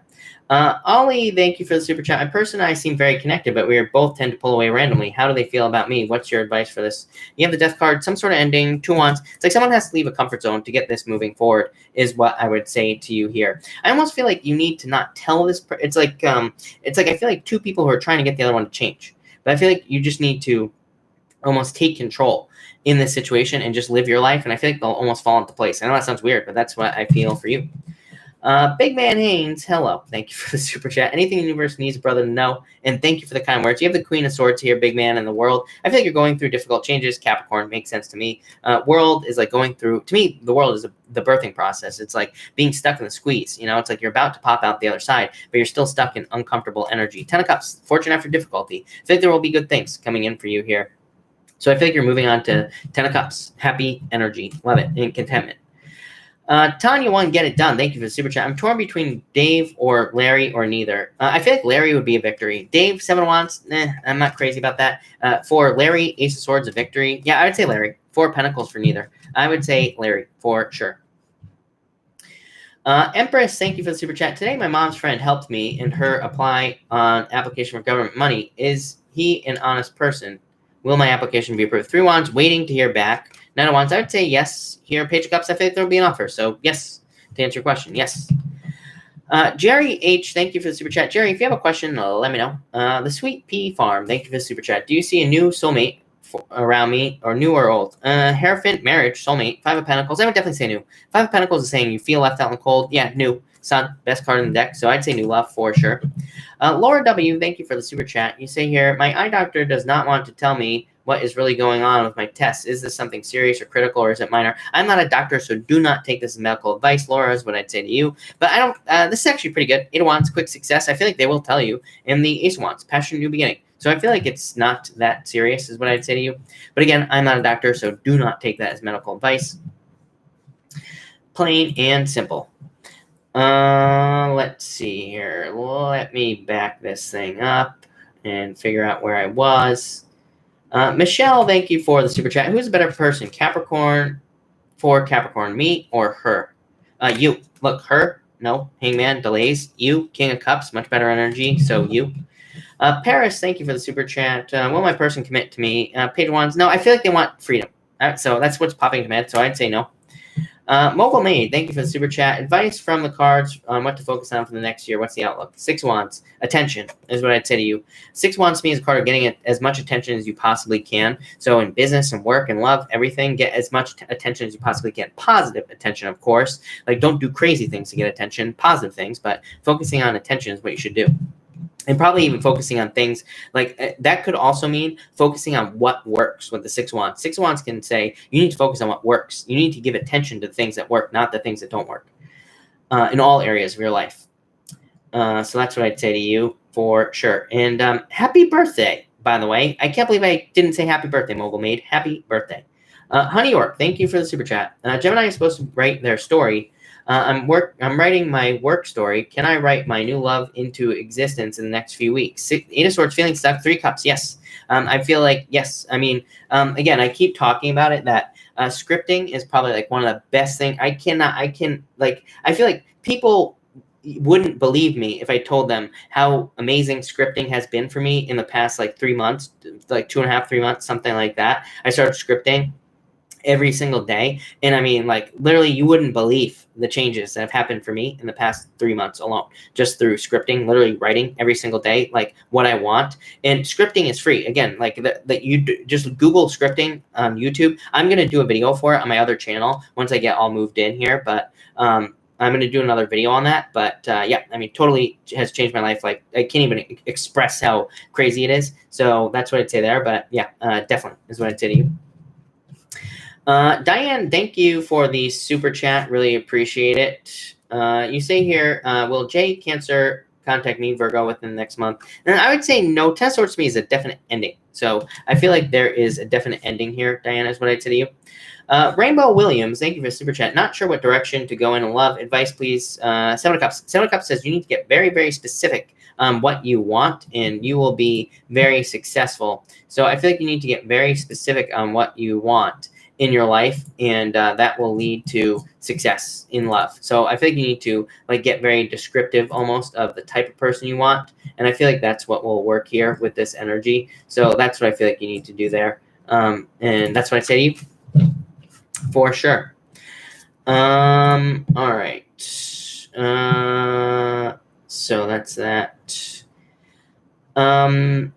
Ollie, thank you for the super chat. My person and I seem very connected, but we both tend to pull away randomly. How do they feel about me? What's your advice for this? You have the Death card, some sort of ending, 2 Wands. It's like someone has to leave a comfort zone to get this moving forward, is what I would say to you here. I almost feel like you need to not tell this. It's like I feel like 2 people who are trying to get the other one to change, but I feel like you just need to almost take control in this situation and just live your life. And I feel like they'll almost fall into place. I know that sounds weird, but that's what I feel for you. Big Man Haynes, hello. Thank you for the super chat. Anything the universe needs a brother to know, and thank you for the kind words. You have the Queen of Swords here, big man in the world. I feel like you're going through difficult changes. Capricorn makes sense to me. World is like going through, to me, the world is the birthing process. It's like being stuck in the squeeze. You know, it's like you're about to pop out the other side, but you're still stuck in uncomfortable energy. 10 of Cups, fortune after difficulty. I think there will be good things coming in for you here. So I feel like you're moving on to 10 of Cups. Happy energy. Love it. And contentment. Tanya one, get it done. Thank you for the super chat. I'm torn between Dave or Larry or neither. I feel like Larry would be a victory. Dave, 7 of Wands, I'm not crazy about that. For Larry, Ace of Swords, a victory. Yeah, I would say Larry. 4 of Pentacles for neither. I would say Larry for sure. Empress, thank you for the super chat. Today, my mom's friend helped me and her apply on application for government money. Is he an honest person? Will my application be approved? 3 Wands, waiting to hear back. 9 of Wands, I would say yes. Here, Page of Cups, I think there will be an offer. So, yes, to answer your question, yes. Jerry H, thank you for the super chat. Jerry, if you have a question, let me know. The Sweet Pea Farm, thank you for the super chat. Do you see a new soulmate around me, or new or old? Hierophant, marriage, soulmate, 5 of Pentacles. I would definitely say new. 5 of Pentacles is saying you feel left out in the cold. Yeah, new. Sun, best card in the deck. So I'd say new love for sure. Laura W, thank you for the super chat. You say here, my eye doctor does not want to tell me what is really going on with my tests. Is this something serious or critical, or is it minor? I'm not a doctor, so do not take this as medical advice, Laura, is what I'd say to you. But I don't, this is actually pretty good. 8 of Wands, quick success. I feel like they will tell you. And the Ace of Wands, passion, new beginning. So I feel like it's not that serious, is what I'd say to you. But again, I'm not a doctor, so do not take that as medical advice. Plain and simple. Let's see here. Let me back this thing up and figure out where I was. Michelle, thank you for the super chat. Who's a better person, Capricorn, for Capricorn, me or her? You. Look, her, no. Hangman, delays. You, King of Cups, much better energy, so you. Paris, thank you for the super chat. Will my person commit to me? Page of Wands, no. I feel like they want freedom. So that's what's popping to my head, so I'd say no. Mobile Maid, thank you for the super chat. Advice from the cards on what to focus on for the next year. What's the outlook? 6 Wands. Attention is what I'd say to you. 6 Wands to me is a card of getting as much attention as you possibly can. So in business and work and love, everything, get as much attention as you possibly can. Positive attention, of course. Like, don't do crazy things to get attention. Positive things, but focusing on attention is what you should do. And probably even focusing on things like that could also mean focusing on what works with the 6 Wands. 6 Wands can say you need to focus on what works. You need to give attention to the things that work, not the things that don't work in all areas of your life. So that's what I'd say to you for sure. And happy birthday, by the way. I can't believe I didn't say happy birthday, Mobile Maid. Happy birthday. Honey York, thank you for the super chat. Gemini is supposed to write their story. I'm writing my work story. Can I write my new love into existence in the next few weeks? 8 of Swords, feeling stuck. 3 Cups, yes. I feel like, yes. I mean, again, I keep talking about it, that scripting is probably like one of the best things. I feel like people wouldn't believe me if I told them how amazing scripting has been for me in the past, like 3 months, like 2.5, 3 months, something like that. I started scripting every single day. And I mean, like, literally, you wouldn't believe the changes that have happened for me in the past 3 months alone, just through scripting, literally writing every single day, like what I want. And scripting is free. Again, like just Google scripting on YouTube. I'm going to do a video for it on my other channel once I get all moved in here. But, I'm going to do another video on that. But, yeah, I mean, totally has changed my life. Like, I can't even express how crazy it is. So that's what I'd say there. But, yeah, definitely is what I'd say to you. Diane, thank you for the super chat. Really appreciate it. You say here, will J Cancer contact me, Virgo, within the next month? And I would say no. 10 of Swords to me is a definite ending. So I feel like there is a definite ending here, Diana, is what I'd say to you. Rainbow Williams, thank you for the super chat. Not sure what direction to go in love. Advice, please. 7 of Cups. 7 of Cups says you need to get very, very specific on what you want, and you will be very successful. So I feel like you need to get very specific on what you want in your life, and that will lead to success in love. So I feel like you need to like get very descriptive almost of the type of person you want, and I feel like that's what will work here with this energy. So that's what I feel like you need to do there, and that's what I say to you for sure. All right. So that's that.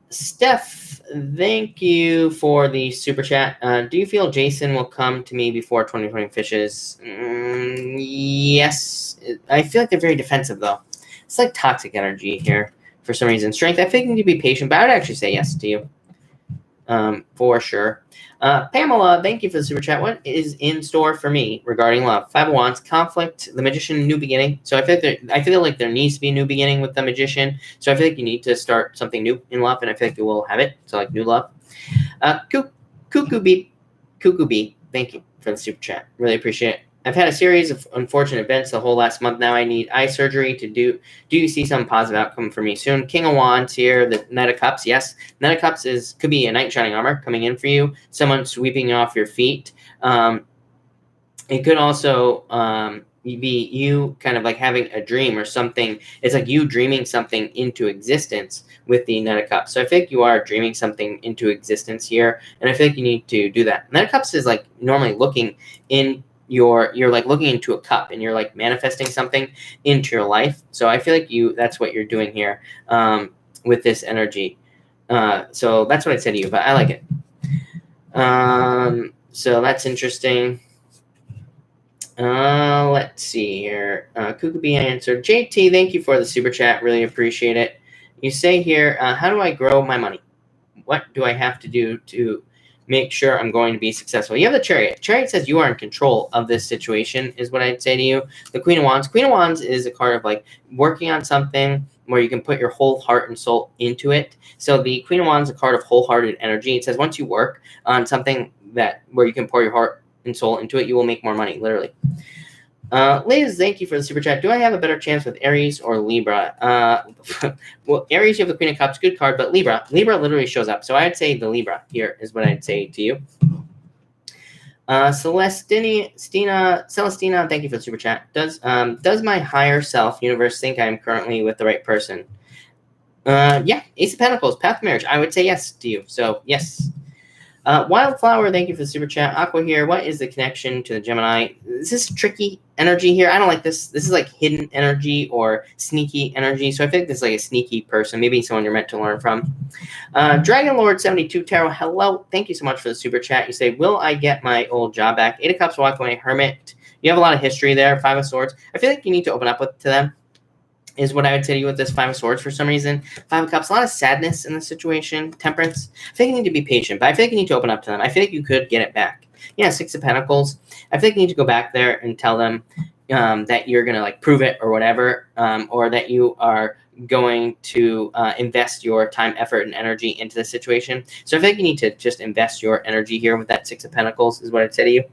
Steph, thank you for the super chat. Do you feel Jason will come to me before 2020 fishes? Yes. I feel like they're very defensive, though. It's like toxic energy here for some reason. Strength, I think you need to be patient, but I would actually say yes to you. For sure. Pamela, thank you for the super chat. What is in store for me regarding love? Five of Wands, conflict, the Magician, new beginning. So I feel like there needs to be a new beginning with the Magician. So I feel like you need to start something new in love, and I feel like you will have it. So like new love. Cuckoo Bee, thank you for the super chat. Really appreciate it. I've had a series of unfortunate events the whole last month now. I need eye surgery to do. Do you see some positive outcome for me soon? King of Wands here, the Knight of Cups. Yes, Knight of Cups could be a knight in shining armor coming in for you. Someone sweeping off your feet. It could also be you kind of like having a dream or something. It's like you dreaming something into existence with the Knight of Cups. So I think you are dreaming something into existence here, and I think you need to do that. Knight of Cups is like normally looking in. You're like looking into a cup and you're like manifesting something into your life. So I feel like that's what you're doing here with this energy. So that's what I'd say to you, but I like it. So that's interesting. Let's see here. Cuckoo Bee answered. JT, thank you for the super chat. Really appreciate it. You say here, how do I grow my money? What do I have to do to make sure I'm going to be successful? You have the Chariot. Chariot says you are in control of this situation, is what I'd say to you. The Queen of Wands. Queen of Wands is a card of like working on something where you can put your whole heart and soul into it. So the Queen of Wands is a card of wholehearted energy. It says once you work on something where you can pour your heart and soul into it, you will make more money, literally. Liz, thank you for the super chat. Do I have a better chance with Aries or Libra? Well, Aries, you have the Queen of Cups, good card, but Libra literally shows up. So I'd say the Libra here is what I'd say to you. Celestina, thank you for the super chat. Does my higher self, universe, think I am currently with the right person? Yeah, Ace of Pentacles, path to marriage. I would say yes to you. So yes. Wildflower, thank you for the super chat. Aqua here, what is the connection to the Gemini? Is this tricky energy here? I don't like this. This is like hidden energy or sneaky energy. So I think this is like a sneaky person, maybe someone you're meant to learn from. Dragon Lord 72 Tarot, hello. Thank you so much for the super chat. You say, will I get my old job back? Eight of Cups, walk away, Hermit. You have a lot of history there. Five of Swords. I feel like you need to open up to them, is what I would say to you with this Five of Swords for some reason. Five of Cups, a lot of sadness in the situation. Temperance. I think you need to be patient, but I feel like you need to open up to them. I feel like you could get it back. Yeah, Six of Pentacles. I feel like you need to go back there and tell them that you're going to like prove it or whatever, or that you are going to invest your time, effort, and energy into the situation. So I feel like you need to just invest your energy here with that Six of Pentacles is what I'd say to you.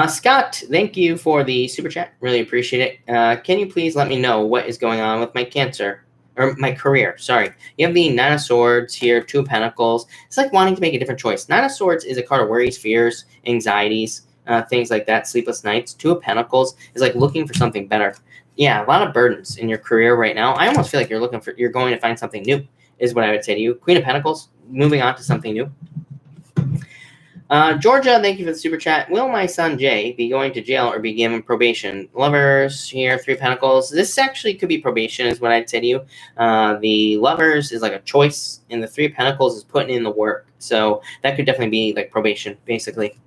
Scott, thank you for the super chat. Really appreciate it. Can you please let me know what is going on with my cancer or my career? Sorry. You have the Nine of Swords here, Two of Pentacles. It's like wanting to make a different choice. Nine of Swords is a card of worries, fears, anxieties, things like that, sleepless nights. Two of Pentacles is like looking for something better. Yeah, a lot of burdens in your career right now. I almost feel like you're going to find something new, is what I would say to you. Queen of Pentacles, moving on to something new. Georgia, thank you for the super chat. Will my son Jay be going to jail or be given probation? Lovers here, Three of Pentacles. This actually could be probation, is what I'd say to you. The Lovers is like a choice, and the Three of Pentacles is putting in the work. So that could definitely be like probation, basically.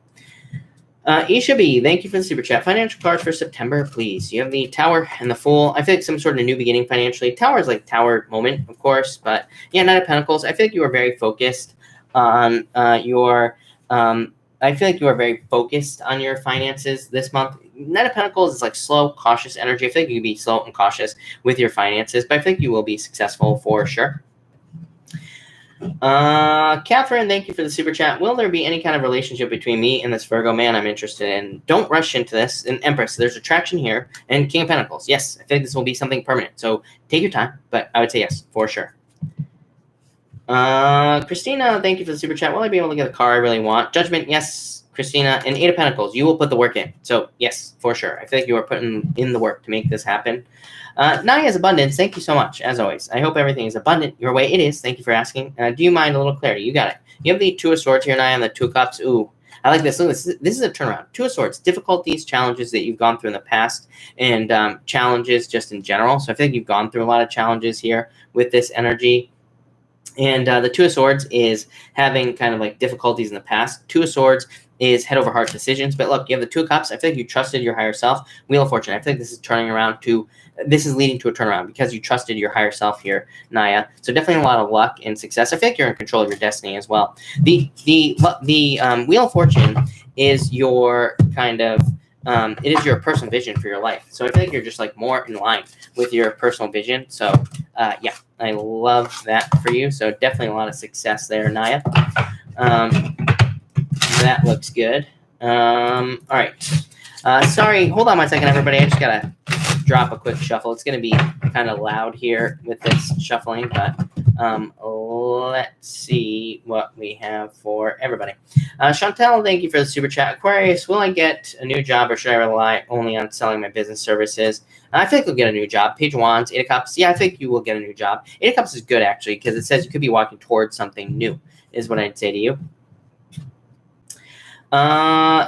Isha B, thank you for the super chat. Financial cards for September, please. You have the Tower and the Fool. I feel like some sort of new beginning financially. Tower is like Tower moment, of course, but yeah, Knight of Pentacles. I feel like you are very focused on your. I feel like you are very focused on your finances this month. Knight of Pentacles is like slow, cautious energy. I feel like you can be slow and cautious with your finances, but I think you will be successful for sure. Catherine, thank you for the super chat. Will there be any kind of relationship between me and this Virgo man I'm interested in? Don't rush into this. And Empress, there's attraction here. And King of Pentacles. Yes, I think this will be something permanent. So take your time, but I would say yes, for sure. Christina, thank you for the super chat. Will I be able to get the car I really want? Judgment, yes, Christina. And Eight of Pentacles, you will put the work in. So yes, for sure. I feel like you are putting in the work to make this happen. Naya's Abundance, thank you so much, as always. I hope everything is abundant your way. It is. Thank you for asking. Do you mind a little clarity? You got it. You have the Two of Swords here, Naya, and the Two of Cups. Ooh, I like this. Look, this is a turnaround. Two of Swords, difficulties, challenges that you've gone through in the past, and challenges just in general. So I feel like you've gone through a lot of challenges here with this energy. And the Two of Swords is having kind of like difficulties in the past. Two of Swords is head over heart decisions. But look, you have the Two of Cups. I feel like you trusted your higher self. Wheel of Fortune. I feel like this is turning around to, this is leading to a turnaround because you trusted your higher self here, Naya. So definitely a lot of luck and success. I feel like you're in control of your destiny as well. The Wheel of Fortune is your kind of, it is your personal vision for your life. So I feel like you're just like more in line with your personal vision. So yeah, I love that for you. So definitely a lot of success there, Naya. That looks good. All right. Sorry, hold on one second, everybody. I just gotta drop a quick shuffle. It's gonna be kind of loud here with this shuffling, but let's see what we have for everybody. Chantel, thank you for the super chat. Aquarius, will I get a new job or should I rely only on selling my business services? I think you'll get a new job. Page of Wands, Eight of Cups. Yeah, I think you will get a new job. Eight of Cups is good, actually, because it says you could be walking towards something new, is what I'd say to you.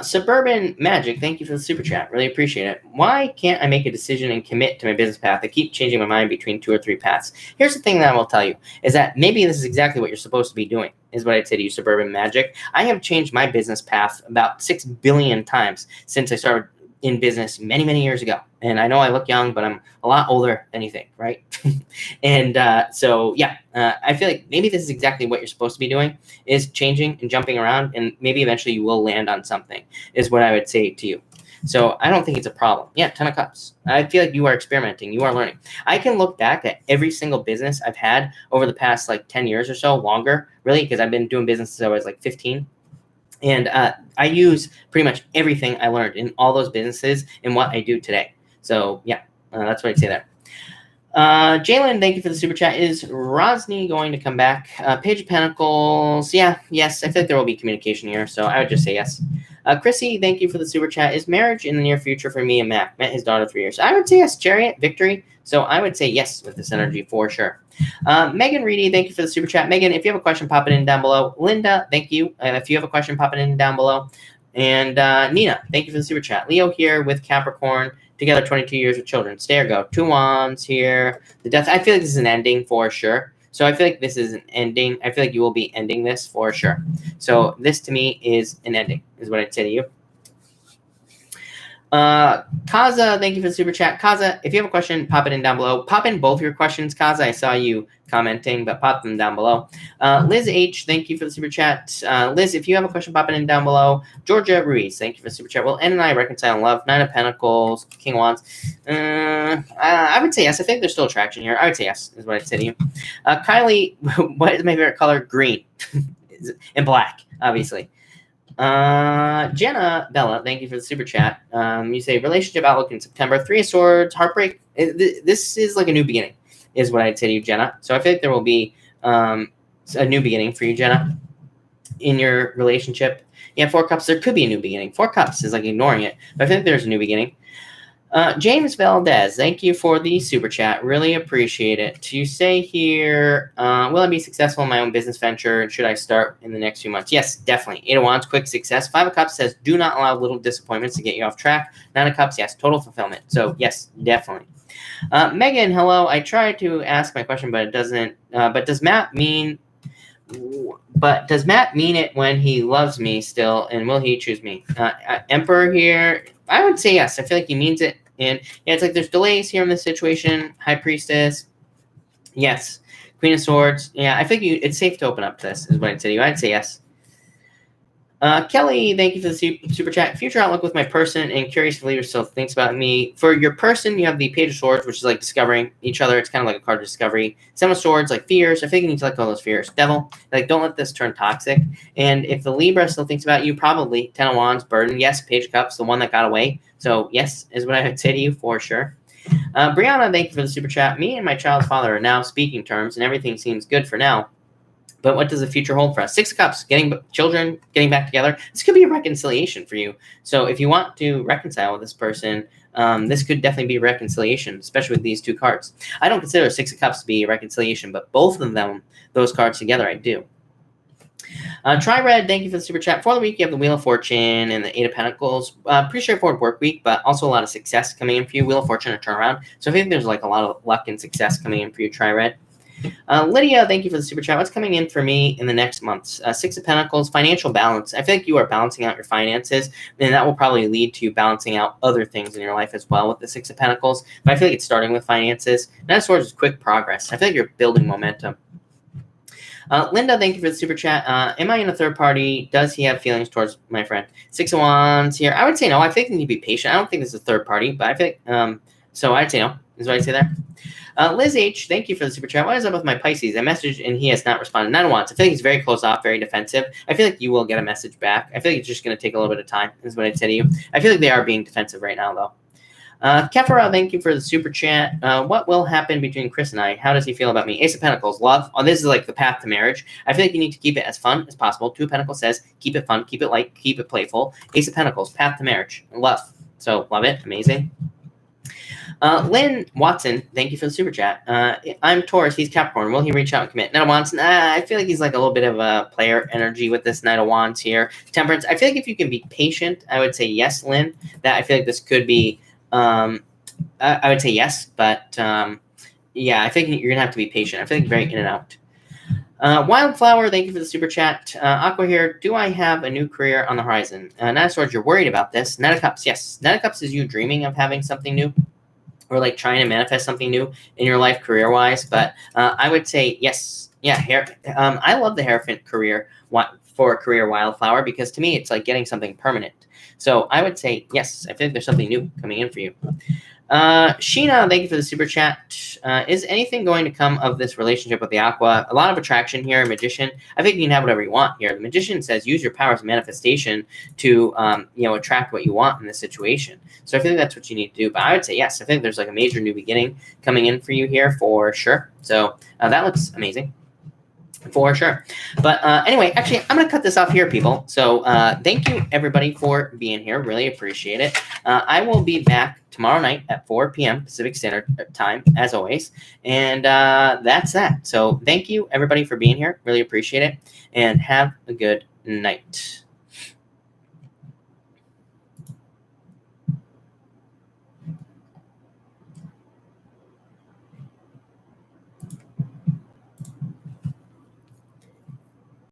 Suburban Magic, thank you for the super chat. Really appreciate it. Why can't I make a decision and commit to my business path? I keep changing my mind between 2 or 3 paths. Here's the thing that I will tell you, is that maybe this is exactly what you're supposed to be doing, is what I'd say to you, Suburban Magic. I have changed my business path about 6 billion times since I started in business many, many years ago. And I know I look young, but I'm a lot older than you think, right? And so, yeah, I feel like maybe this is exactly what you're supposed to be doing, is changing and jumping around, and maybe eventually you will land on something, is what I would say to you. So I don't think it's a problem. Yeah, 10 of Cups. I feel like you are experimenting. You are learning. I can look back at every single business I've had over the past, like, 10 years or so, longer, really, because I've been doing business since I was, like, 15. And I use pretty much everything I learned in all those businesses in what I do today. So, yeah, that's what I'd say there. Jalen, thank you for the super chat. Is Rosny going to come back? Page of Pentacles. Yeah, yes. I think there will be communication here, so I would just say yes. Chrissy, thank you for the super chat. Is marriage in the near future for me and Mac? Met his daughter 3 years. I would say yes. Chariot, victory. So I would say yes with this energy for sure. Megan Reedy, thank you for the super chat. Megan, if you have a question, pop it in down below. Linda, thank you. If you have a question, pop it in down below. And Nina, thank you for the super chat. Leo here with Capricorn, together 22 years with children. Stay or go. 2 wands here. The death. I feel like this is an ending for sure. So I feel like this is an ending. I feel like you will be ending this for sure. So this to me is an ending, is what I'd say to you. Kaza, thank you for the super chat. Kaza, if you have a question, pop it in down below. Pop in both your questions, Kaza. I saw you commenting, but pop them down below. Liz H, thank you for the super chat. Liz, if you have a question, pop it in down below. Georgia Ruiz, thank you for the super chat. Will N and I reconcile in love? 9 of Pentacles, King of Wands. I would say yes. I think there's still attraction here. I would say yes, is what I'd say to you. Kylie, what is my favorite color? Green. And black, obviously. Jenna Bella, thank you for the super chat. You say relationship outlook in September. 3 of Swords, heartbreak. This is like a new beginning, is what I'd say to you, Jenna. So I feel like there will be a new beginning for you, Jenna, in your relationship. Yeah, 4 Cups, there could be a new beginning. 4 Cups is like ignoring it, but I think there's a new beginning. James Valdez, thank you for the super chat. Really appreciate it. You say here, will I be successful in my own business venture? And should I start in the next few months? Yes, definitely. 8 of Wands, quick success. 5 of Cups says, do not allow little disappointments to get you off track. 9 of Cups, yes, total fulfillment. So yes, definitely. Megan, hello. I tried to ask my question, but it doesn't. But does Matt mean it when he loves me still? And will he choose me? Emperor here. I would say yes. I feel like he means it. And yeah, it's like there's delays here in this situation. High Priestess. Yes. Queen of Swords. Yeah, I think it's safe to open up to this, is what I'd say to you. I'd say yes. Kelly, thank you for the super chat. Future outlook with my person and curious if Libra still thinks about me. For your person, you have the Page of Swords, which is like discovering each other. It's kind of like a card of discovery. 7 of Swords, like fears. I think you need to let go of those fears. Devil, like don't let this turn toxic. And if the Libra still thinks about you, probably 10 of Wands, burden. Yes, Page of Cups, the one that got away. So yes, is what I would say to you for sure. Brianna, thank you for the super chat. Me and my child's father are now speaking terms, and everything seems good for now. But what does the future hold for us? 6 of Cups, children getting back together. This could be a reconciliation for you. So if you want to reconcile with this person, this could definitely be a reconciliation, especially with these 2 cards. I don't consider 6 of Cups to be a reconciliation, but both of them, those cards together, I do. Tri-Red, thank you for the super chat. For the week, you have the Wheel of Fortune and the Eight of Pentacles. Pretty straightforward work week, but also a lot of success coming in for you. Wheel of Fortune, a turnaround. So I think there's like a lot of luck and success coming in for you, Tri-Red. Lydia, thank you for the super chat. What's coming in for me in the next months? Six of Pentacles, financial balance. I feel like you are balancing out your finances, and that will probably lead to you balancing out other things in your life as well with the Six of Pentacles. But I feel like it's starting with finances. Nine of Swords is quick progress. I feel like you're building momentum. Linda, thank you for the super chat. Am I in a third party? Does he have feelings towards my friend? Six of Wands here. I would say no. I think you need to be patient. I don't think this is a third party, but I think so I'd say no. Is what I'd say there. Liz H, thank you for the super chat. What is up with my Pisces? I messaged and he has not responded. Nine of Wands. I feel like he's very closed off, very defensive. I feel like you will get a message back. I feel like it's just going to take a little bit of time, is what I'd say to you. I feel like they are being defensive right now, though. Kefara, thank you for the super chat. What will happen between Chris and I? How does he feel about me? Ace of Pentacles, love. Oh, this is like the path to marriage. I feel like you need to keep it as fun as possible. Two of Pentacles says, keep it fun, keep it light, keep it playful. Ace of Pentacles, path to marriage, love. So, love it, amazing. Lynn Watson, thank you for the super chat. I'm Taurus, he's Capricorn. Will he reach out and commit? Knight of Wands, I feel like he's like a little bit of a player energy with this Knight of Wands here. Temperance, I feel like if you can be patient, I would say yes, Lynn. That I feel like this could be, I would say yes, but yeah, I think you're going to have to be patient. I feel like very in and out. Wildflower, thank you for the super chat. Aqua here, do I have a new career on the horizon? Knight of Swords, you're worried about this. Knight of Cups, yes. Knight of Cups is you dreaming of having something new, or like trying to manifest something new in your life career-wise. But I would say yes. Yeah, I love the Hierophant career for a career Wildflower, because to me it's like getting something permanent. So I would say yes. I think there's something new coming in for you. Sheena, thank you for the super chat. Is anything going to come of this relationship with the Aqua? A lot of attraction here. Magician, I think you can have whatever you want here. The Magician says use your powers of manifestation to attract what you want in this situation. So I think that's what you need to do. But I would say yes. I think there's like a major new beginning coming in for you here for sure. So that looks amazing. For sure. But anyway, actually, I'm going to cut this off here, people. So thank you, everybody, for being here. Really appreciate it. I will be back tomorrow night at 4 p.m. Pacific Standard Time, as always. And that's that. So thank you, everybody, for being here. Really appreciate it. And have a good night.